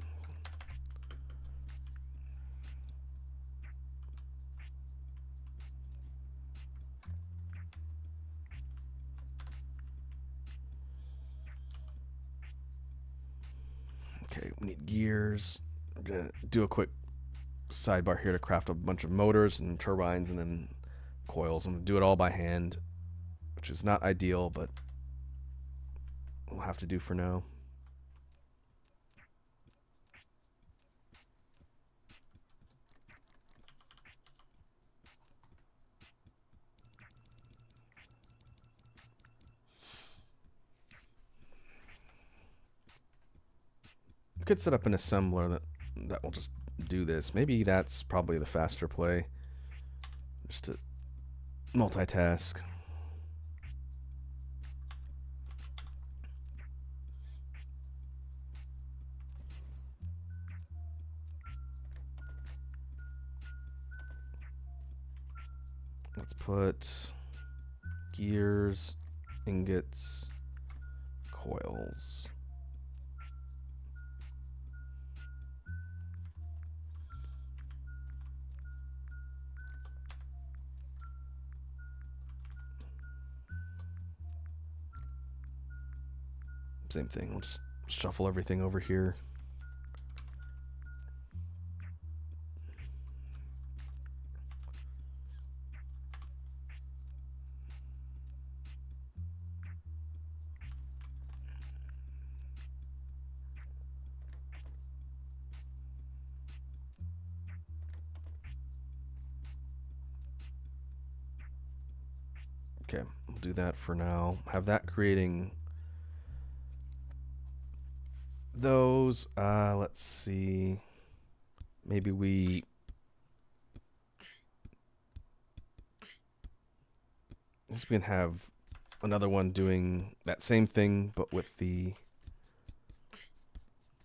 [SPEAKER 1] Okay, we need gears. I'm gonna do a quick sidebar here to craft a bunch of motors and turbines and then coils. I'm gonna do it all by hand, which is not ideal, but we'll have to do for now. Could set up an assembler that will just do this. Maybe that's probably the faster play. Just to multitask. Let's put gears, ingots, coils. Same thing. We'll just shuffle everything over here. Okay, we'll do that for now. Have that creating those. Let's see. Maybe we can have another one doing that same thing, but with the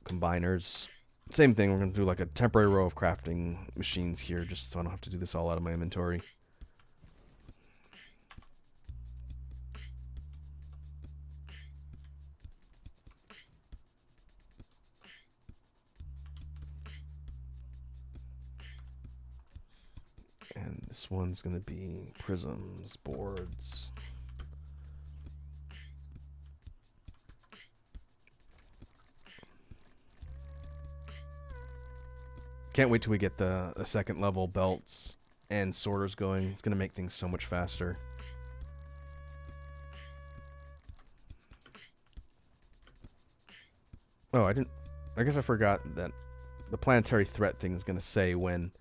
[SPEAKER 1] combiners. Same thing. We're going to do like a temporary row of crafting machines here, just so I don't have to do this all out of my inventory. And this one's going to be prisms, boards. Can't wait till we get the second level belts and sorters going. It's going to make things so much faster. Oh, I guess I forgot that the planetary threat thing is going to say when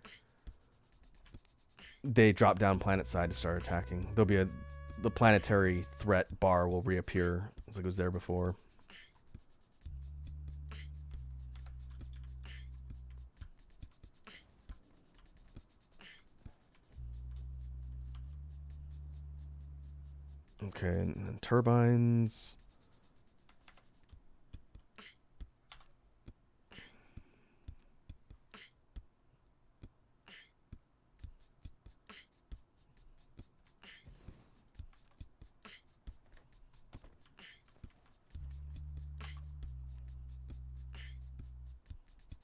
[SPEAKER 1] they drop down planet side to start attacking. There'll be the planetary threat bar will reappear as it was there before. Okay, and then turbines.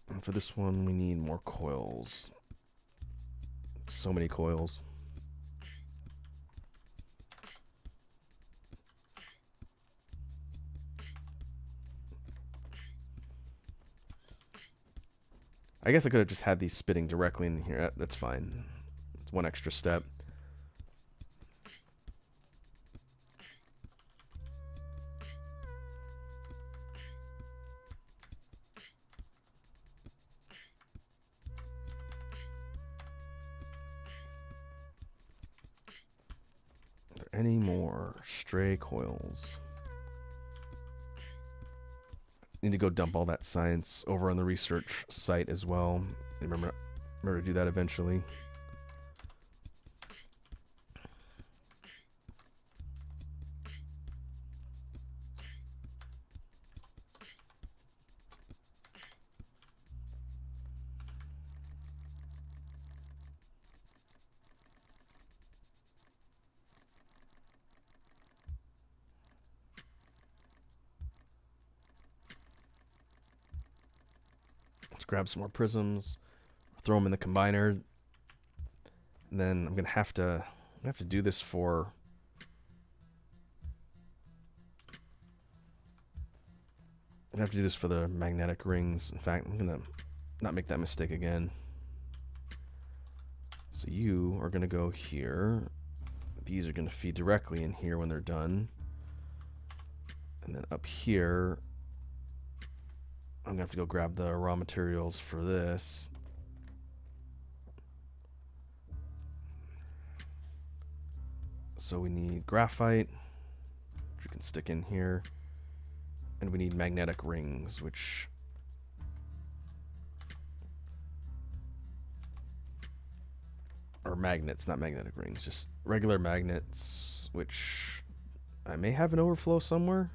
[SPEAKER 1] And for this one, we need more coils. So many coils. I guess I could have just had these spitting directly in here. That's fine. It's one extra step. any more stray coils? Need to go dump all that science over on the research site as well. Remember to do that eventually. Let's grab some more prisms, throw them in the combiner. And then I'm gonna have to do this for the magnetic rings. In fact, I'm gonna not make that mistake again. So you are gonna go here. These are gonna feed directly in here when they're done. And then up here, I'm gonna have to go grab the raw materials for this. So we need graphite, which we can stick in here. And we need magnetic rings, which are magnets, not magnetic rings, just regular magnets, which I may have an overflow somewhere.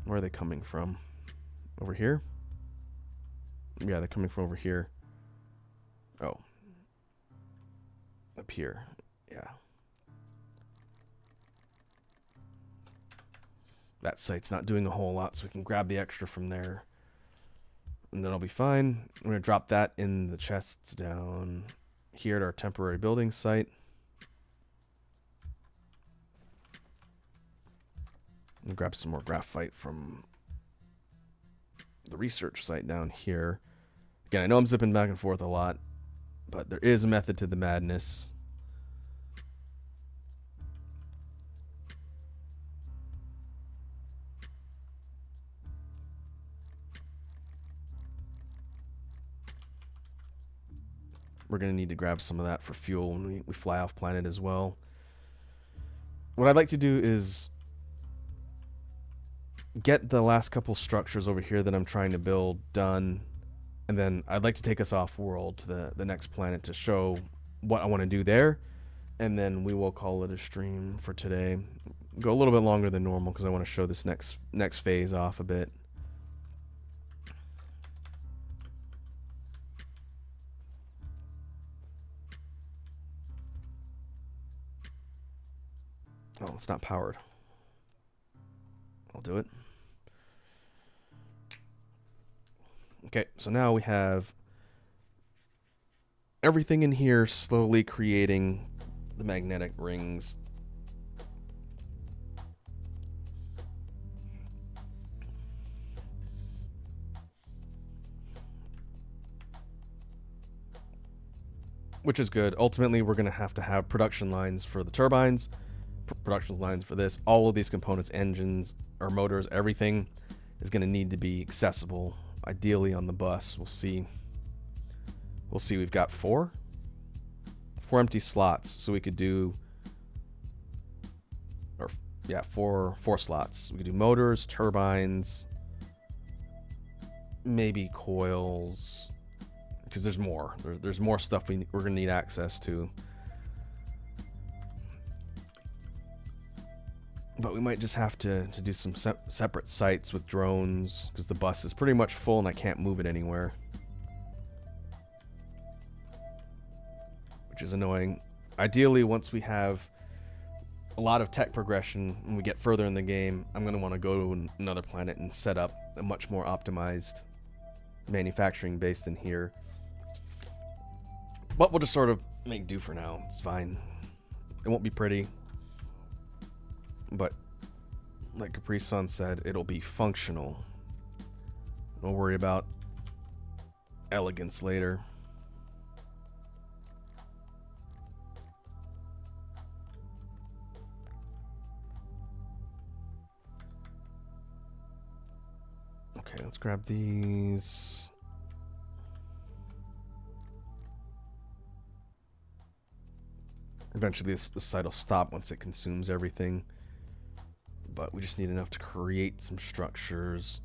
[SPEAKER 1] Where are they coming from? Over here? Yeah, they're coming from over here. Oh. Up here. Yeah. That site's not doing a whole lot, so we can grab the extra from there. And then I'll be fine. I'm going to drop that in the chests down here at our temporary building site. And grab some more graphite from the research site down here. Again, I know I'm zipping back and forth a lot, but there is a method to the madness. We're going to need to grab some of that for fuel when we fly off planet as well. What I'd like to do is get the last couple structures over here that I'm trying to build done, and then I'd like to take us off world to the next planet to show what I want to do there, and then we will call it a stream for today. Go a little bit longer than normal because I want to show this next phase off a bit. Oh, it's not powered. I'll do it. Okay, so now we have everything in here slowly creating the magnetic rings. Which is good. Ultimately, we're going to have production lines for the turbines, production lines for this. All of these components, engines or motors, everything is going to need to be accessible. Ideally on the bus. We'll see. We've got four empty slots, so we could do, or yeah, four slots. We could do motors, turbines, maybe coils, because there's more. There's more stuff we're gonna need access to. But we might just have to do some separate sites with drones, because the bus is pretty much full and I can't move it anywhere. Which is annoying. Ideally, once we have a lot of tech progression and we get further in the game, I'm going to want to go to another planet and set up a much more optimized manufacturing base than here. But we'll just sort of make do for now. It's fine. It won't be pretty. But like Capri Sun said, it'll be functional. Don't worry about elegance later. Okay, let's grab these. Eventually this site will stop once it consumes everything. But we just need enough to create some structures.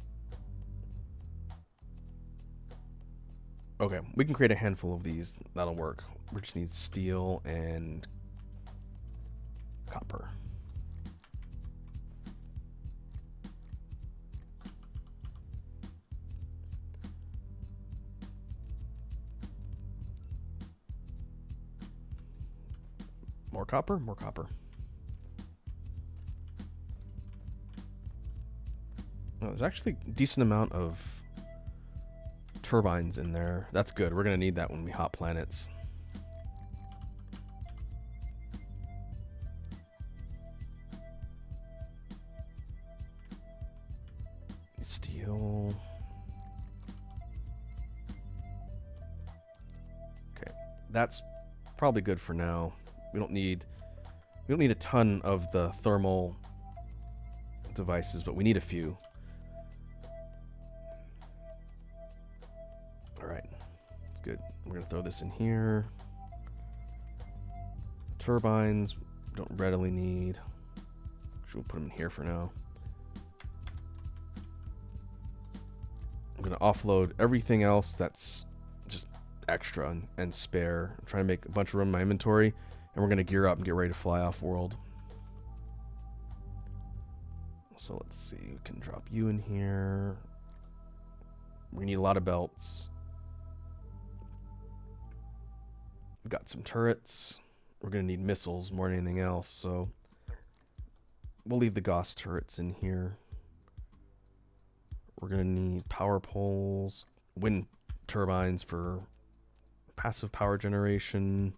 [SPEAKER 1] Okay, we can create a handful of these. That'll work. We just need steel and copper. More copper, more copper. Oh, there's actually a decent amount of turbines in there. That's good. We're going to need that when we hop planets. Steel. Okay. That's probably good for now. We don't need a ton of the thermal devices, but we need a few. All right. That's good. We're going to throw this in here. Turbines don't readily need. Should we put them in here for now? I'm going to offload everything else that's just extra and spare. I'm trying to make a bunch of room in my inventory, and we're going to gear up and get ready to fly off world. So let's see. We can drop you in here. We need a lot of belts. We've got some turrets. We're going to need missiles more than anything else, so we'll leave the Gauss turrets in here. We're going to need power poles, wind turbines for passive power generation.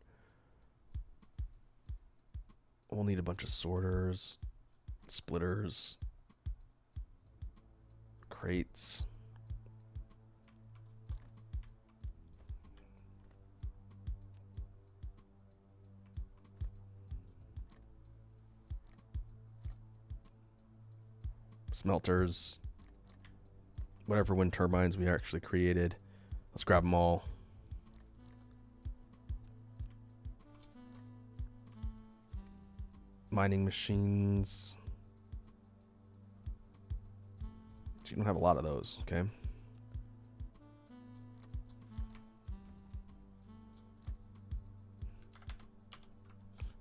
[SPEAKER 1] We'll need a bunch of sorters, splitters, crates. Smelters, whatever wind turbines we actually created. Let's grab them all. Mining machines. You don't have a lot of those, okay?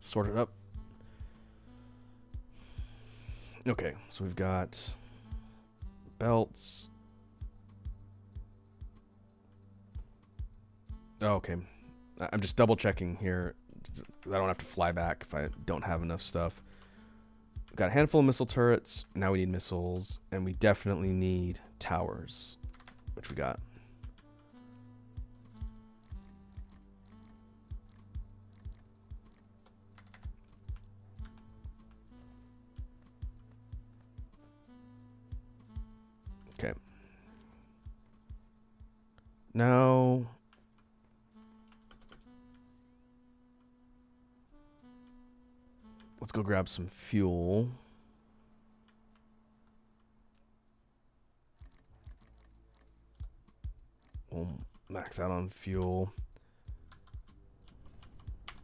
[SPEAKER 1] Sort it up. Okay, so we've got belts. Oh, okay. I'm just double checking here. I don't have to fly back if I don't have enough stuff. We've got a handful of missile turrets. Now we need missiles, and we definitely need towers, which we got. Okay. Now let's go grab some fuel. We'll max out on fuel.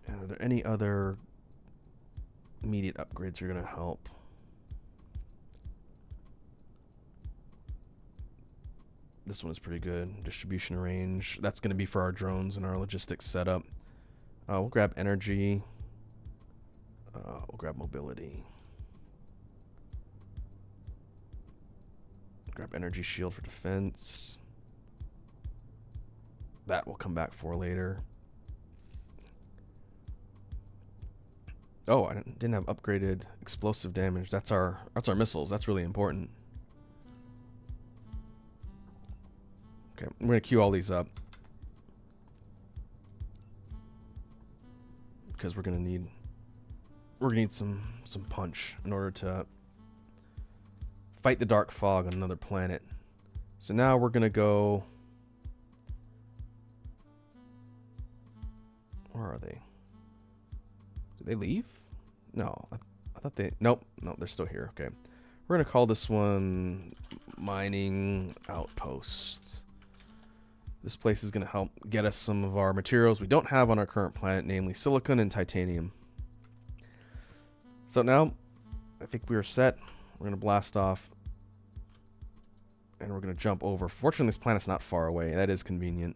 [SPEAKER 1] And are there any other immediate upgrades that are going to help? This one is pretty good. Distribution range. That's going to be for our drones and our logistics setup. We'll grab energy. We'll grab mobility. Grab energy shield for defense. That we'll come back for later. Oh, I didn't have upgraded explosive damage. That's our missiles. That's really important. Okay, I'm gonna queue all these up because we're gonna need some punch in order to fight the dark fog on another planet. So now we're gonna go. Where are they? Did they leave? No, I thought they. Nope, they're still here. Okay, we're gonna call this one mining outpost. This place is gonna help get us some of our materials we don't have on our current planet, namely silicon and titanium. So now, I think we are set. We're going to blast off. And we're going to jump over. Fortunately, this planet's not far away. That is convenient.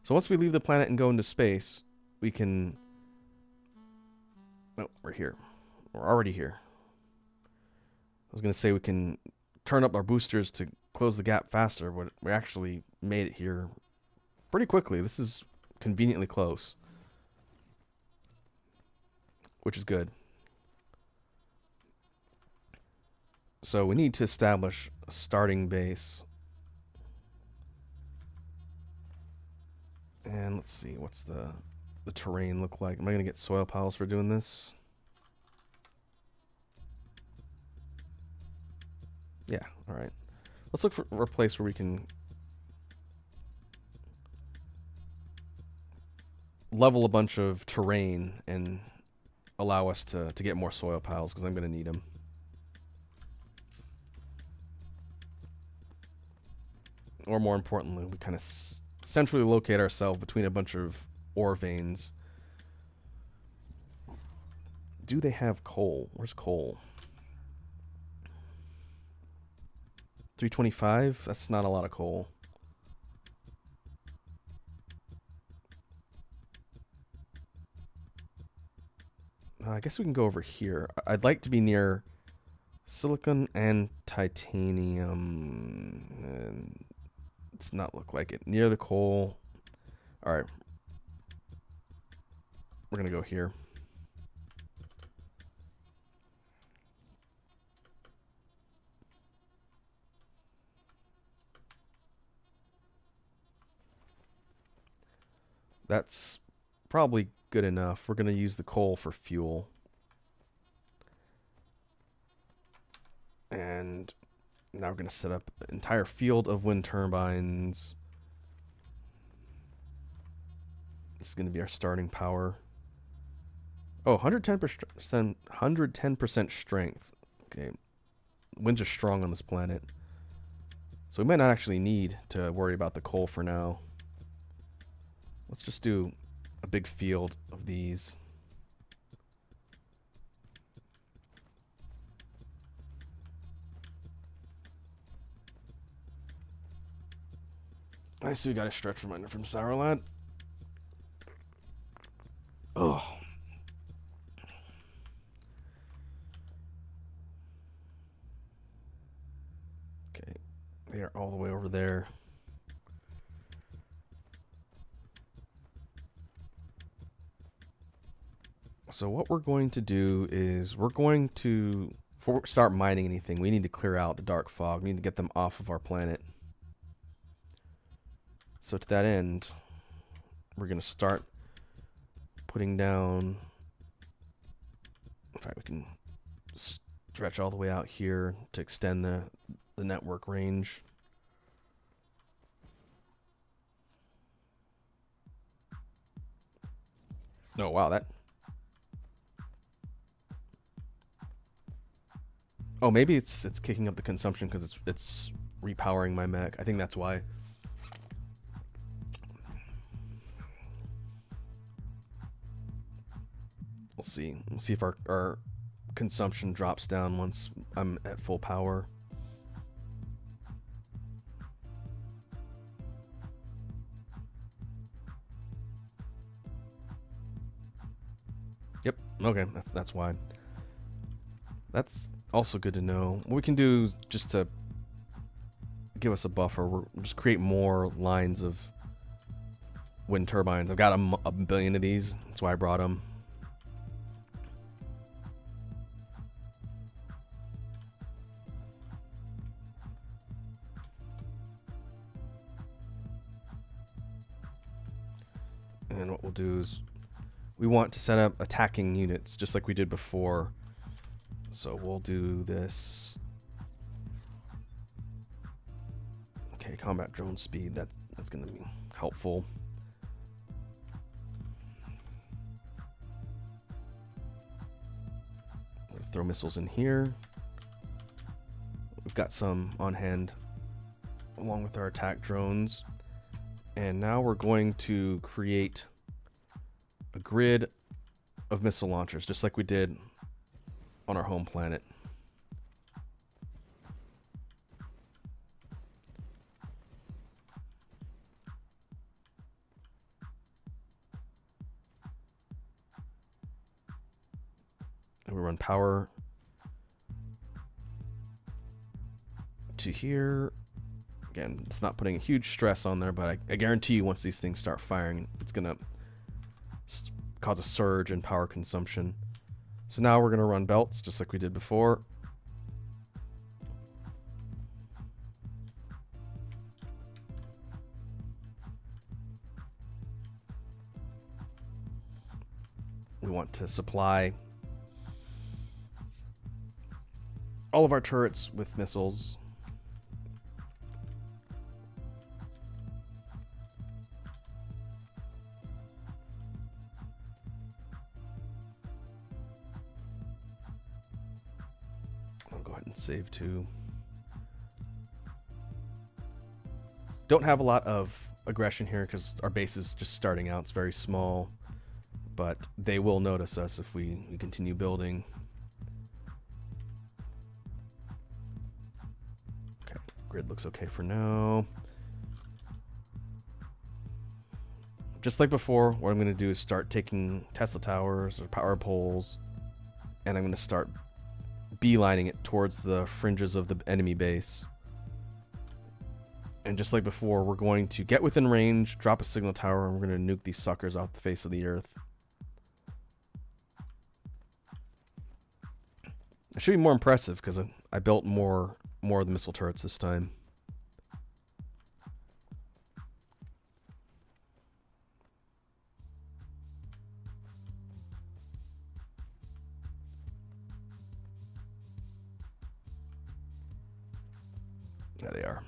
[SPEAKER 1] So once we leave the planet and go into space, we can... Oh, we're here. We're already here. I was going to say we can turn up our boosters to close the gap faster, but we actually made it here pretty quickly. This is conveniently close, which is good. So we need to establish a starting base. And let's see, what's the terrain look like? Am I going to get soil piles for doing this? Yeah, alright. Let's look for a place where we can level a bunch of terrain and allow us to get more soil piles, because I'm going to need them. Or more importantly, we kind of centrally locate ourselves between a bunch of ore veins. Do they have coal? Where's coal? 325? That's not a lot of coal. I guess we can go over here. I'd like to be near silicon and titanium. And it's not look like it. Near the coal. Alright. We're going to go here. That's probably good enough. We're going to use the coal for fuel. And now we're going to set up an entire field of wind turbines. This is going to be our starting power. Oh, 110% strength. Okay. Winds are strong on this planet. So we might not actually need to worry about the coal for now. Let's just do a big field of these. I see we got a stretch reminder from Sourlad. Oh. Okay. They are all the way over there. So what we're going to do is we're going to, before we start mining anything, we need to clear out the dark fog. We need to get them off of our planet. So to that end, we're going to start putting down, in fact, we can stretch all the way out here to extend the network range. Oh, wow, that... Oh, maybe it's kicking up the consumption because it's repowering my mech. I think that's why. We'll see. We'll see if our consumption drops down once I'm at full power. Yep. Okay. That's why. That's also good to know. What we can do just to give us a buffer, we'll just create more lines of wind turbines. I've got a billion of these. That's why I brought them. And what we'll do is we want to set up attacking units just like we did before. So we'll do this. Okay, combat drone speed, that's going to be helpful. We'll throw missiles in here. We've got some on hand along with our attack drones. And now we're going to create a grid of missile launchers, just like we did on our home planet. And we run power to here. Again, it's not putting a huge stress on there, but I guarantee you once these things start firing, it's going to cause a surge in power consumption. So now we're going to run belts just like we did before. We want to supply all of our turrets with missiles. I'll go ahead and save too. Don't have a lot of aggression here because our base is just starting out. It's very small, but they will notice us if we continue building. Okay, grid looks okay for now. Just like before, what I'm going to do is start taking Tesla towers or power poles, and I'm going to start beelining it towards the fringes of the enemy base. And just like before, we're going to get within range, drop a signal tower, and we're going to nuke these suckers off the face of the earth. It should be more impressive because I built more of the missile turrets this time. There they are.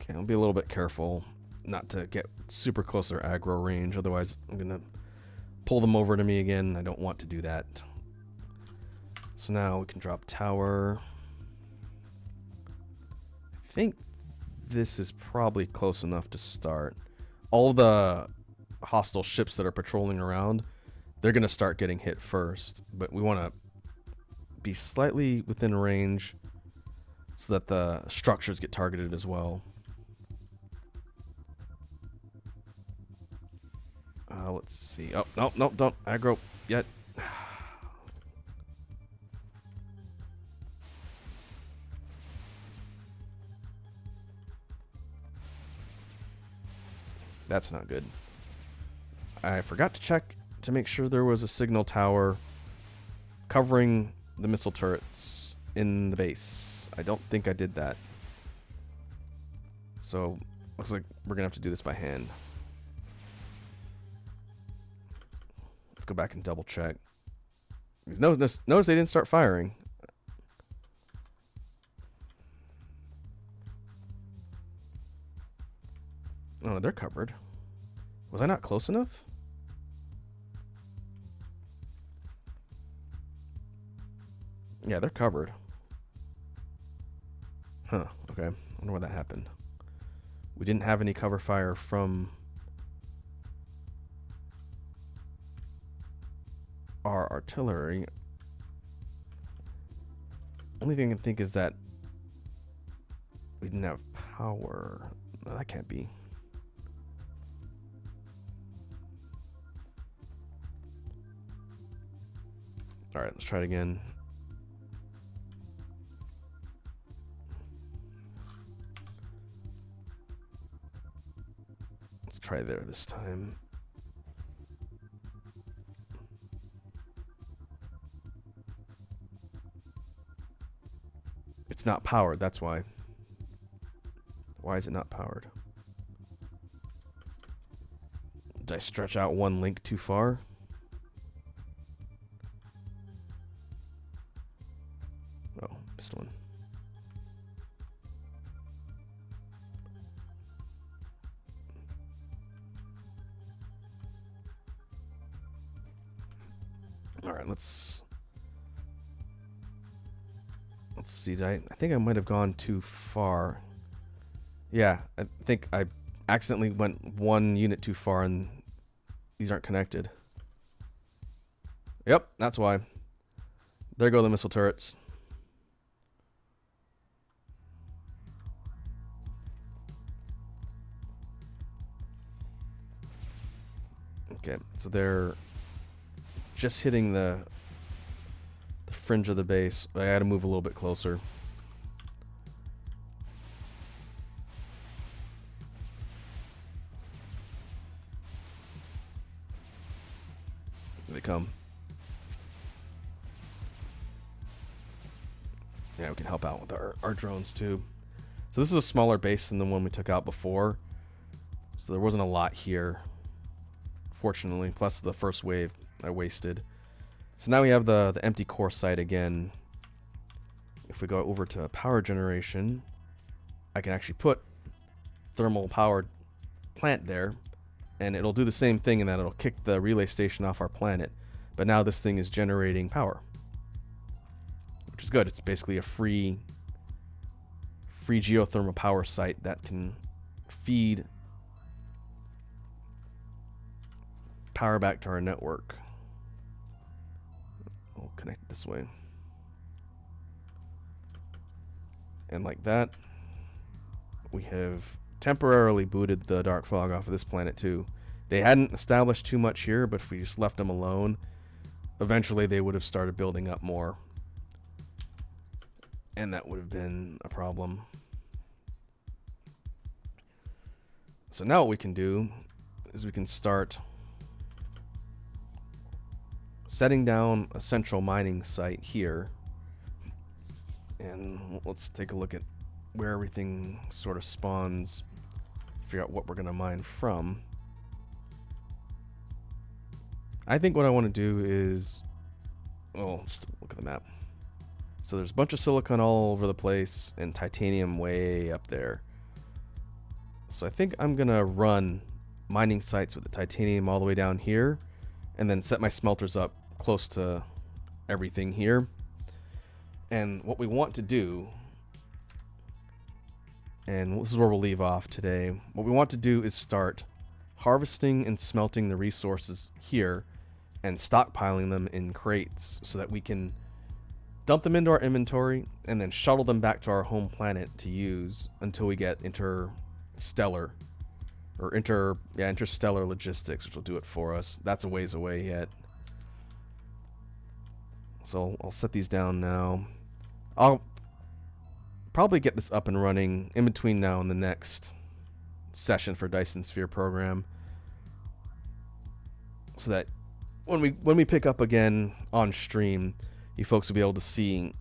[SPEAKER 1] Okay, I'll be a little bit careful not to get super close to their aggro range. Otherwise, I'm going to pull them over to me again. I don't want to do that. So now we can drop tower. I think this is probably close enough to start. All the hostile ships that are patrolling around, they're going to start getting hit first. But we want to be slightly within range so that the structures get targeted as well. Let's see. Oh, no, don't aggro yet. That's not good. I forgot to check to make sure there was a signal tower covering the missile turrets in the base. I don't think I did that. So, looks like we're going to have to do this by hand. Let's go back and double check. Notice they didn't start firing. Oh, no, they're covered. Was I not close enough? Yeah, they're covered. Huh, okay. I wonder why that happened. We didn't have any cover fire from our artillery. Only thing I can think is that we didn't have power. No, that can't be. Alright, let's try it again. Let's try there this time. It's not powered, that's why. Why is it not powered? Did I stretch out one link too far? All right, let's see. I think I might have gone too far. Yeah, I think I accidentally went one unit too far, and these aren't connected. Yep, that's why. There go the missile turrets. Okay, so they're just hitting the fringe of the base. I had to move a little bit closer. Here they come. Yeah, we can help out with our drones too. So this is a smaller base than the one we took out before. So there wasn't a lot here, fortunately. Plus the first wave I wasted. So now we have the empty core site again. If we go over to power generation, I can actually put thermal powered plant there, and it'll do the same thing in that it'll kick the relay station off our planet. But now this thing is generating power, which is good. It's basically a free geothermal power site that can feed power back to our network. We'll connect this way. And like that, we have temporarily booted the dark fog off of this planet too. They hadn't established too much here, but if we just left them alone, eventually they would have started building up more. And that would have been a problem. So now what we can do is we can start setting down a central mining site here. And let's take a look at where everything sort of spawns, figure out what we're going to mine from. I think what I want to do is, well, just look at the map. So there's a bunch of silicon all over the place and titanium way up there. So I think I'm going to run mining sites with the titanium all the way down here, and then set my smelters up close to everything here. And what we want to do, and this is where we'll leave off today, what we want to do is start harvesting and smelting the resources here and stockpiling them in crates so that we can dump them into our inventory and then shuttle them back to our home planet to use until we get interstellar logistics, which will do it for us. That's a ways away yet. So I'll set these down now. I'll probably get this up and running in between now and the next session for Dyson Sphere program, so that when we pick up again on stream, you folks will be able to see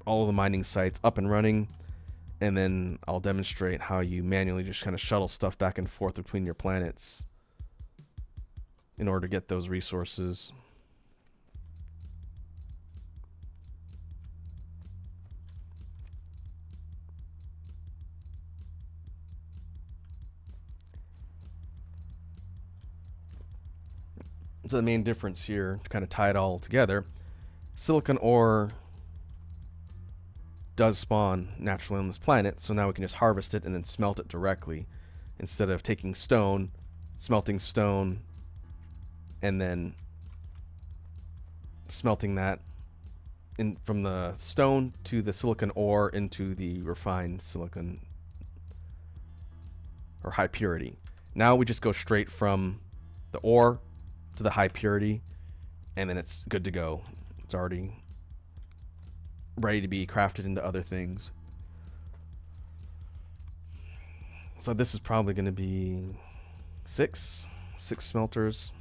[SPEAKER 1] all of the mining sites up and running, and then I'll demonstrate how you manually just kind of shuttle stuff back and forth between your planets in order to get those resources. So the main difference here, to kind of tie it all together, silicon ore does spawn naturally on this planet, so now we can just harvest it and then smelt it directly, instead of taking stone, smelting stone, and then smelting that in from the stone to the silicon ore into the refined silicon or high purity. Now we just go straight from the ore to the high purity, and then it's good to go. It's already ready to be crafted into other things. So this is probably going to be six smelters.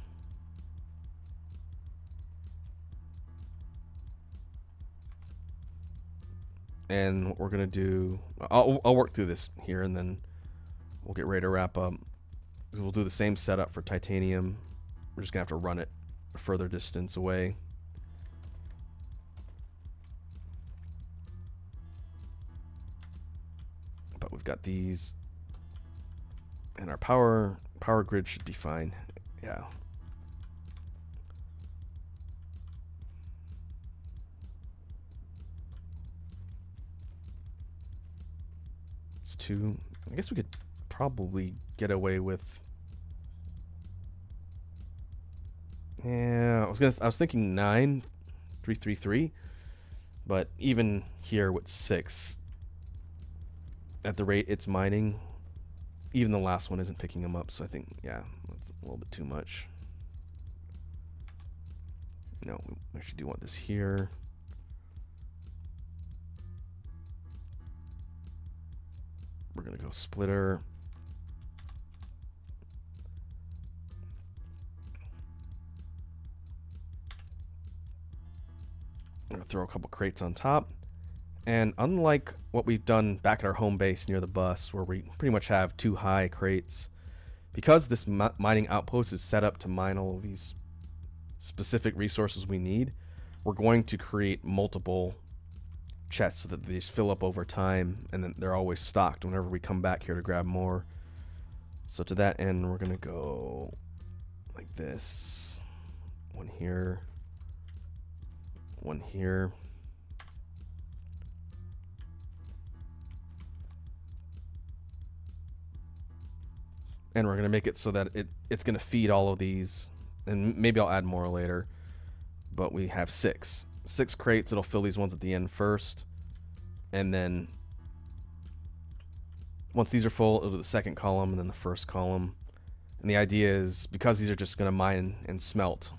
[SPEAKER 1] And what we're going to do, I'll work through this here, and then we'll get ready to wrap up. We'll do the same setup for titanium. We're just going to have to run it a further distance away. But we've got these, and our power grid should be fine. Yeah. to. I guess we could probably get away with. Yeah, I was thinking 9, 3, 3, 3, but even here with 6, at the rate it's mining, even the last one isn't picking them up. So I think, yeah, that's a little bit too much. No, we actually do want this here. We're gonna go splitter. I'm gonna throw a couple crates on top. And unlike what we've done back at our home base near the bus, where we pretty much have 2 high crates, because this mining outpost is set up to mine all of these specific resources we need, we're going to create multiple chests so that these fill up over time, and then they're always stocked whenever we come back here to grab more. So to that end, we're gonna go like this. One here. One here. And we're going to make it so that it's going to feed all of these. And maybe I'll add more later. But we have 6. 6 crates. It'll fill these ones at the end first. And then once these are full, it'll do the second column and then the first column. And the idea is, because these are just going to mine and smelt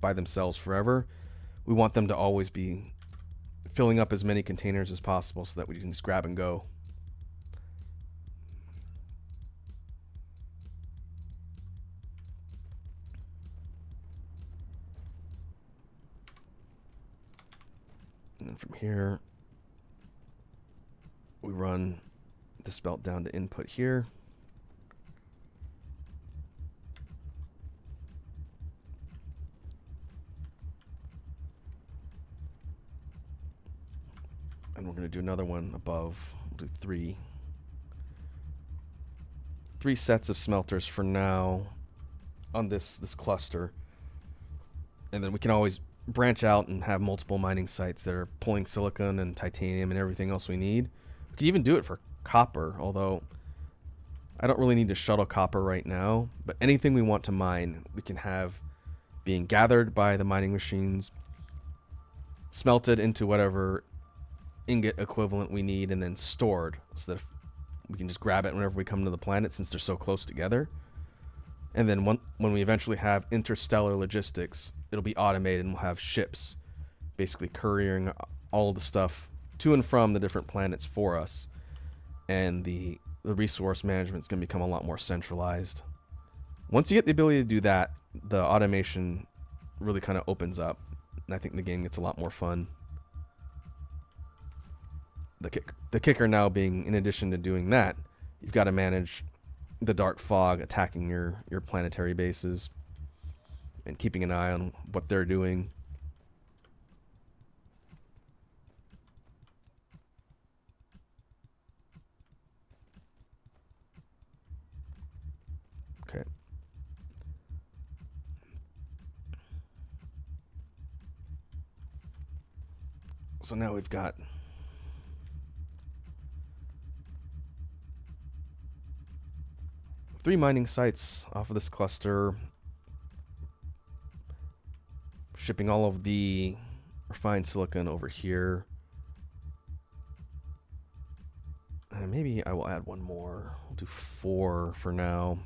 [SPEAKER 1] by themselves forever, we want them to always be filling up as many containers as possible so that we can just grab and go. And then from here, we run this belt down to input here. And we're going to do another one above. We'll do 3. 3 sets of smelters for now on this cluster. And then we can always branch out and have multiple mining sites that are pulling silicon and titanium and everything else we need. We could even do it for copper, although I don't really need to shuttle copper right now. But anything we want to mine, we can have being gathered by the mining machines, smelted into whatever ingot equivalent we need, and then stored so that we can just grab it whenever we come to the planet, since they're so close together. And then when we eventually have interstellar logistics, it'll be automated, and we'll have ships basically couriering all of the stuff to and from the different planets for us. And the resource management is going to become a lot more centralized. Once you get the ability to do that, the automation really kind of opens up, and I think the game gets a lot more fun. The kicker now being, in addition to doing that, you've got to manage the dark fog attacking your planetary bases and keeping an eye on what they're doing. Okay. So now we've got 3 mining sites off of this cluster, shipping all of the refined silicon over here. And maybe I will add one more. We'll do 4 for now.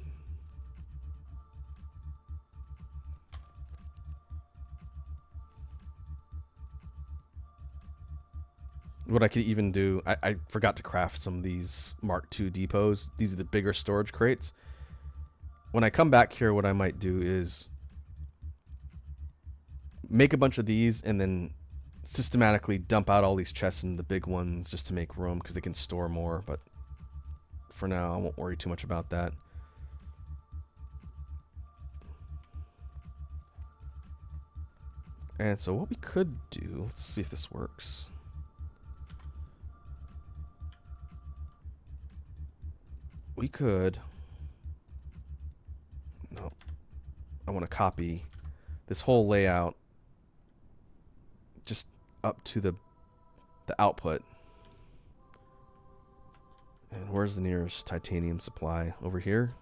[SPEAKER 1] What I could even do, I forgot to craft some of these Mark II depots. These are the bigger storage crates. When I come back here, what I might do is make a bunch of these and then systematically dump out all these chests into the big ones just to make room, because they can store more. But for now, I won't worry too much about that. And so what we could do, let's see if this works. We could, no, I want to copy this whole layout just up to the output. And where's the nearest titanium supply? Over here?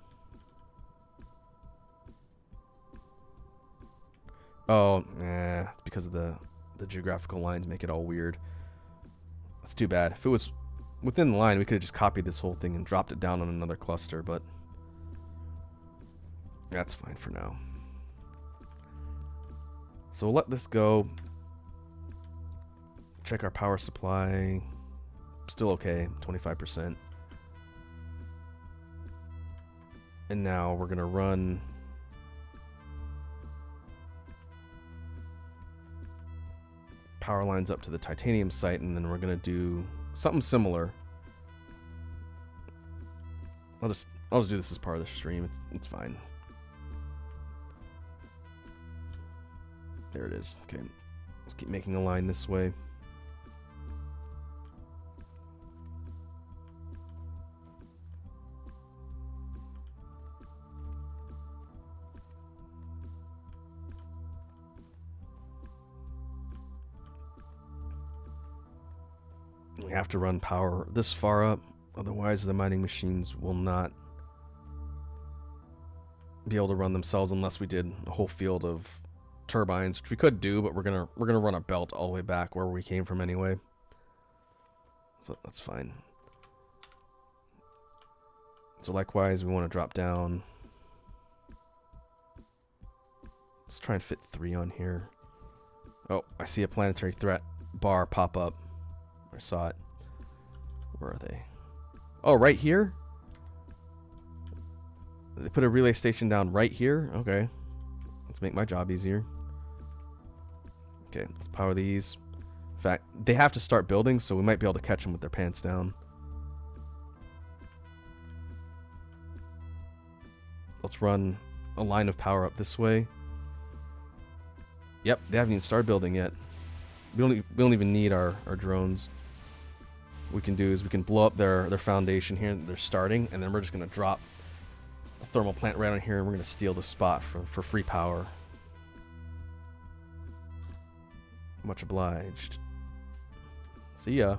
[SPEAKER 1] Oh, it's because of the geographical lines make it all weird. That's too bad. If it was within the line, we could have just copied this whole thing and dropped it down on another cluster, but that's fine for now. So we'll let this go. Check our power supply. Still okay, 25%. And now we're going to run power lines up to the titanium site, and then we're going to do something similar. I'll just do this as part of the stream. It's fine. There it is. Okay. Let's keep making a line this way. We have to run power this far up, otherwise the mining machines will not be able to run themselves unless we did a whole field of turbines, which we could do, but we're gonna run a belt all the way back where we came from anyway. So that's fine. So likewise, we want to drop down. Let's try and fit 3 on here. Oh, I see a planetary threat bar pop up. I saw it. Where are they? Oh, right here? They put a relay station down right here? Okay. Let's make my job easier. Okay, let's power these. In fact, they have to start building, so we might be able to catch them with their pants down. Let's run a line of power up this way. Yep, they haven't even started building yet. We don't even need our drones. What we can do is we can blow up their foundation here. They're starting, and then we're just going to drop a thermal plant right on here, and we're going to steal the spot for free power. Much obliged. See ya.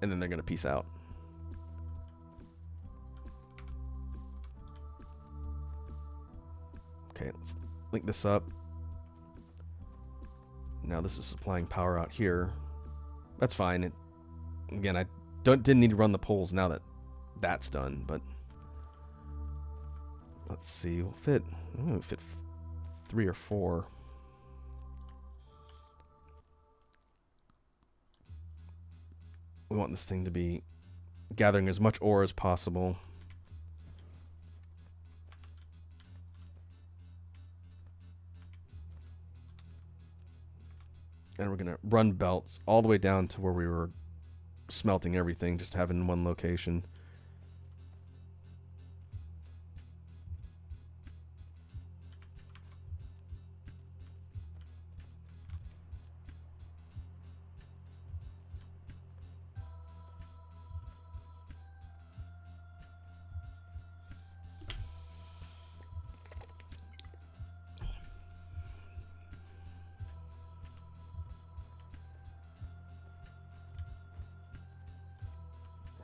[SPEAKER 1] And then they're going to peace out. Okay, let's link this up. Now this is supplying power out here. That's fine. Again, I didn't need to run the poles now that that's done, but let's see. We'll fit 3 or 4. We want this thing to be gathering as much ore as possible. And we're going to run belts all the way down to where we were smelting everything, just having in one location.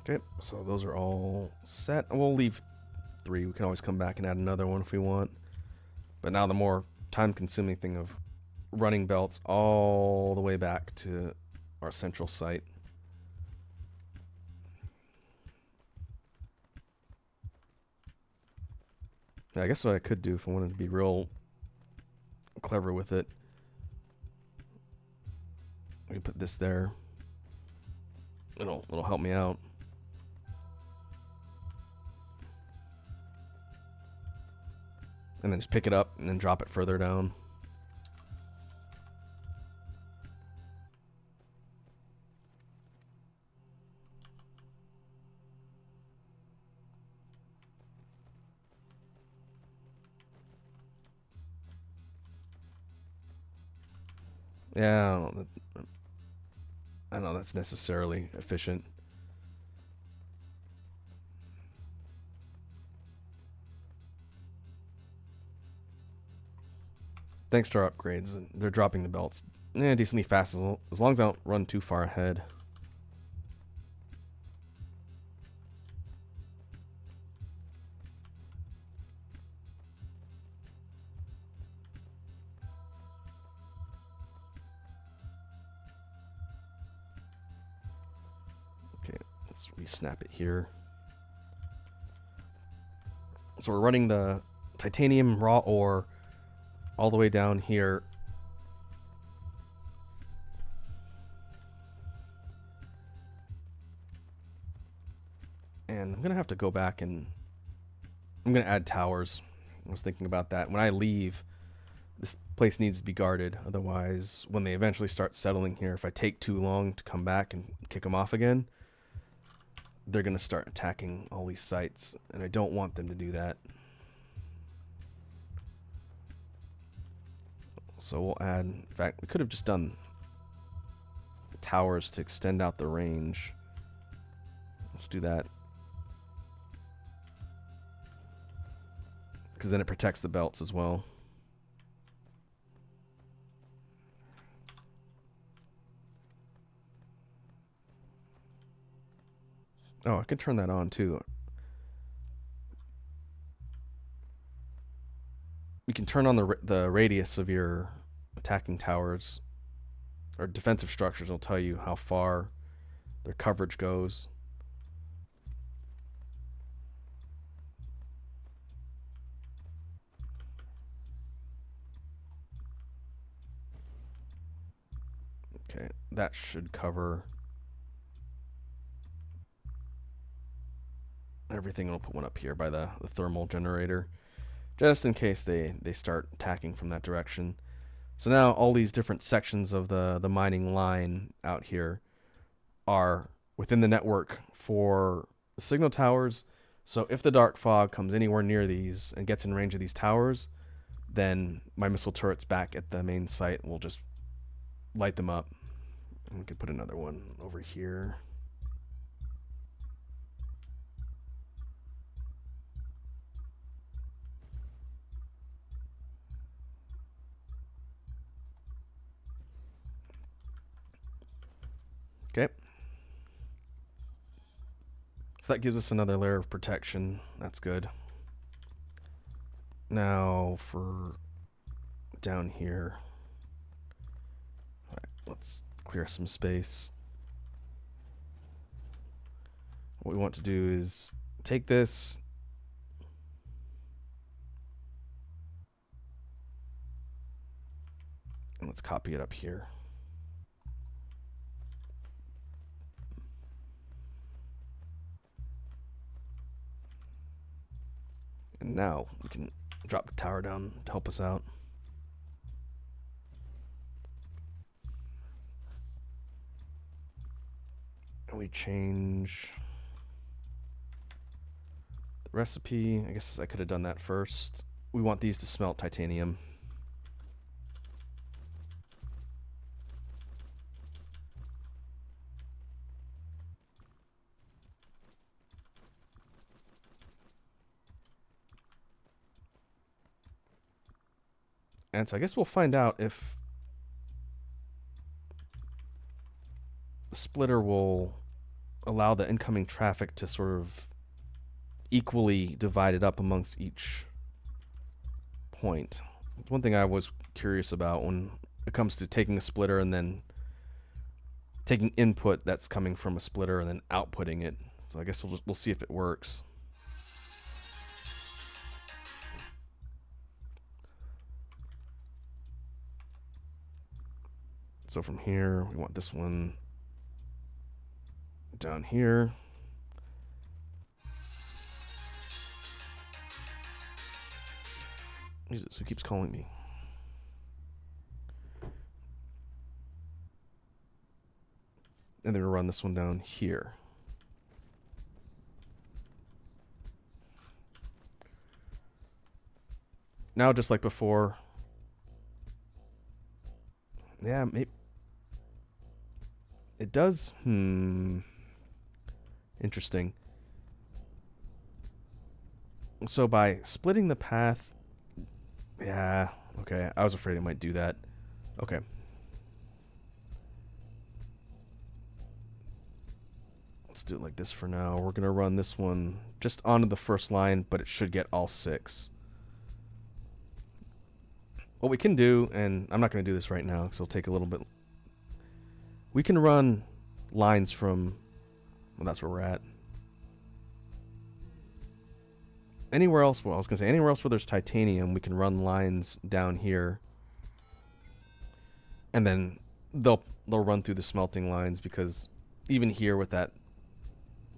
[SPEAKER 1] Okay, so those are all set. We'll leave 3. We can always come back and add another one if we want. But now the more time-consuming thing of running belts all the way back to our central site. Yeah, I guess what I could do if I wanted to be real clever with it, we can put this there. It'll help me out. And then just pick it up and then drop it further down. Yeah, I don't know that's necessarily efficient. Thanks to our upgrades, they're dropping the belts decently fast as long as I don't run too far ahead. Let's re-snap it here. So we're running the titanium raw ore all the way down here. And I'm going to have to go back and I'm going to add towers. I was thinking about that. When I leave, this place needs to be guarded. Otherwise, when they eventually start settling here, if I take too long to come back and kick them off again, they're going to start attacking all these sites. And I don't want them to do that. So we'll add, in fact, we could have just done towers to extend out the range. Let's do that. Because then it protects the belts as well. Oh, I could turn that on too. You can turn on the radius of your attacking towers or defensive structures. Will tell you how far their coverage goes. Okay, that should cover everything. I'll put one up here by the thermal generator, just in case they start attacking from that direction. So now all these different sections of the mining line out here are within the network for the signal towers. So if the dark fog comes anywhere near these and gets in range of these towers, then my missile turrets back at the main site will just light them up. And we could put another one over here. Okay. So that gives us another layer of protection. That's good. Now for down here. All right, let's clear some space. What we want to do is take this, and let's copy it up here. And now we can drop the tower down to help us out. And we change the recipe. I guess I could have done that first. We want these to smelt titanium. And so I guess we'll find out if the splitter will allow the incoming traffic to sort of equally divide it up amongst each point. One thing I was curious about when it comes to taking a splitter and then taking input that's coming from a splitter and then outputting it. So I guess we'll see if it works. So from here, we want this one down here. Jesus, who keeps calling me? And then we'll run this one down here. Now, just like before. Yeah, maybe. It does. Interesting. So by splitting the path. Yeah, okay. I was afraid it might do that. Okay. Let's do it like this for now. We're going to run this one just onto the first line, but it should get all 6. What we can do, and I'm not going to do this right now because it'll take a little bit. We can run lines from Well, that's where we're at. Anywhere else, well, I was going to say, anywhere else where there's titanium, we can run lines down here. And then they'll run through the smelting lines, because even here with that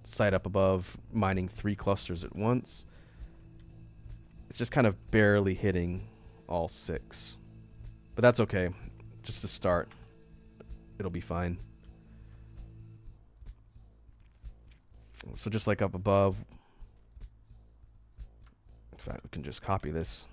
[SPEAKER 1] site up above, mining 3 clusters at once, it's just kind of barely hitting all 6. But that's okay. Just to start, it'll be fine. So just like up above, in fact, we can just copy this.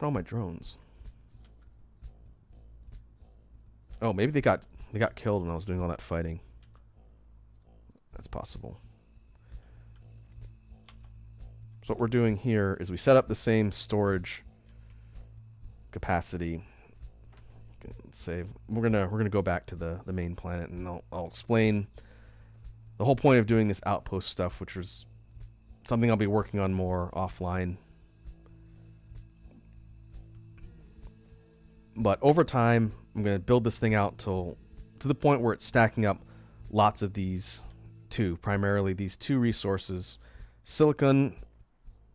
[SPEAKER 1] All my drones. Oh, maybe they got killed when I was doing all that fighting. That's possible. So what we're doing here is we set up the same storage capacity. Let's save. We're gonna go back to the main planet, and I'll explain the whole point of doing this outpost stuff, which was something I'll be working on more offline. But over time, I'm going to build this thing out to the point where it's stacking up lots of these primarily these 2 resources: silicon,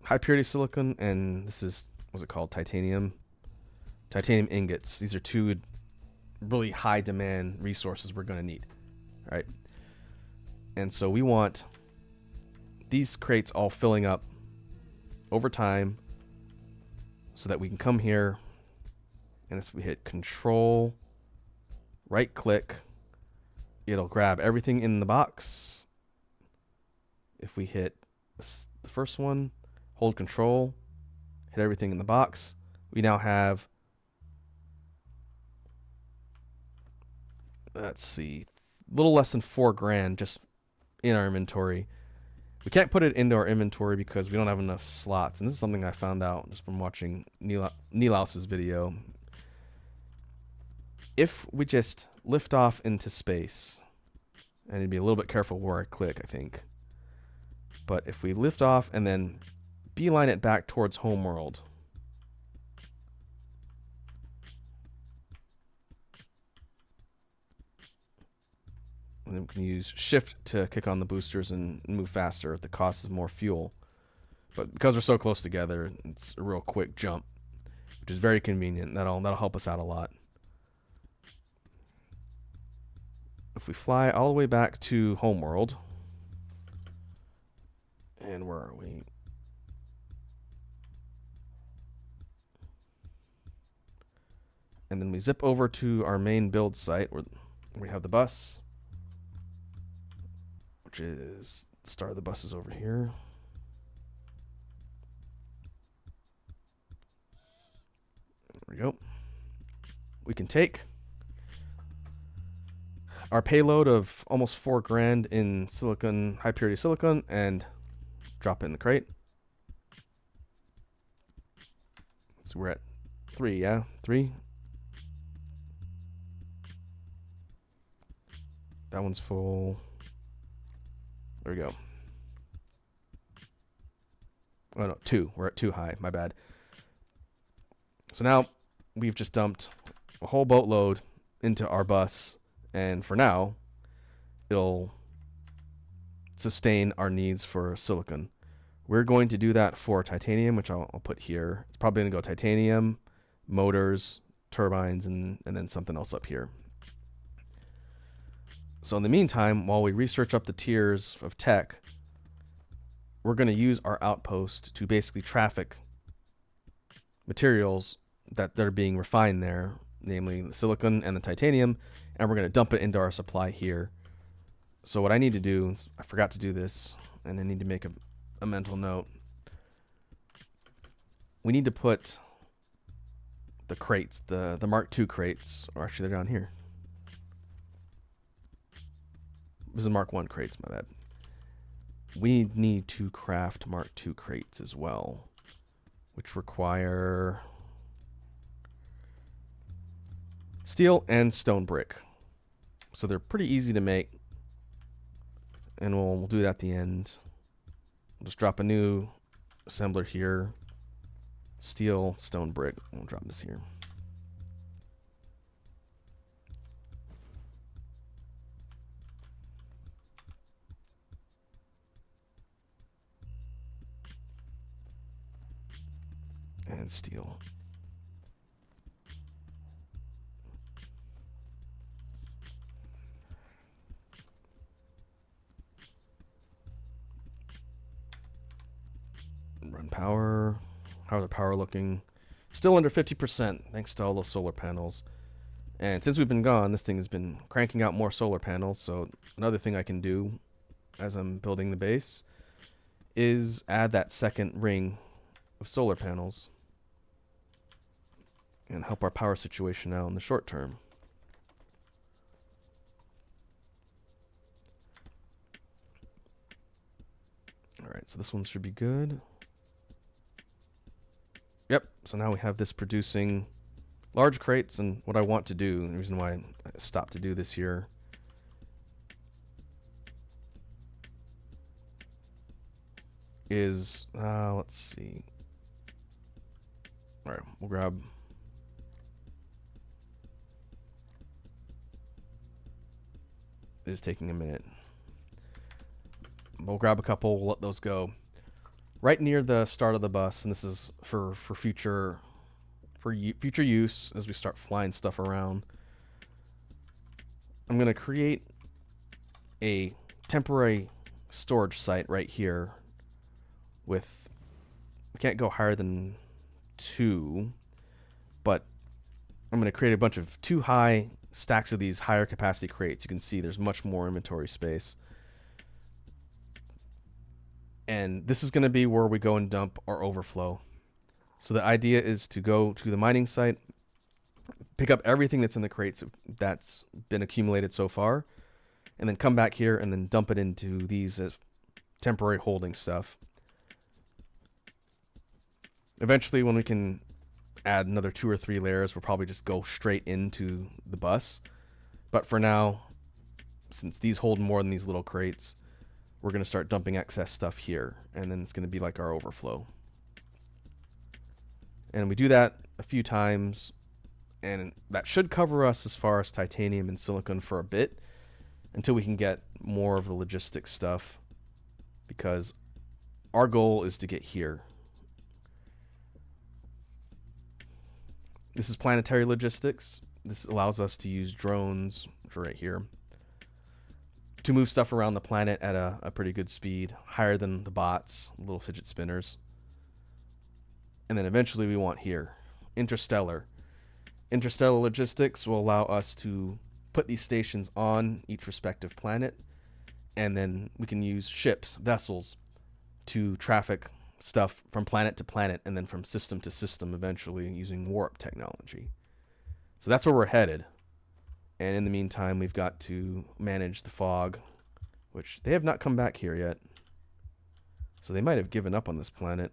[SPEAKER 1] high purity silicon, and this is, what's it called, titanium ingots. These are 2 really high demand resources we're going to need, right? And so we want these crates all filling up over time so that we can come here. And as we hit Control, right click, it'll grab everything in the box. If we hit the first one, hold Control, hit everything in the box, we now have, let's see, a little less than 4 grand just in our inventory. We can't put it into our inventory because we don't have enough slots. And this is something I found out just from watching Nilaus's video. If we just lift off into space, and you'd be a little bit careful where I click, I think. But if we lift off and then beeline it back towards homeworld, and then we can use shift to kick on the boosters and move faster at the cost of more fuel. But because we're so close together, it's a real quick jump, which is very convenient. That'll help us out a lot. If we fly all the way back to homeworld, and where are we? And then we zip over to our main build site where we have the bus, which is, start of the bus is over here. There we go. We can take our payload of almost 4 grand in silicon, high purity silicon, and drop it in the crate. So we're at 3, yeah? 3. That one's full. There we go. Oh no, 2. We're at 2 high, my bad. So now we've just dumped a whole boatload into our bus. And for now, it'll sustain our needs for silicon. We're going to do that for titanium, which I'll put here. It's probably going to go titanium, motors, turbines, and then something else up here. So in the meantime, while we research up the tiers of tech, we're going to use our outpost to basically traffic materials that are being refined there, namely the silicon and the titanium, and we're going to dump it into our supply here. So what I need to do, I forgot to do this, and I need to make a mental note. We need to put the crates, the Mark II crates, or actually they're down here. This is Mark I crates, my bad. We need to craft Mark II crates as well, which require steel and stone brick. So they're pretty easy to make, and we'll do that at the end. We'll just drop a new assembler here. Steel, stone, brick. We'll drop this here. And steel. Run power. How's the power looking? Still under 50%, thanks to all those solar panels. And since we've been gone, this thing has been cranking out more solar panels. So another thing I can do as I'm building the base is add that second ring of solar panels and help our power situation out in the short term. Alright, so this one should be good. Yep, so now we have this producing large crates, and what I want to do, the reason why I stopped to do this here, is, let's see. Alright, we'll grab... It is taking a minute. We'll grab a couple, we'll let those go. Right near the start of the bus, and this is for future use as we start flying stuff around. I'm gonna create a temporary storage site right here with, we can't go higher than 2, but I'm gonna create a bunch of 2 high stacks of these higher capacity crates. You can see there's much more inventory space. And this is going to be where we go and dump our overflow. So the idea is to go to the mining site, pick up everything that's in the crates that's been accumulated so far, and then come back here and then dump it into these as temporary holding stuff. Eventually, when we can add another 2 or 3 layers, we'll probably just go straight into the bus. But for now, since these hold more than these little crates, we're going to start dumping excess stuff here, and then it's going to be like our overflow. And we do that a few times, and that should cover us as far as titanium and silicon for a bit, until we can get more of the logistics stuff, because our goal is to get here. This is planetary logistics. This allows us to use drones, which are right here, to move stuff around the planet at a pretty good speed, higher than the bots, little fidget spinners. And then eventually we want here, interstellar. Interstellar logistics will allow us to put these stations on each respective planet, and then we can use ships, vessels, to traffic stuff from planet to planet, and then from system to system eventually using warp technology. So that's where we're headed. And in the meantime, we've got to manage the fog, which they have not come back here yet. So they might have given up on this planet.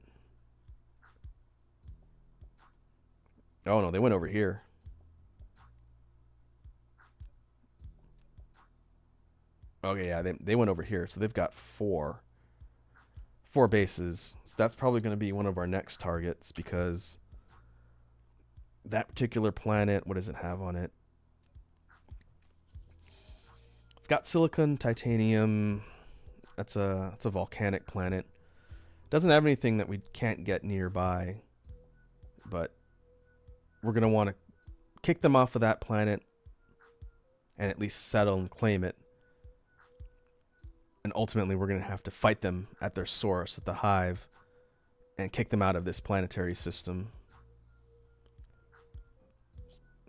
[SPEAKER 1] Oh no, they went over here. Okay, yeah, they went over here. So they've got 4 bases. So that's probably going to be one of our next targets, because that particular planet, what does it have on it? It's got silicon, titanium. It's a volcanic planet. Doesn't have anything that we can't get nearby, but we're going to want to kick them off of that planet and at least settle and claim it. And ultimately, we're going to have to fight them at their source, at the hive, and kick them out of this planetary system.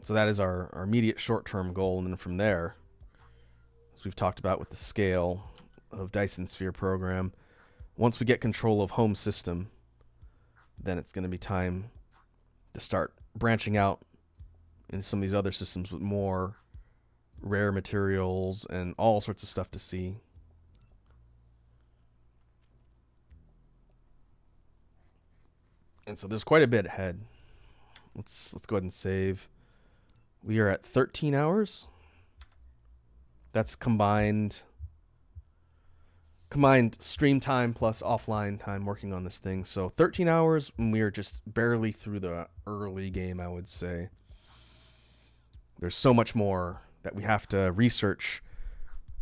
[SPEAKER 1] So that is our immediate short-term goal, and then from there, as we've talked about with the scale of Dyson Sphere program, once we get control of home system, then it's going to be time to start branching out into some of these other systems with more rare materials and all sorts of stuff to see. And so there's quite a bit ahead. Let's go ahead and save. We are at 13 hours. That's combined combined stream time plus offline time working on this thing. So 13 hours, and we are just barely through the early game, I would say. There's so much more that we have to research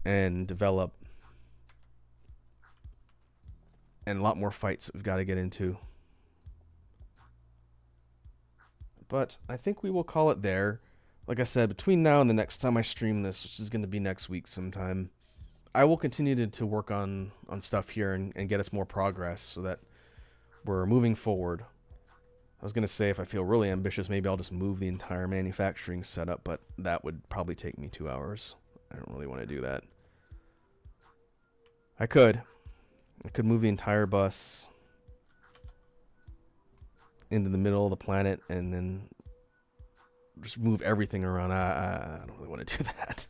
[SPEAKER 1] and develop, and a lot more fights that we've got to get into. But I think we will call it there. Like I said, between now and the next time I stream this, which is going to be next week sometime, I will continue to work on stuff here and get us more progress so that we're moving forward. I was going to say if I feel really ambitious, maybe I'll just move the entire manufacturing setup, but that would probably take me 2 hours. I don't really want to do that. I could move the entire bus into the middle of the planet and then just move everything around. I don't really want to do that.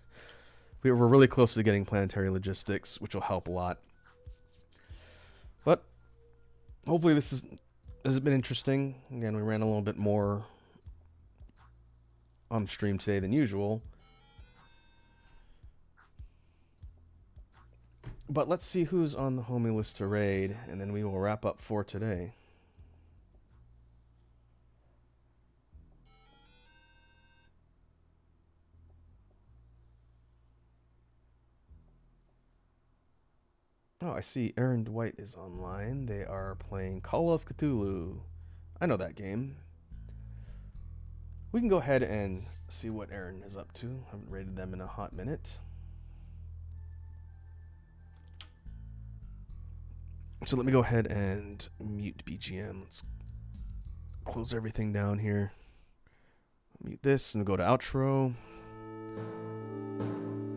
[SPEAKER 1] We're really close to getting planetary logistics, which will help a lot. But hopefully this has been interesting. Again, we ran a little bit more on stream today than usual. But let's see who's on the homie list to raid, and then we will wrap up for today. Oh, I see Aaron Dwight is online. They are playing Call of Cthulhu. I know that game. We can go ahead and see what Aaron is up to. I haven't raided them in a hot minute. So let me go ahead and mute BGM. Let's close everything down here. Mute this and go to outro.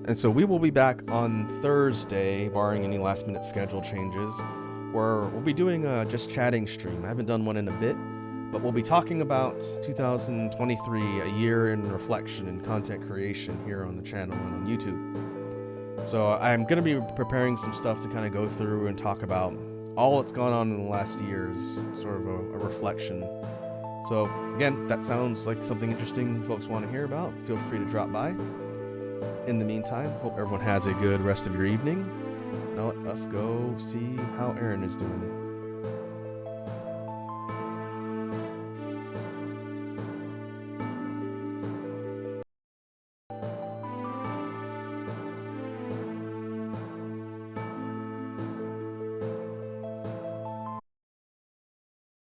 [SPEAKER 1] And so we will be back on Thursday, barring any last minute schedule changes, where we'll be doing a just chatting stream. I haven't done one in a bit, but we'll be talking about 2023, a year in reflection and content creation here on the channel and on YouTube. So I'm going to be preparing some stuff to kind of go through and talk about all that's gone on in the last year's sort of a reflection. So again, that sounds like something interesting folks want to hear about. Feel free to drop by. In the meantime, hope everyone has a good rest of your evening. Now let us go see how Aaron is doing.